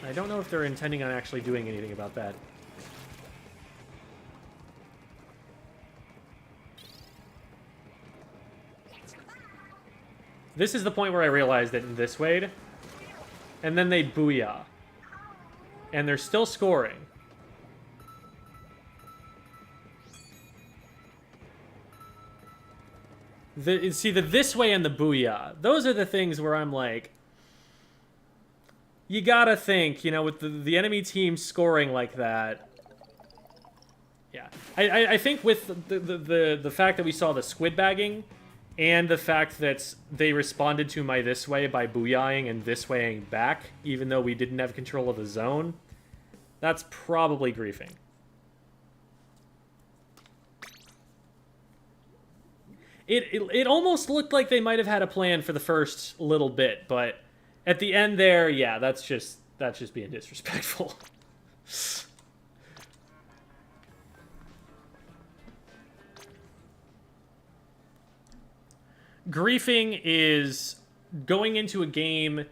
I don't know if they're intending on actually doing anything about that. This is the point where I realized that in this Wade. And then they booyah. And they're still scoring. See, the this way and the booyah, those are the things where I'm like, you gotta think, you know, with the enemy team scoring like that. Yeah, I think with the fact that we saw the squid bagging, and the fact that they responded to my this way by booyahing and this waying back, even though we didn't have control of the zone, that's probably griefing. It almost looked like they might have had a plan for the first little bit, but at the end there, yeah, that's just being disrespectful. Griefing is going into a game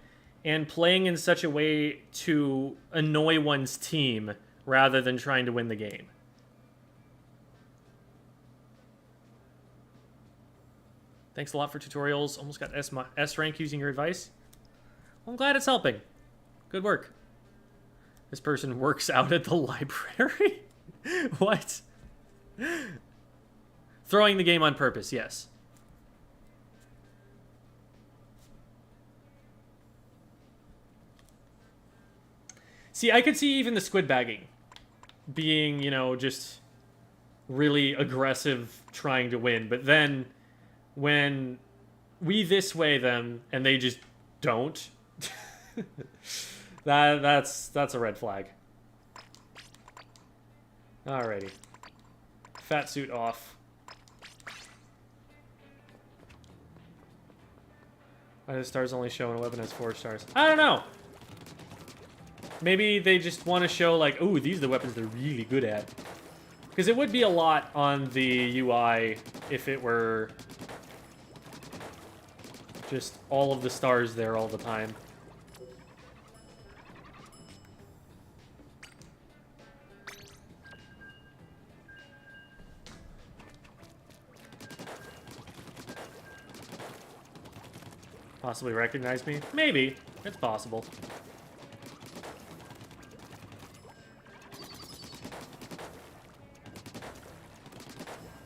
and playing in such a way to annoy one's team rather than trying to win the game. Thanks a lot for tutorials. Almost got S rank using your advice. Well, I'm glad it's helping. Good work. This person works out at the library? What? Throwing the game on purpose, yes. See, I could see even the squid bagging being, you know, just really aggressive trying to win. But then when we this way them and they just don't, that's a red flag. Alrighty. Fat suit off. Why do the stars only show when a weapon has 4 stars? I don't know. Maybe they just want to show, like, ooh, these are the weapons they're really good at. Because it would be a lot on the UI if it were just all of the stars there all the time. Possibly recognize me? Maybe. It's possible.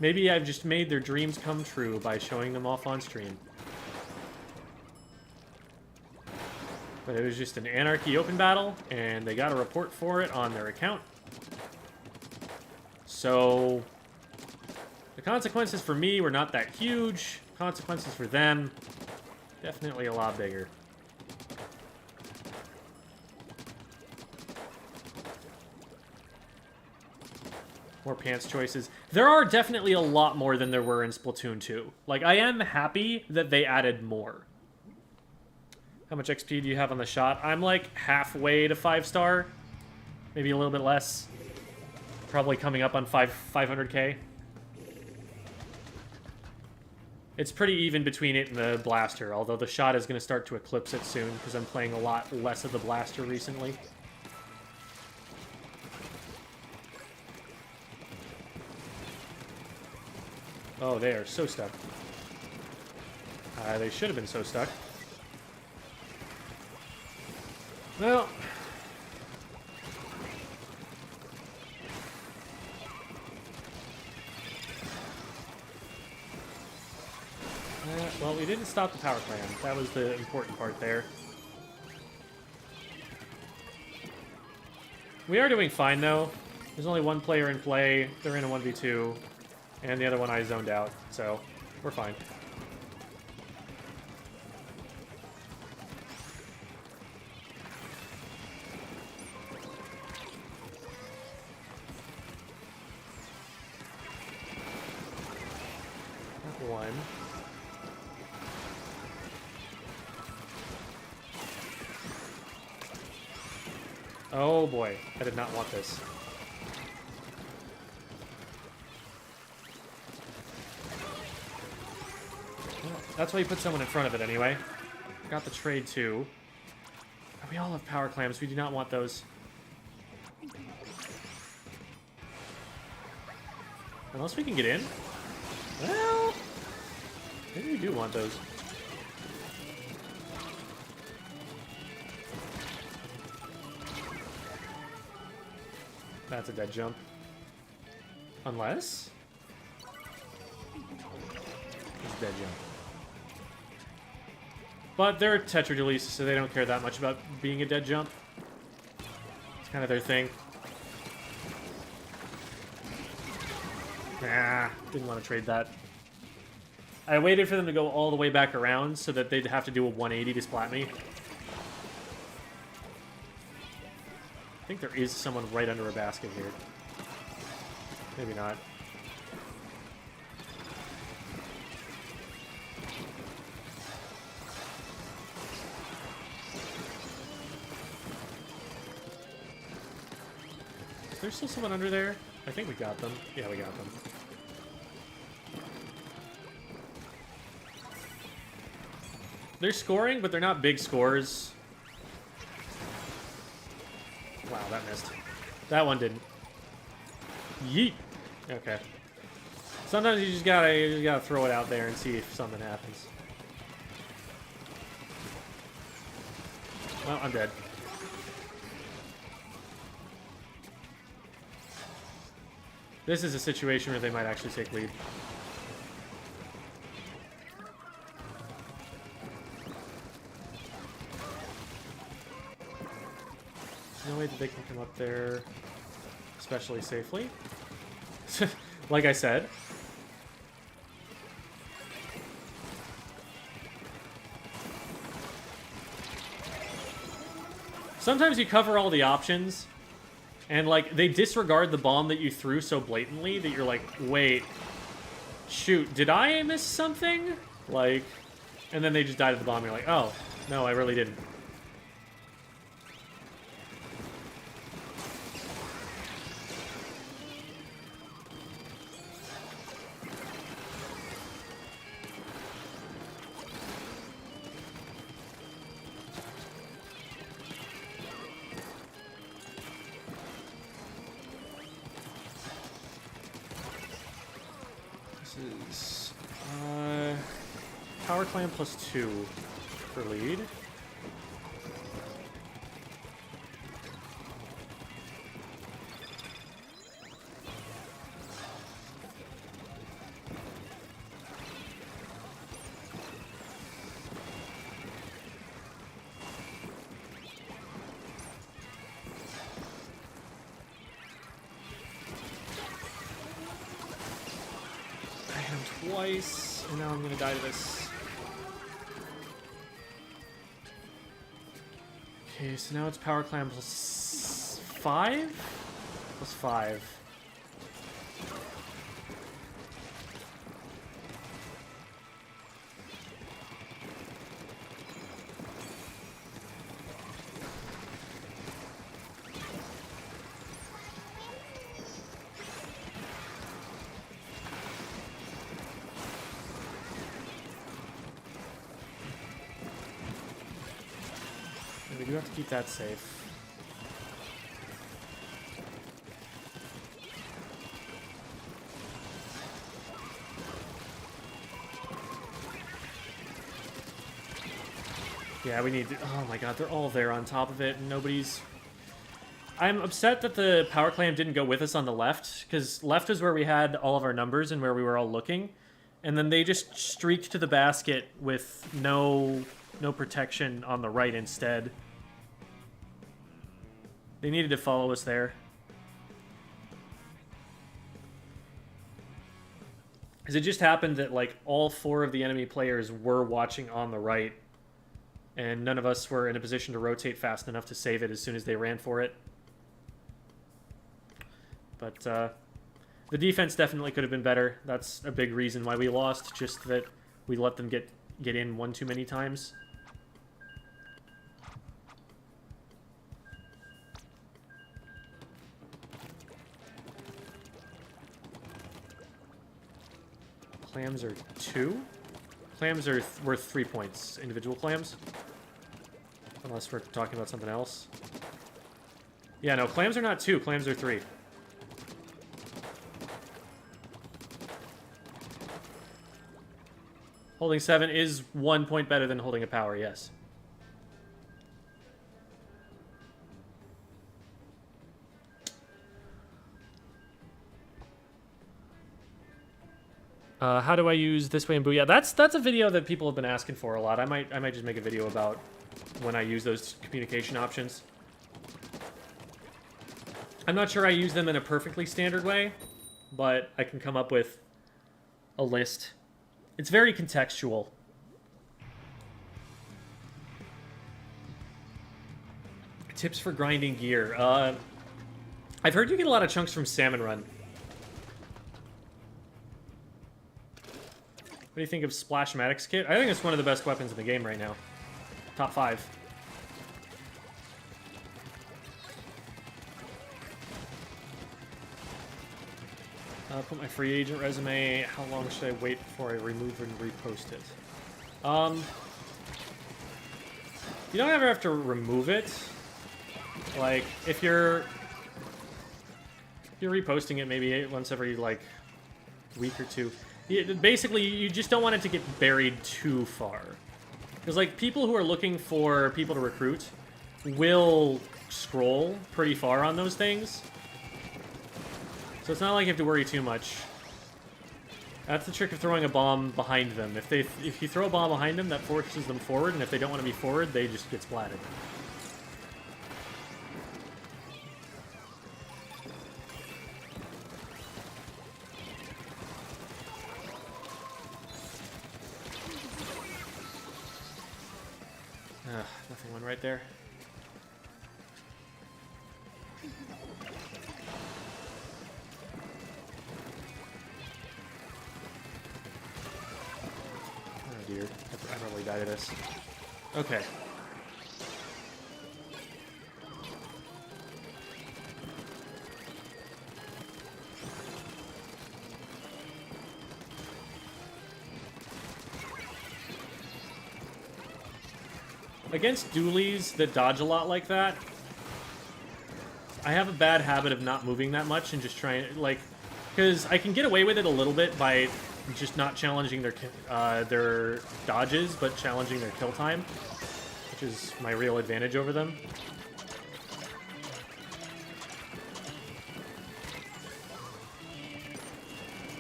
Maybe I've just made their dreams come true by showing them off on stream. But it was just an Anarchy open battle, and they got a report for it on their account. So the consequences for me were not that huge. Consequences for them, definitely a lot bigger. More pants choices. There are definitely a lot more than there were in Splatoon 2. Like, I am happy that they added more. How much XP do you have on the shot? I'm like halfway to 5-star. Maybe a little bit less. Probably coming up on 500k. It's pretty even between it and the blaster, although the shot is going to start to eclipse it soon because I'm playing a lot less of the blaster recently. Oh, they are so stuck. They should have been so stuck. Well. Well, we didn't stop the power clan. That was the important part there. We are doing fine, though. There's only one player in play. They're in a 1v2. And the other one I zoned out, so we're fine. That one. Oh boy, I did not want this. That's why you put someone in front of it anyway. Got the trade too. We all have power clams. We do not want those. Unless we can get in. Well, maybe we do want those. That's a dead jump. Unless... it's a dead jump. But they're Tetra Deletes, so they don't care that much about being a dead jump. It's kind of their thing. Nah, didn't want to trade that. I waited for them to go all the way back around so that they'd have to do a 180 to splat me. I think there is someone right under a basket here. Maybe not. Is there still someone under there? I think we got them. Yeah, we got them. They're scoring, but they're not big scores. Wow, that missed. That one didn't. Yeet. Okay. Sometimes you just gotta throw it out there and see if something happens. Well, I'm dead. This is a situation where they might actually take lead. No way that they can come up there, especially safely. Like I said. Sometimes you cover all the options, and, like, they disregard the bomb that you threw so blatantly that you're like, wait, shoot, did I miss something? Like, and then they just died to the bomb, and you're like, oh, no, I really didn't. Power clan +2 for lead. I hit him twice, and now I'm gonna die to this. Okay, so now it's Power Clan +5? +5. We do have to keep that safe. Yeah, we need to, oh my god, they're all there on top of it, and nobody's... I'm upset that the power clam didn't go with us on the left, because left is where we had all of our numbers and where we were all looking, and then they just streaked to the basket with no protection on the right instead. They needed to follow us there. Because it just happened that, like, all 4 of the enemy players were watching on the right, and none of us were in a position to rotate fast enough to save it as soon as they ran for it. But the defense definitely could have been better. That's a big reason why we lost, just that we let them get in one too many times. Clams are 2? Clams are worth 3 points. Individual clams? Unless we're talking about something else. Yeah, no, clams are not 2. Clams are 3. Holding 7 is 1 point better than holding a power, yes. How do I use this way in Booyah? That's a video that people have been asking for a lot. I might just make a video about when I use those communication options. I'm not sure I use them in a perfectly standard way, but I can come up with a list It's very contextual. Tips for grinding gear. I've heard you get a lot of chunks from Salmon Run. What do you think of Splashmatic's kit? I think it's one of the best weapons in the game right now. Top 5. Put my free agent resume. How long should I wait before I remove and repost it? You don't ever have to remove it. Like, if you're reposting it maybe once every, like, week or two. Basically, you just don't want it to get buried too far. Because, like, people who are looking for people to recruit will scroll pretty far on those things. So it's not like you have to worry too much. That's the trick of throwing a bomb behind them. If you throw a bomb behind them, that forces them forward, and if they don't want to be forward, they just get splatted. Nothing went right there. Oh dear, I probably died of this. Okay. Against dualies that dodge a lot like that, I have a bad habit of not moving that much and just trying, like, because I can get away with it a little bit by just not challenging their dodges, but challenging their kill time, which is my real advantage over them.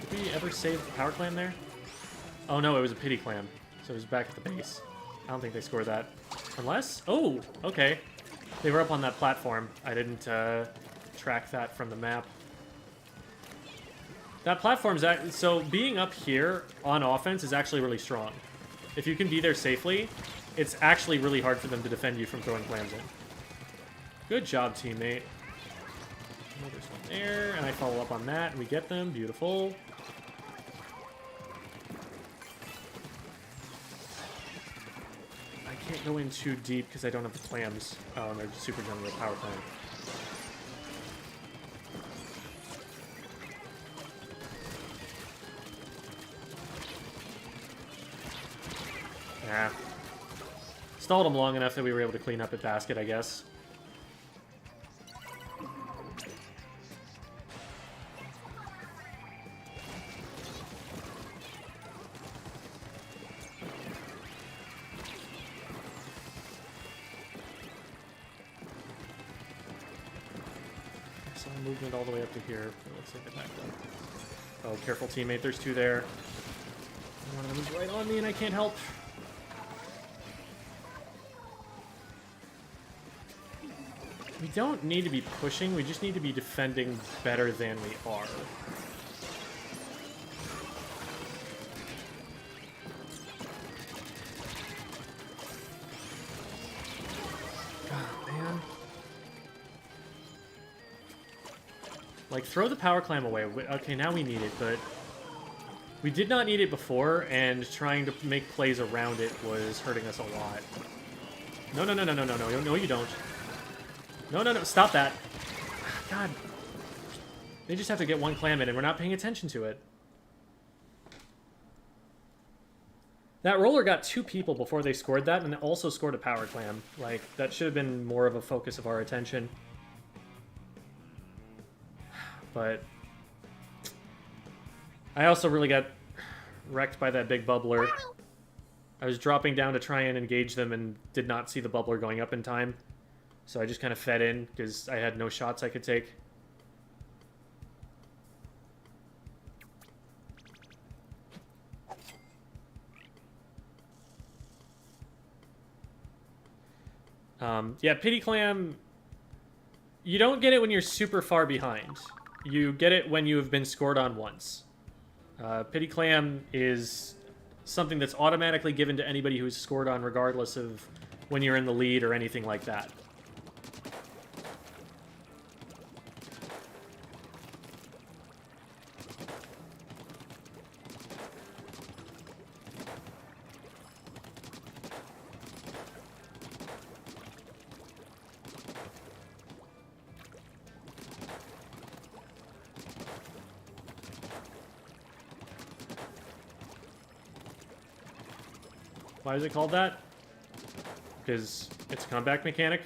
Did we ever save the power clam there? Oh no, it was a pity clam, so it was back at the base. I don't think they scored that. Unless? Oh, okay. They were up on that platform. I didn't track that from the map. That platform's... So being up here on offense is actually really strong. If you can be there safely, it's actually really hard for them to defend you from throwing clams in. Good job, teammate. Oh, there's one there, and I follow up on that, and we get them. Beautiful. I can't go in too deep because I don't have the clams. Oh, and they're super jungle power clam. Nah. Stalled them long enough that we were able to clean up at basket, I guess. Some movement all the way up to here. It looks like they backed up. Oh, careful, teammate. There's two there. One of them is right on me and I can't help. We don't need to be pushing, we just need to be defending better than we are. God, man. Like, throw the power clam away. Okay, now we need it, but we did not need it before, and trying to make plays around it was hurting us a lot. No, no, no, no, no, no, no, no, you don't. No, no, no, stop that. God. They just have to get one clam in, and we're not paying attention to it. That roller got 2 people before they scored that, and also scored a power clam. Like, that should have been more of a focus of our attention. But I also really got wrecked by that big bubbler. I was dropping down to try and engage them and did not see the bubbler going up in time. So I just kind of fed in because I had no shots I could take. Yeah, pity clam, you don't get it when you're super far behind. You get it when you have been scored on once. Pity clam is something that's automatically given to anybody who's scored on, regardless of when you're in the lead or anything like that. Why is it called that? Because it's a comeback mechanic.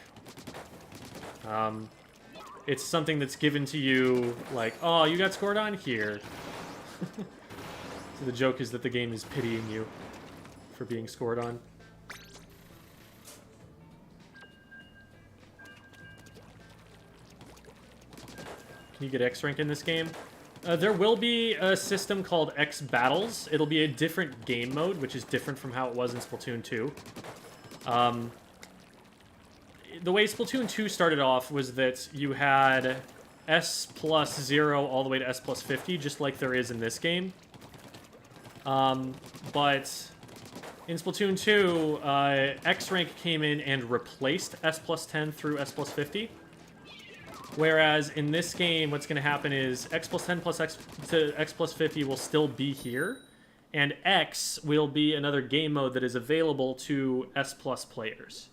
It's something that's given to you, like, oh, you got scored on here. So the joke is that the game is pitying you for being scored on. Can you get X rank in this game? There will be a system called X Battles. It'll be a different game mode, which is different from how it was in Splatoon 2. The way Splatoon 2 started off was that you had S plus 0 all the way to S plus 50, just like there is in this game. But in Splatoon 2, X rank came in and replaced S plus 10 through S plus 50. Whereas in this game, what's going to happen is X plus 10 plus X to X plus 50 will still be here, and X will be another game mode that is available to S plus players.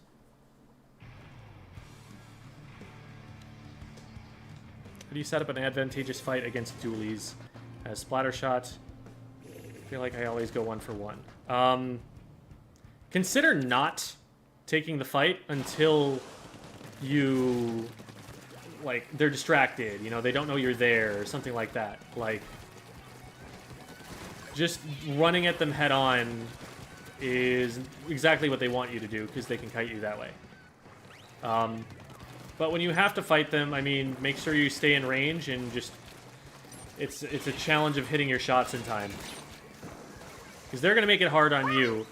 How do you set up an advantageous fight against dualies? As Splattershot, I feel like I always go 1 for 1. Consider not taking the fight until you... like, they're distracted, you know, they don't know you're there, or something like that. Like, just running at them head on is exactly what they want you to do, because they can kite you that way. But when you have to fight them, I mean, make sure you stay in range, and just, it's a challenge of hitting your shots in time. Because they're going to make it hard on you,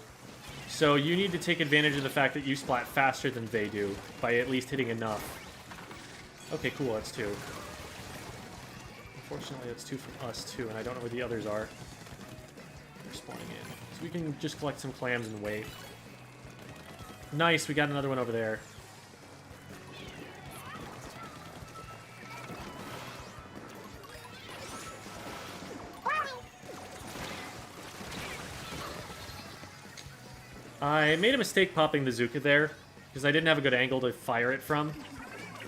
so you need to take advantage of the fact that you splat faster than they do, by at least hitting enough. Okay, cool, that's 2. Unfortunately, that's 2 from us, too, and I don't know where the others are. They're spawning in. So we can just collect some clams and wait. Nice, we got another one over there. I made a mistake popping the Zuka there, because I didn't have a good angle to fire it from.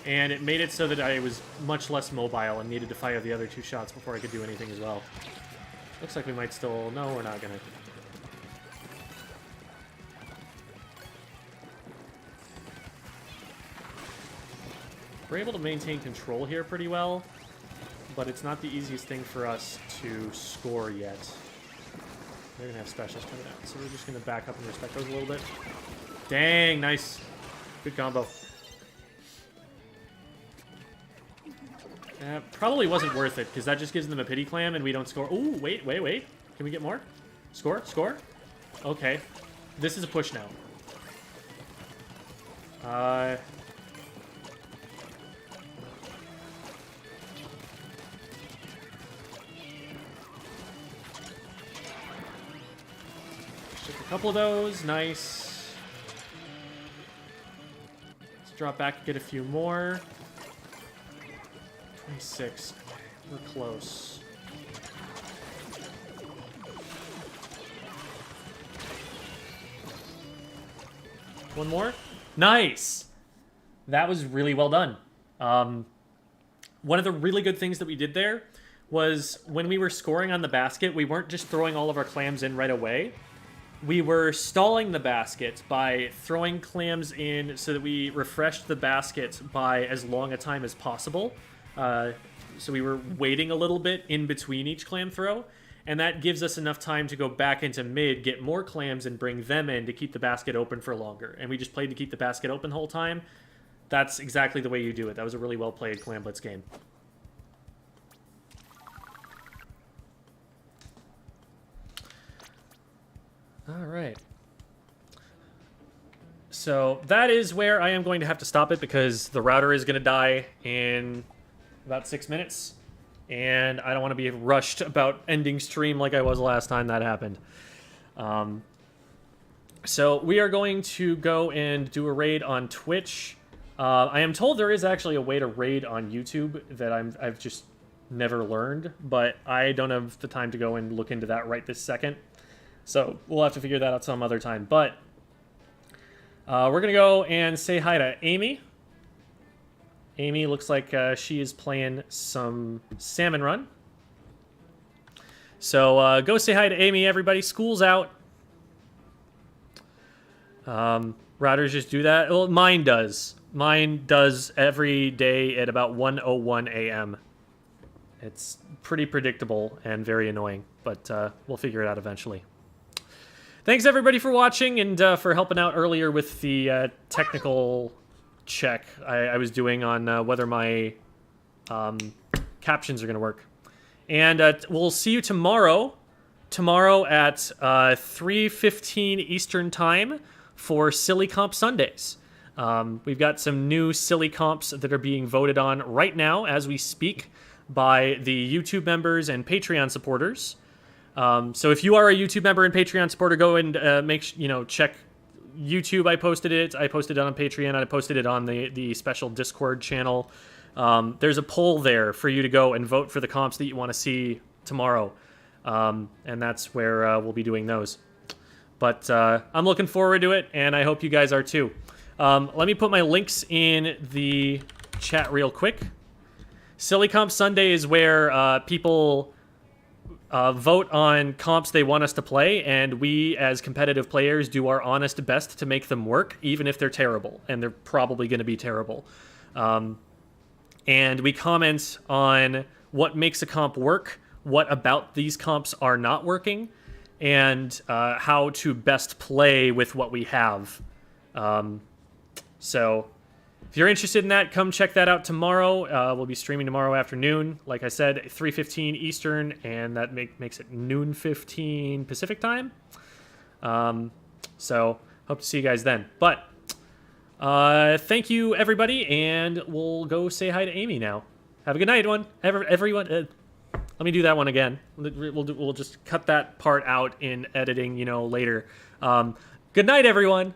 And it made it so that I was much less mobile and needed to fire the other 2 shots before I could do anything as well. Looks like we might still... no, we're not gonna. We're able to maintain control here pretty well, but it's not the easiest thing for us to score yet. They're gonna have specials coming out, so we're just gonna back up and respect those a little bit. Dang, nice. Good combo. Probably wasn't worth it, because that just gives them a pity clam and we don't score. Ooh, wait. Can we get more? Score? Okay. This is a push now. Just a couple of those. Nice. Let's drop back and get a few more. 26. We're close. One more? Nice! That was really well done. One of the really good things that we did there was when we were scoring on the basket, we weren't just throwing all of our clams in right away. We were stalling the basket by throwing clams in so that we refreshed the basket by as long a time as possible. So we were waiting a little bit in between each clam throw, and that gives us enough time to go back into mid, get more clams, and bring them in to keep the basket open for longer. And we just played to keep the basket open the whole time. That's exactly the way you do it. That was a really well-played Clam Blitz game. All right. So that is where I am going to have to stop it, because the router is going to die in about 6 minutes, and I don't want to be rushed about ending stream like I was last time that happened. So we are going to go and do a raid on Twitch. I am told there is actually a way to raid on YouTube that I've just never learned, but I don't have the time to go and look into that right this second. So we'll have to figure that out some other time. But we're going to go and say hi to Amy. Amy looks like she is playing some Salmon Run. So go say hi to Amy, everybody. School's out. Routers just do that. Well, mine does. Mine does every day at about 1:01 a.m. It's pretty predictable and very annoying, but we'll figure it out eventually. Thanks, everybody, for watching and for helping out earlier with the technical check I was doing on whether my captions are going to work. And we'll see you tomorrow. Tomorrow at 3:15 Eastern Time for Silly Comp Sundays. We've got some new silly comps that are being voted on right now as we speak by the YouTube members and Patreon supporters. So if you are a YouTube member and Patreon supporter, go and check YouTube. I posted it on Patreon. I posted it on the special Discord channel. There's a poll there for you to go and vote for the comps that you want to see tomorrow. And that's where we'll be doing those. But I'm looking forward to it, and I hope you guys are too. Let me put my links in the chat real quick. Silly Comp Sunday is where people vote on comps they want us to play, and we, as competitive players, do our honest best to make them work, even if they're terrible, and they're probably going to be terrible. And we comment on what makes a comp work, what about these comps are not working, and how to best play with what we have. So if you're interested in that, come check that out tomorrow. We'll be streaming tomorrow afternoon. Like I said, 3:15 Eastern, and that makes it noon 15 Pacific time. So hope to see you guys then. But thank you, everybody, and we'll go say hi to Amy now. Have a good night, everyone. Let me do that one again. We'll just cut that part out in editing, later. Good night, everyone.